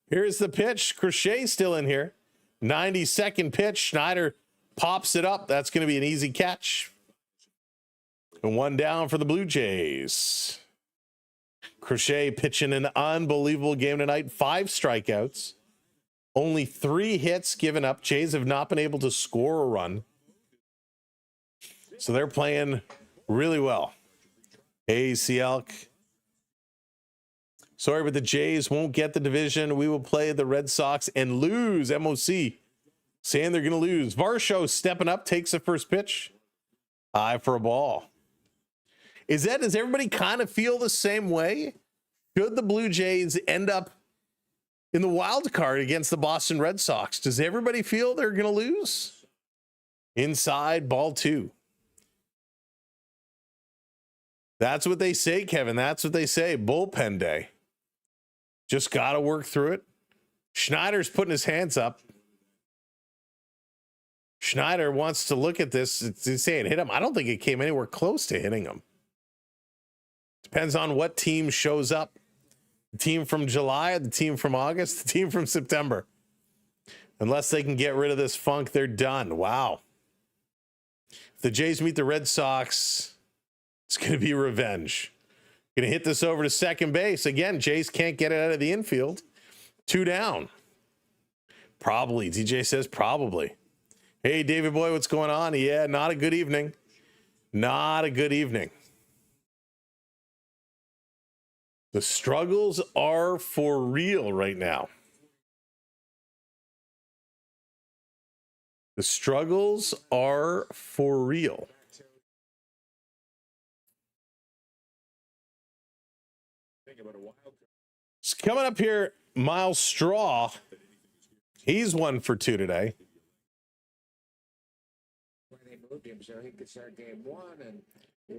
Here's the pitch. Crochet still in here. 92nd pitch. Schneider pops it up. That's going to be an easy catch. And 1 down for the Blue Jays. Crochet pitching an unbelievable game tonight. 5 strikeouts. Only 3 hits given up. Jays have not been able to score a run. So they're playing really well. AC Elk. Sorry, but the Jays won't get the division. We will play the Red Sox and lose. MOC saying they're going to lose. Varsho stepping up, takes the first pitch. Eye for a ball. Does everybody kind of feel the same way? Should the Blue Jays end up in the wild card against the Boston Red Sox, does everybody feel they're going to lose? Inside, ball 2. That's what they say, Kevin. That's what they say. Bullpen day. Just got to work through it. Schneider's putting his hands up. Schneider wants to look at this. It's saying hit him. I don't think it came anywhere close to hitting him. Depends on what team shows up. The team from July, the team from August, the team from September. Unless they can get rid of this funk, they're done. Wow. If the Jays meet the Red Sox, it's going to be revenge. Going to hit this over to second base. Again, Jays can't get it out of the infield. 2 down. Probably. DJ says probably. Hey, David Boy, what's going on? Yeah, not a good evening. Not a good evening. The struggles are for real right now. The struggles are for real. So coming up here, Miles Straw. He's 1 for 2 today.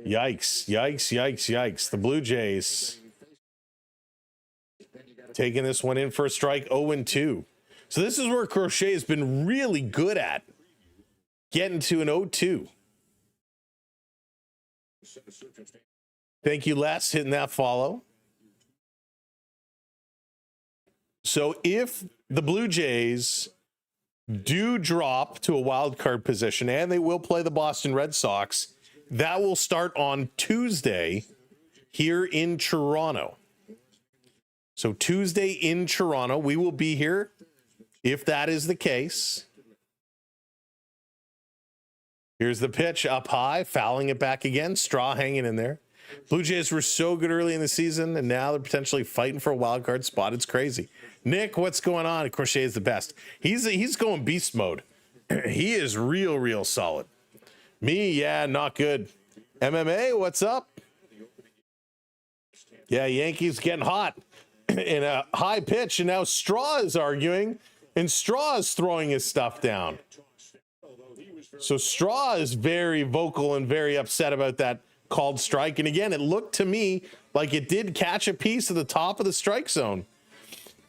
Yikes, yikes, yikes, yikes. The Blue Jays taking this one in for a strike, 0-2. So this is where Crochet has been really good at getting to an 0-2. Thank you, Les, hitting that follow. So if the Blue Jays do drop to a wild card position, and they will play the Boston Red Sox, that will start on Tuesday here in Toronto. So Tuesday in Toronto, we will be here if that is the case. Here's the pitch up high, fouling it back again. Straw hanging in there. Blue Jays were so good early in the season, and now they're potentially fighting for a wild card spot. It's crazy. Nick, what's going on? Crochet is the best. He's going beast mode. He is real solid. Me, yeah, not good. MMA, what's up? Yeah, Yankees getting hot in a high pitch, and now Straw is arguing, and Straw is throwing his stuff down. So Straw is very vocal and very upset about that called strike. And again, it looked to me like it did catch a piece of the top of the strike zone.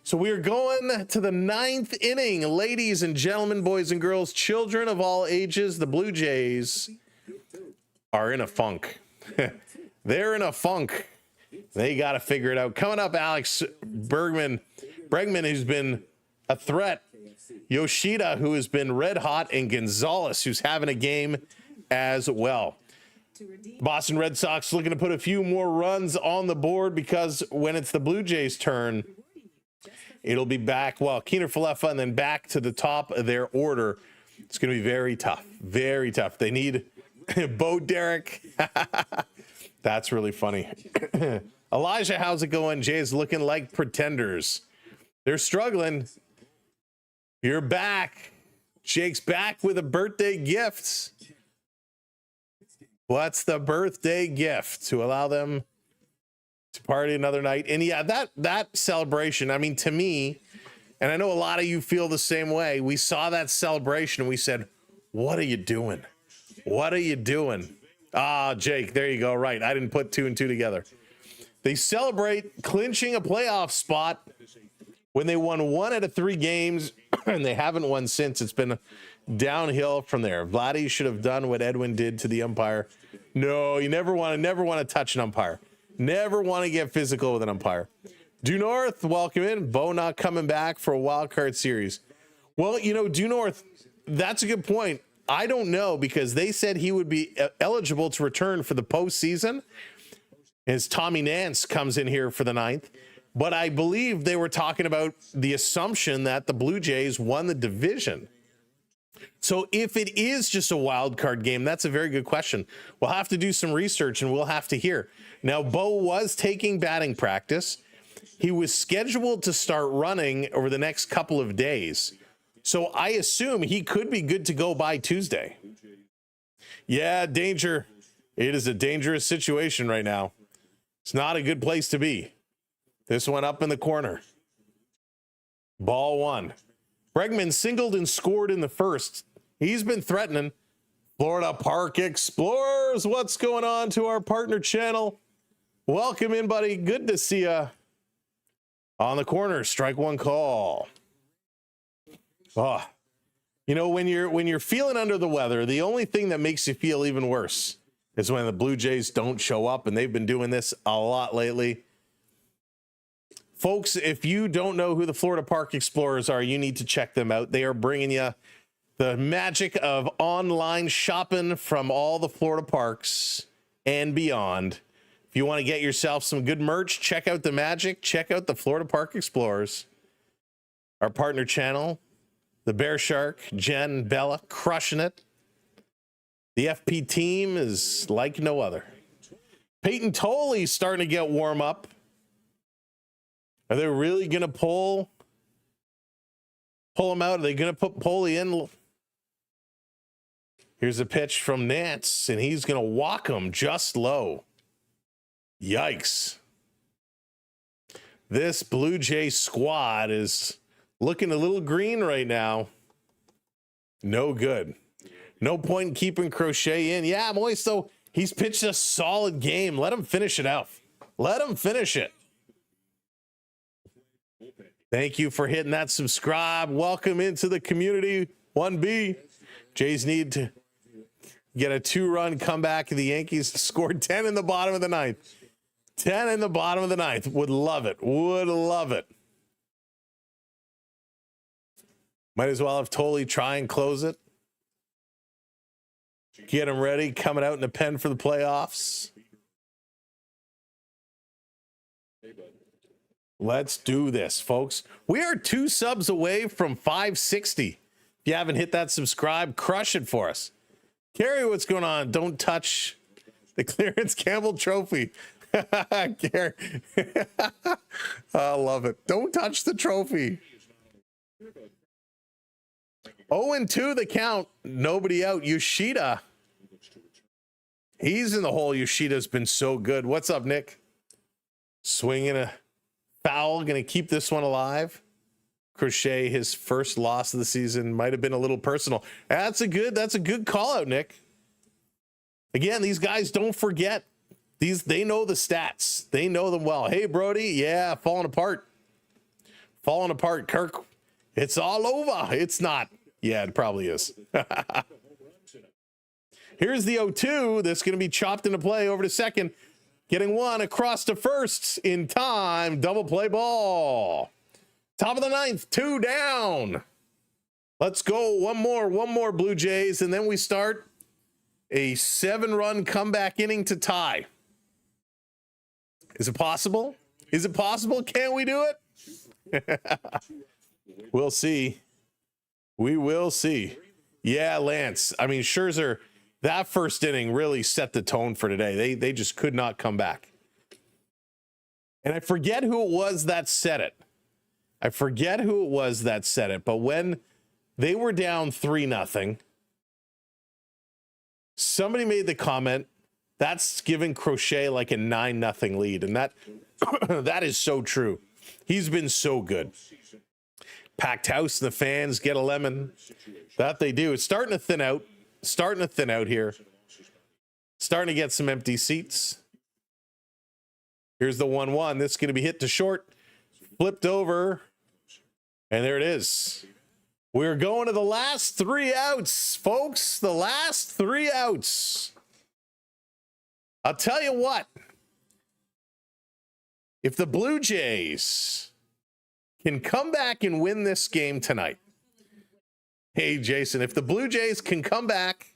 So we are going to the 9th inning, ladies and gentlemen, boys and girls, children of all ages. The Blue Jays are in a funk. They're in a funk. They got to figure it out. Coming up, Alex Bregman, who's been a threat. Yoshida, who has been red hot, and Gonzalez, who's having a game as well. Boston Red Sox looking to put a few more runs on the board, because when it's the Blue Jays' turn, it'll be back, well, Keener Falefa, and then back to the top of their order. It's going to be very tough, very tough. They need Bo Derek. That's really funny. Elijah, how's it going? Jay's looking like pretenders. They're struggling. You're back. Jake's back with a birthday gift. What's the birthday gift? To allow them to party another night. And yeah, that celebration, I mean, to me, and I know a lot of you feel the same way, we saw that celebration and we said, what are you doing? What are you doing? Ah, Jake, there you go. Right. I didn't put 2 and 2 together. They celebrate clinching a playoff spot when they won 1 out of 3 games, and they haven't won since. It's been downhill from there. Vladdy should have done what Edwin did to the umpire. No, you never want to touch an umpire. Never want to get physical with an umpire. Due North, welcome in. Bo not coming back for a wild card series. Well, you know, Due North, that's a good point. I don't know, because they said he would be eligible to return for the postseason. as Tommy Nance comes in here for the ninth. But I believe they were talking about the assumption that the Blue Jays won the division. So if it is just a wild card game, that's a very good question. We'll have to do some research and we'll have to hear. Now, Bo was taking batting practice. He was scheduled to start running over the next couple of days. So I assume he could be good to go by Tuesday. Yeah, danger. It is a dangerous situation right now. It's not a good place to be. This one up in the corner. Ball one. Bregman singled and scored in the first. He's been threatening. Florida Park Explorers, what's going on to our partner channel? Welcome in, buddy. Good to see you. On the corner, strike one call. Oh, you know, when you're feeling under the weather, the only thing that makes you feel even worse is when the Blue Jays don't show up, and they've been doing this a lot lately. Folks, if you don't know who the Florida Park Explorers are, you need to check them out. They are bringing you the magic of online shopping from all the Florida parks and beyond. If you want to get yourself some good merch, check out the magic. Check out the Florida Park Explorers. Our partner channel, the Bear Shark, Jen, Bella, crushing it. The FP team is like no other. Peyton Tolley's starting to get warm up. Are they really going to pull him out? Are they going to put Poley in? Here's a pitch from Nance, and he's going to walk him just low. Yikes. This Blue Jay squad is looking a little green right now. No good. No point in keeping Crochet in. Yeah, Moist, though, he's pitched a solid game. Let him finish it out. Let him finish it. Thank you for hitting that subscribe. Welcome into the community. 1B. Jays need to get a 2-run comeback. The Yankees scored 10 in the bottom of the ninth. 10 in the bottom of the ninth. Would love it. Would love it. Might as well have Tolley try and close it. Get him ready. Coming out in a pen for the playoffs. Let's do this, folks. We are 2 subs away from 560. If you haven't hit that subscribe, crush it for us. Carrie, what's going on? Don't touch the Clarence Campbell trophy. Garrett. I love it. Don't touch the trophy. 0-2 the count. Nobody out. Yoshida. He's in the hole. Yoshida's been so good. What's up, Nick? Swinging a foul. Going to keep this one alive. Crochet, his first loss of the season, might have been a little personal. That's a good call out, Nick. Again, these guys don't forget. They know the stats. They know them well. Hey, Brody. Yeah, falling apart. Falling apart, Kirk. It's all over. It's not. Yeah, it probably is. Here's the 0-2 that's going to be chopped into play over to second. Getting one across to first in time. Double play ball. Top of the ninth, 2 down. Let's go. One more Blue Jays, and then we start a 7-run comeback inning to tie. Is it possible? Is it possible? Can we do it? We'll see. We will see. Yeah, Lance. I mean, Scherzer, that first inning really set the tone for today. They just could not come back. And I forget who it was that said it. But when they were down 3-0, somebody made the comment, that's giving Crochet like a 9-0 lead. And that that is so true. He's been so good. Packed house and the fans get a lemon. That they do. It's starting to thin out. Here. Starting to get some empty seats. Here's the 1-1. This is going to be hit to short. Flipped over. And there it is. We're going to the last 3 outs, folks. The last 3 outs. I'll tell you what. If the Blue Jays can come back and win this game tonight. Hey, Jason, if the Blue Jays can come back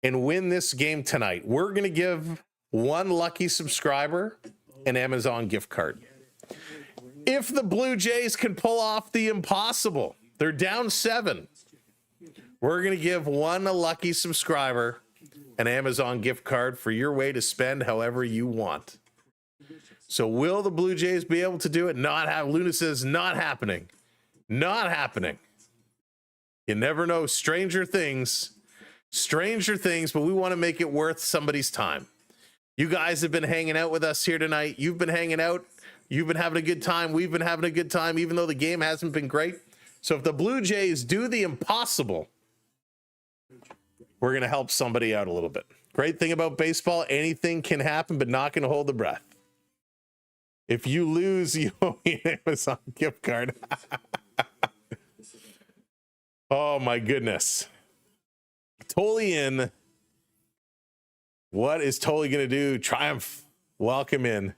and win this game tonight, we're going to give one lucky subscriber an Amazon gift card. If the Blue Jays can pull off the impossible, they're down 7. We're going to give one lucky subscriber an Amazon gift card for your way to spend however you want. So will the Blue Jays be able to do it? Luna says not happening. Not happening. You never know. Stranger things, but we want to make it worth somebody's time. You guys have been hanging out with us here tonight. You've been hanging out. You've been having a good time. We've been having a good time, even though the game hasn't been great. So if the Blue Jays do the impossible, we're going to help somebody out a little bit. Great thing about baseball, anything can happen, but not going to hold the breath. If you lose, you owe me an Amazon gift card. Oh, my goodness. Totally in. What is Totally going to do? Triumph. Welcome in.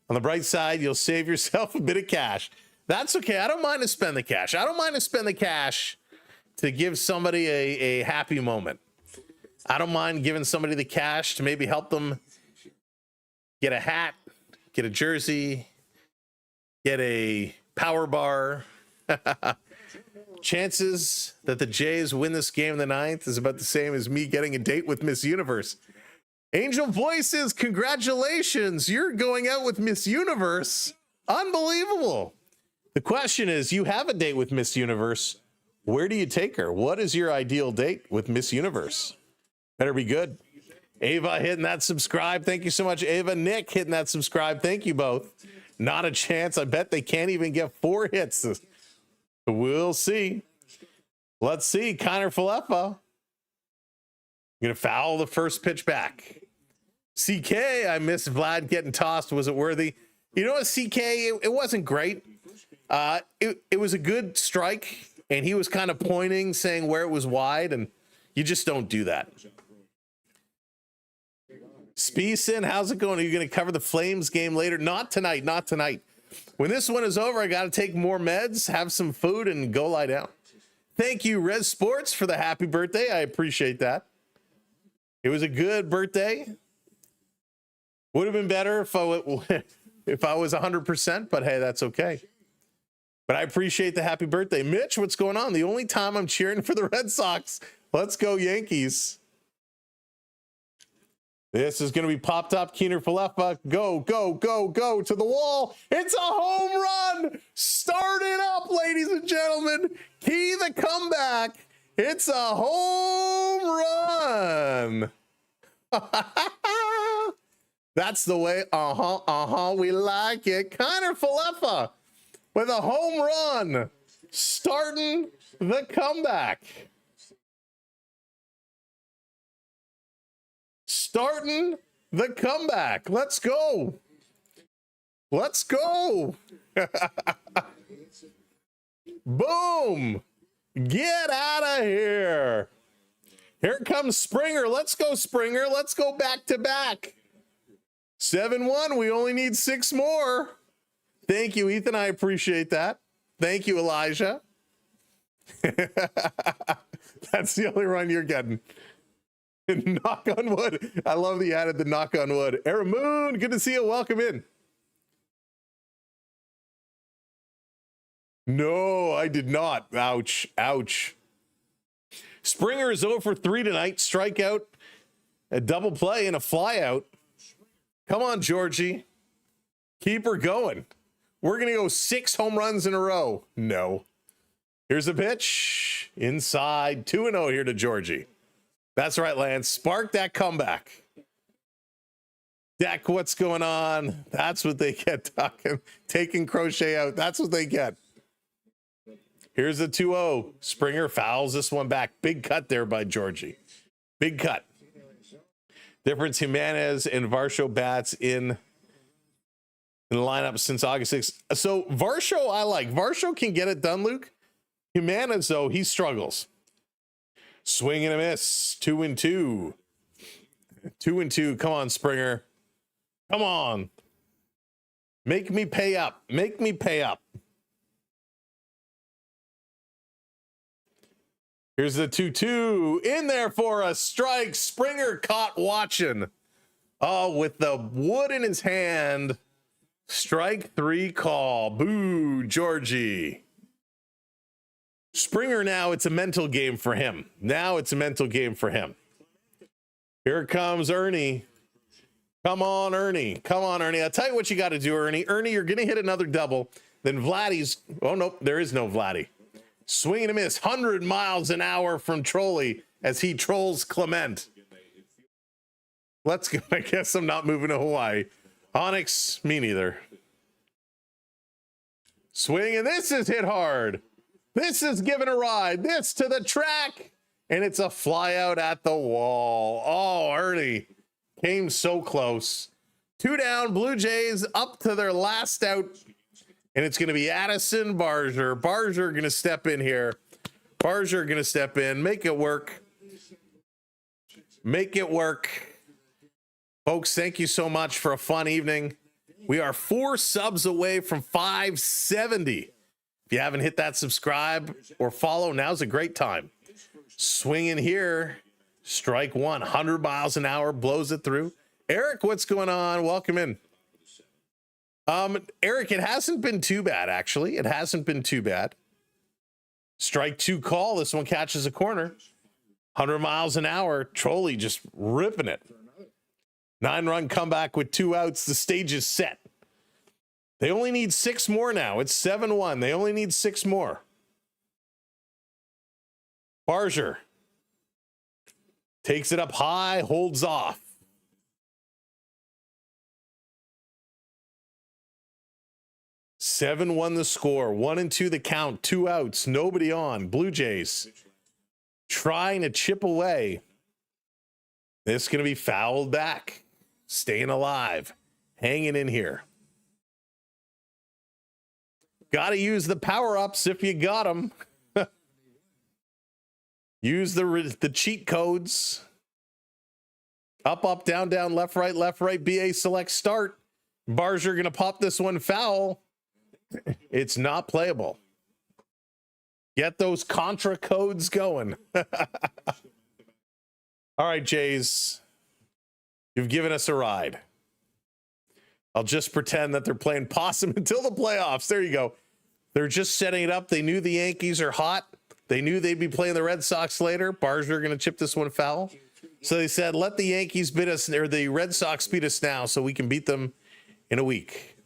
On the bright side, you'll save yourself a bit of cash. That's okay. I don't mind to spend the cash. I don't mind to spend the cash to give somebody a happy moment. I don't mind giving somebody the cash to maybe help them get a hat, get a jersey, get a power bar. Chances that the Jays win this game in the 9th is about the same as me getting a date with Miss Universe. Angel Voices, congratulations. You're going out with Miss Universe. Unbelievable. The question is, you have a date with Miss Universe. Where do you take her? What is your ideal date with Miss Universe? Better be good. Ava hitting that subscribe. Thank you so much, Ava. Nick hitting that subscribe. Thank you both. Not a chance. I bet they can't even get 4 hits. We'll see. Let's see. Connor Falefa. Going to foul the first pitch back. CK, I missed Vlad getting tossed. Was it worthy? You know what, CK, it wasn't great. It was a good strike, and he was kind of pointing, saying where it was wide, and you just don't do that. Speeson, how's it going? Are you going to cover the Flames game later? Not tonight, not tonight. When this one is over, I got to take more meds, have some food, and go lie down. Thank you, Res Sports, for the happy birthday. I appreciate that. It was a good birthday. Would have been better if I was 100%, but hey, that's okay. But I appreciate the happy birthday. Mitch, what's going on? The only time I'm cheering for the Red Sox. Let's go, Yankees. This is going to be popped up. Keener Falefa. Go, go, go, go to the wall. It's a home run. Start it up, ladies and gentlemen. Key the comeback. It's a home run. That's the way. We like it. Connor Falefa with a home run. Starting the comeback. Starting the comeback. Let's go. Let's go. Boom. Get out of here. Here comes Springer. Let's go, Springer. Let's go back to back. 7-1. We only need 6 more. Thank you, Ethan. I appreciate that. Thank you, Elijah. That's the only run you're getting. Knock on wood. I love that you added the knock on wood. Aramoon, good to see you. Welcome in. No, I did not. Ouch. Ouch. Springer is 0 for 3 tonight. Strikeout, a double play, and a flyout. Come on, Georgie. Keep her going. We're going to go 6 home runs in a row. No. Here's a pitch. Inside. 2-0 here to Georgie. That's right, Lance. Spark that comeback. Deck, what's going on? That's what they get. Taking Crochet out. That's what they get. Here's a 2-0. Springer fouls this one back. Big cut there by Georgie. Big cut. Difference Jimenez and Varsho bats in the lineup since August 6th. So Varsho, I like. Varsho can get it done, Luke. Jimenez, though, he struggles. Swing and a miss. 2-2. 2-2. Come on, Springer. Come on. Make me pay up. Make me pay up. Here's the 2-2. In there for a strike. Springer caught watching. Oh, with the wood in his hand. Strike 3 call. Boo, Georgie. Springer now, it's a mental game for him. Now it's a mental game for him. Here comes Ernie. Come on, Ernie. Come on, Ernie. I'll tell you what you got to do, Ernie. Ernie, you're going to hit another double. Then Vladdy's... Oh, nope, there is no Vladdy. Swing and a miss. 100 miles an hour from Trolley as he trolls Clement. Let's go. I guess I'm not moving to Hawaii. Onyx, me neither. Swing, and this is hit hard. This is given a ride. This to the track. And it's a fly out at the wall. Oh, Ernie came so close. 2 down, Blue Jays up to their last out. And it's going to be Addison Barger. Barger going to step in here. Barger going to step in. Make it work. Make it work. Folks, thank you so much for a fun evening. We are 4 subs away from 570. If you haven't hit that subscribe or follow, now's a great time. Swing in here. Strike 1. 100 miles an hour. Blows it through. Eric, what's going on? Welcome in. Eric, it hasn't been too bad, actually. It hasn't been too bad. Strike 2 call. This one catches a corner. 100 miles an hour. Trolley just ripping it. 9-run comeback with 2 outs. The stage is set. They only need 6 more now. It's 7-1. They only need 6 more. Barger takes it up high, holds off. Seven won the score. 1 and 2 the count. 2 outs. Nobody on. Blue Jays trying to chip away. This is going to be fouled back. Staying alive. Hanging in here. Got to use the power-ups if you got them. Use the cheat codes. Up, up, down, down, left, right, BA select start. Barger going to pop this one foul. It's not playable. Get those contra codes going. All right, Jays. You've given us a ride. I'll just pretend that they're playing possum until the playoffs. There you go. They're just setting it up. They knew the Yankees are hot. They knew they'd be playing the Red Sox later. Barger going to chip this one foul. So they said, let the Yankees beat us, or the Red Sox beat us now so we can beat them in a week.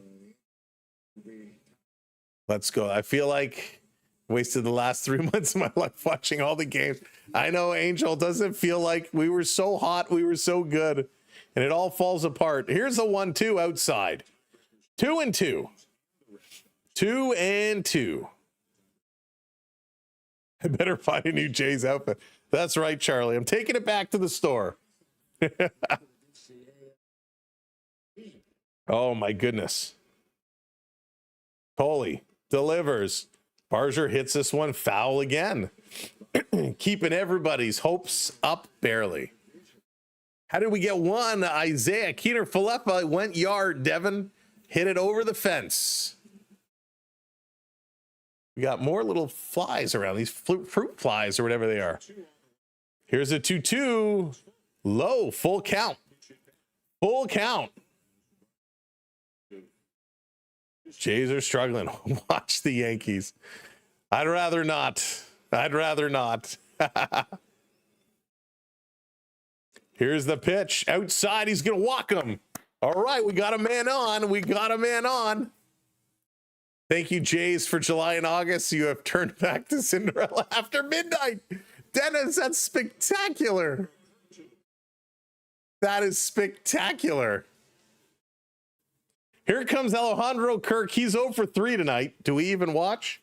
Let's go. I feel like I wasted the last 3 months of my life watching all the games. I know, Angel, doesn't feel like we were so hot, we were so good, and it all falls apart. Here's the 1-2 outside. 2 and 2. 2 and 2. I better find a new Jays outfit. That's right, Charlie. I'm taking it back to the store. Oh, my goodness. Coley delivers. Barger hits this one foul again. Keeping everybody's hopes up barely. How did we get one? Isaiah Keener Falefa went yard. Devin hit it over the fence. We got more little flies around, these fruit flies or whatever they are. Here's a 2-2. Low, full count. Full count. Jays are struggling. Watch the Yankees. I'd rather not. I'd rather not. Here's the pitch. Outside, he's going to walk him. All right, we got a man on. We got a man on. Thank you, Jays, for July and August. You have turned back to Cinderella after midnight. Dennis, that's spectacular. That is spectacular. Here comes Alejandro Kirk. He's 0 for 3 tonight. Do we even watch?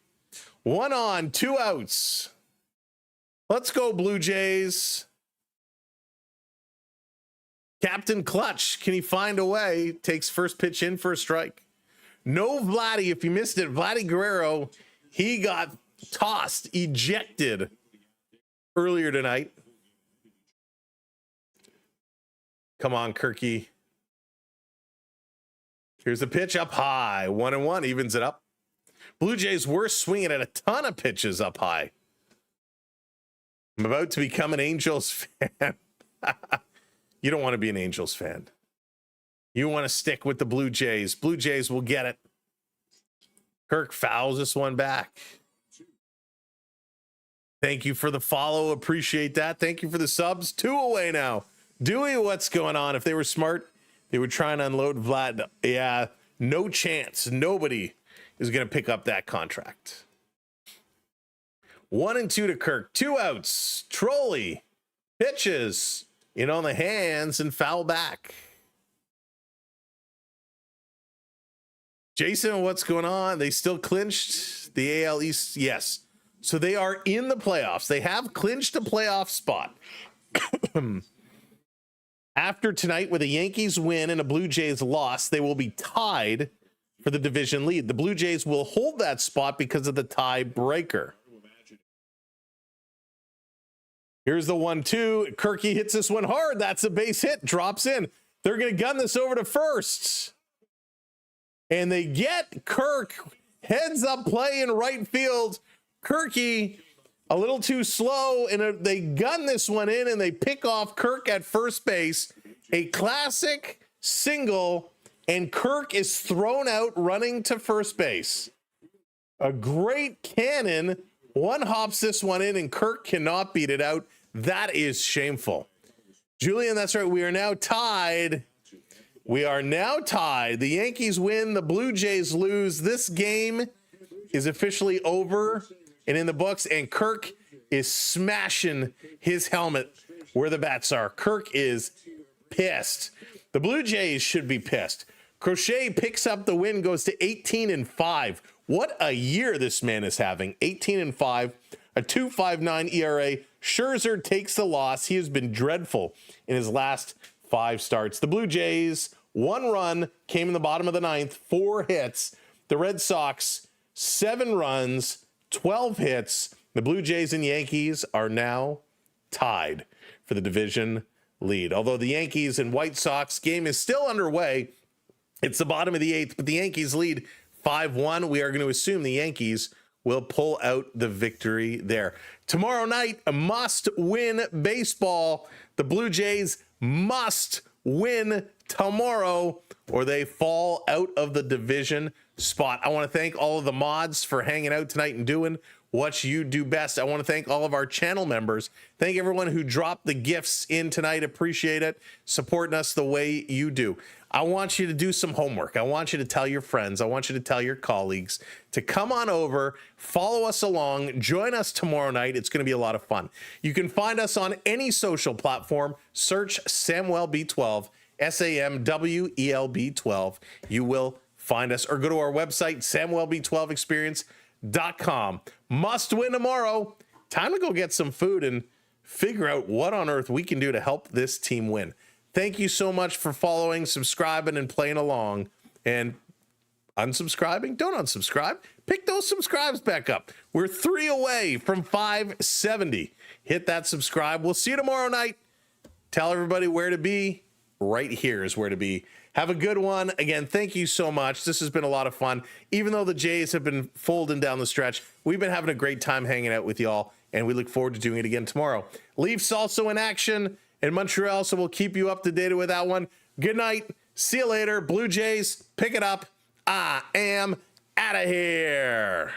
1 on, 2 outs. Let's go, Blue Jays. Captain Clutch, can he find a way? Takes first pitch in for a strike. No Vladdy, if you missed it. Vladdy Guerrero, he got tossed, ejected earlier tonight. Come on, Kirky. Here's a pitch up high. 1-1, evens it up. Blue Jays were swinging at a ton of pitches up high. I'm about to become an Angels fan. You don't want to be an Angels fan. You want to stick with the Blue Jays. Blue Jays will get it. Kirk fouls this one back. Thank you for the follow. Appreciate that. Thank you for the subs. 2 away now. Dewey, what's going on? If they were smart, they would try and unload Vlad. Yeah, no chance. Nobody is going to pick up that contract. 1-2 to Kirk. 2 outs. Trolley pitches in on the hands and foul back. Jason, what's going on? They still clinched the AL East? Yes. So they are in the playoffs. They have clinched a playoff spot. After tonight, with a Yankees win and a Blue Jays loss, they will be tied for the division lead. The Blue Jays will hold that spot because of the tiebreaker. Here's the 1-2. Kirky hits this one hard. That's a base hit. Drops in. They're going to gun this over to first. And they get Kirk. Heads up play in right field. Kirky a little too slow, and they gun this one in, and they pick off Kirk at first base. A classic single, and Kirk is thrown out running to first base. A great cannon. One hops this one in, and Kirk cannot beat it out. That is shameful. Julian, that's right. We are now tied. We are now tied. The Yankees win. The Blue Jays lose. This game is officially over and in the books, and Kirk is smashing his helmet where the bats are. Kirk is pissed. The Blue Jays should be pissed. Crochet picks up the win, goes to 18-5. What a year this man is having. 18-5, a 2.59 ERA. Scherzer takes the loss. He has been dreadful in his last 5 starts. The Blue Jays, 1 run, came in the bottom of the 9th, 4 hits. The Red Sox, 7 runs, 12 hits. The Blue Jays and Yankees are now tied for the division lead. Although the Yankees and White Sox game is still underway, it's the bottom of the 8th, but the Yankees lead 5-1. We are going to assume the Yankees will pull out the victory there. Tomorrow night, a must-win baseball. The Blue Jays must win tomorrow, or they fall out of the division spot. I want to thank all of the mods for hanging out tonight and doing what you do best. I want to thank all of our channel members. Thank everyone who dropped the gifts in tonight. Appreciate it. Supporting us the way you do. I want you to do some homework. I want you to tell your friends. I want you to tell your colleagues to come on over, follow us along, join us tomorrow night. It's going to be a lot of fun. You can find us on any social platform. Search SamWellB12, SAMWELB12. You will find us, or go to our website, samwellb12experience.com. Must win tomorrow. Time to go get some food and figure out what on earth we can do to help this team win. Thank you so much for following, subscribing, and playing along. And unsubscribing? Don't unsubscribe. Pick those subscribes back up. We're 3 away from 570. Hit that subscribe. We'll see you tomorrow night. Tell everybody where to be. Right here is where to be. Have a good one. Again, thank you so much. This has been a lot of fun. Even though the Jays have been folding down the stretch, we've been having a great time hanging out with y'all, and we look forward to doing it again tomorrow. Leafs also in action in Montreal, so we'll keep you up to date with that one. Good night. See you later. Blue Jays, pick it up. I am out of here.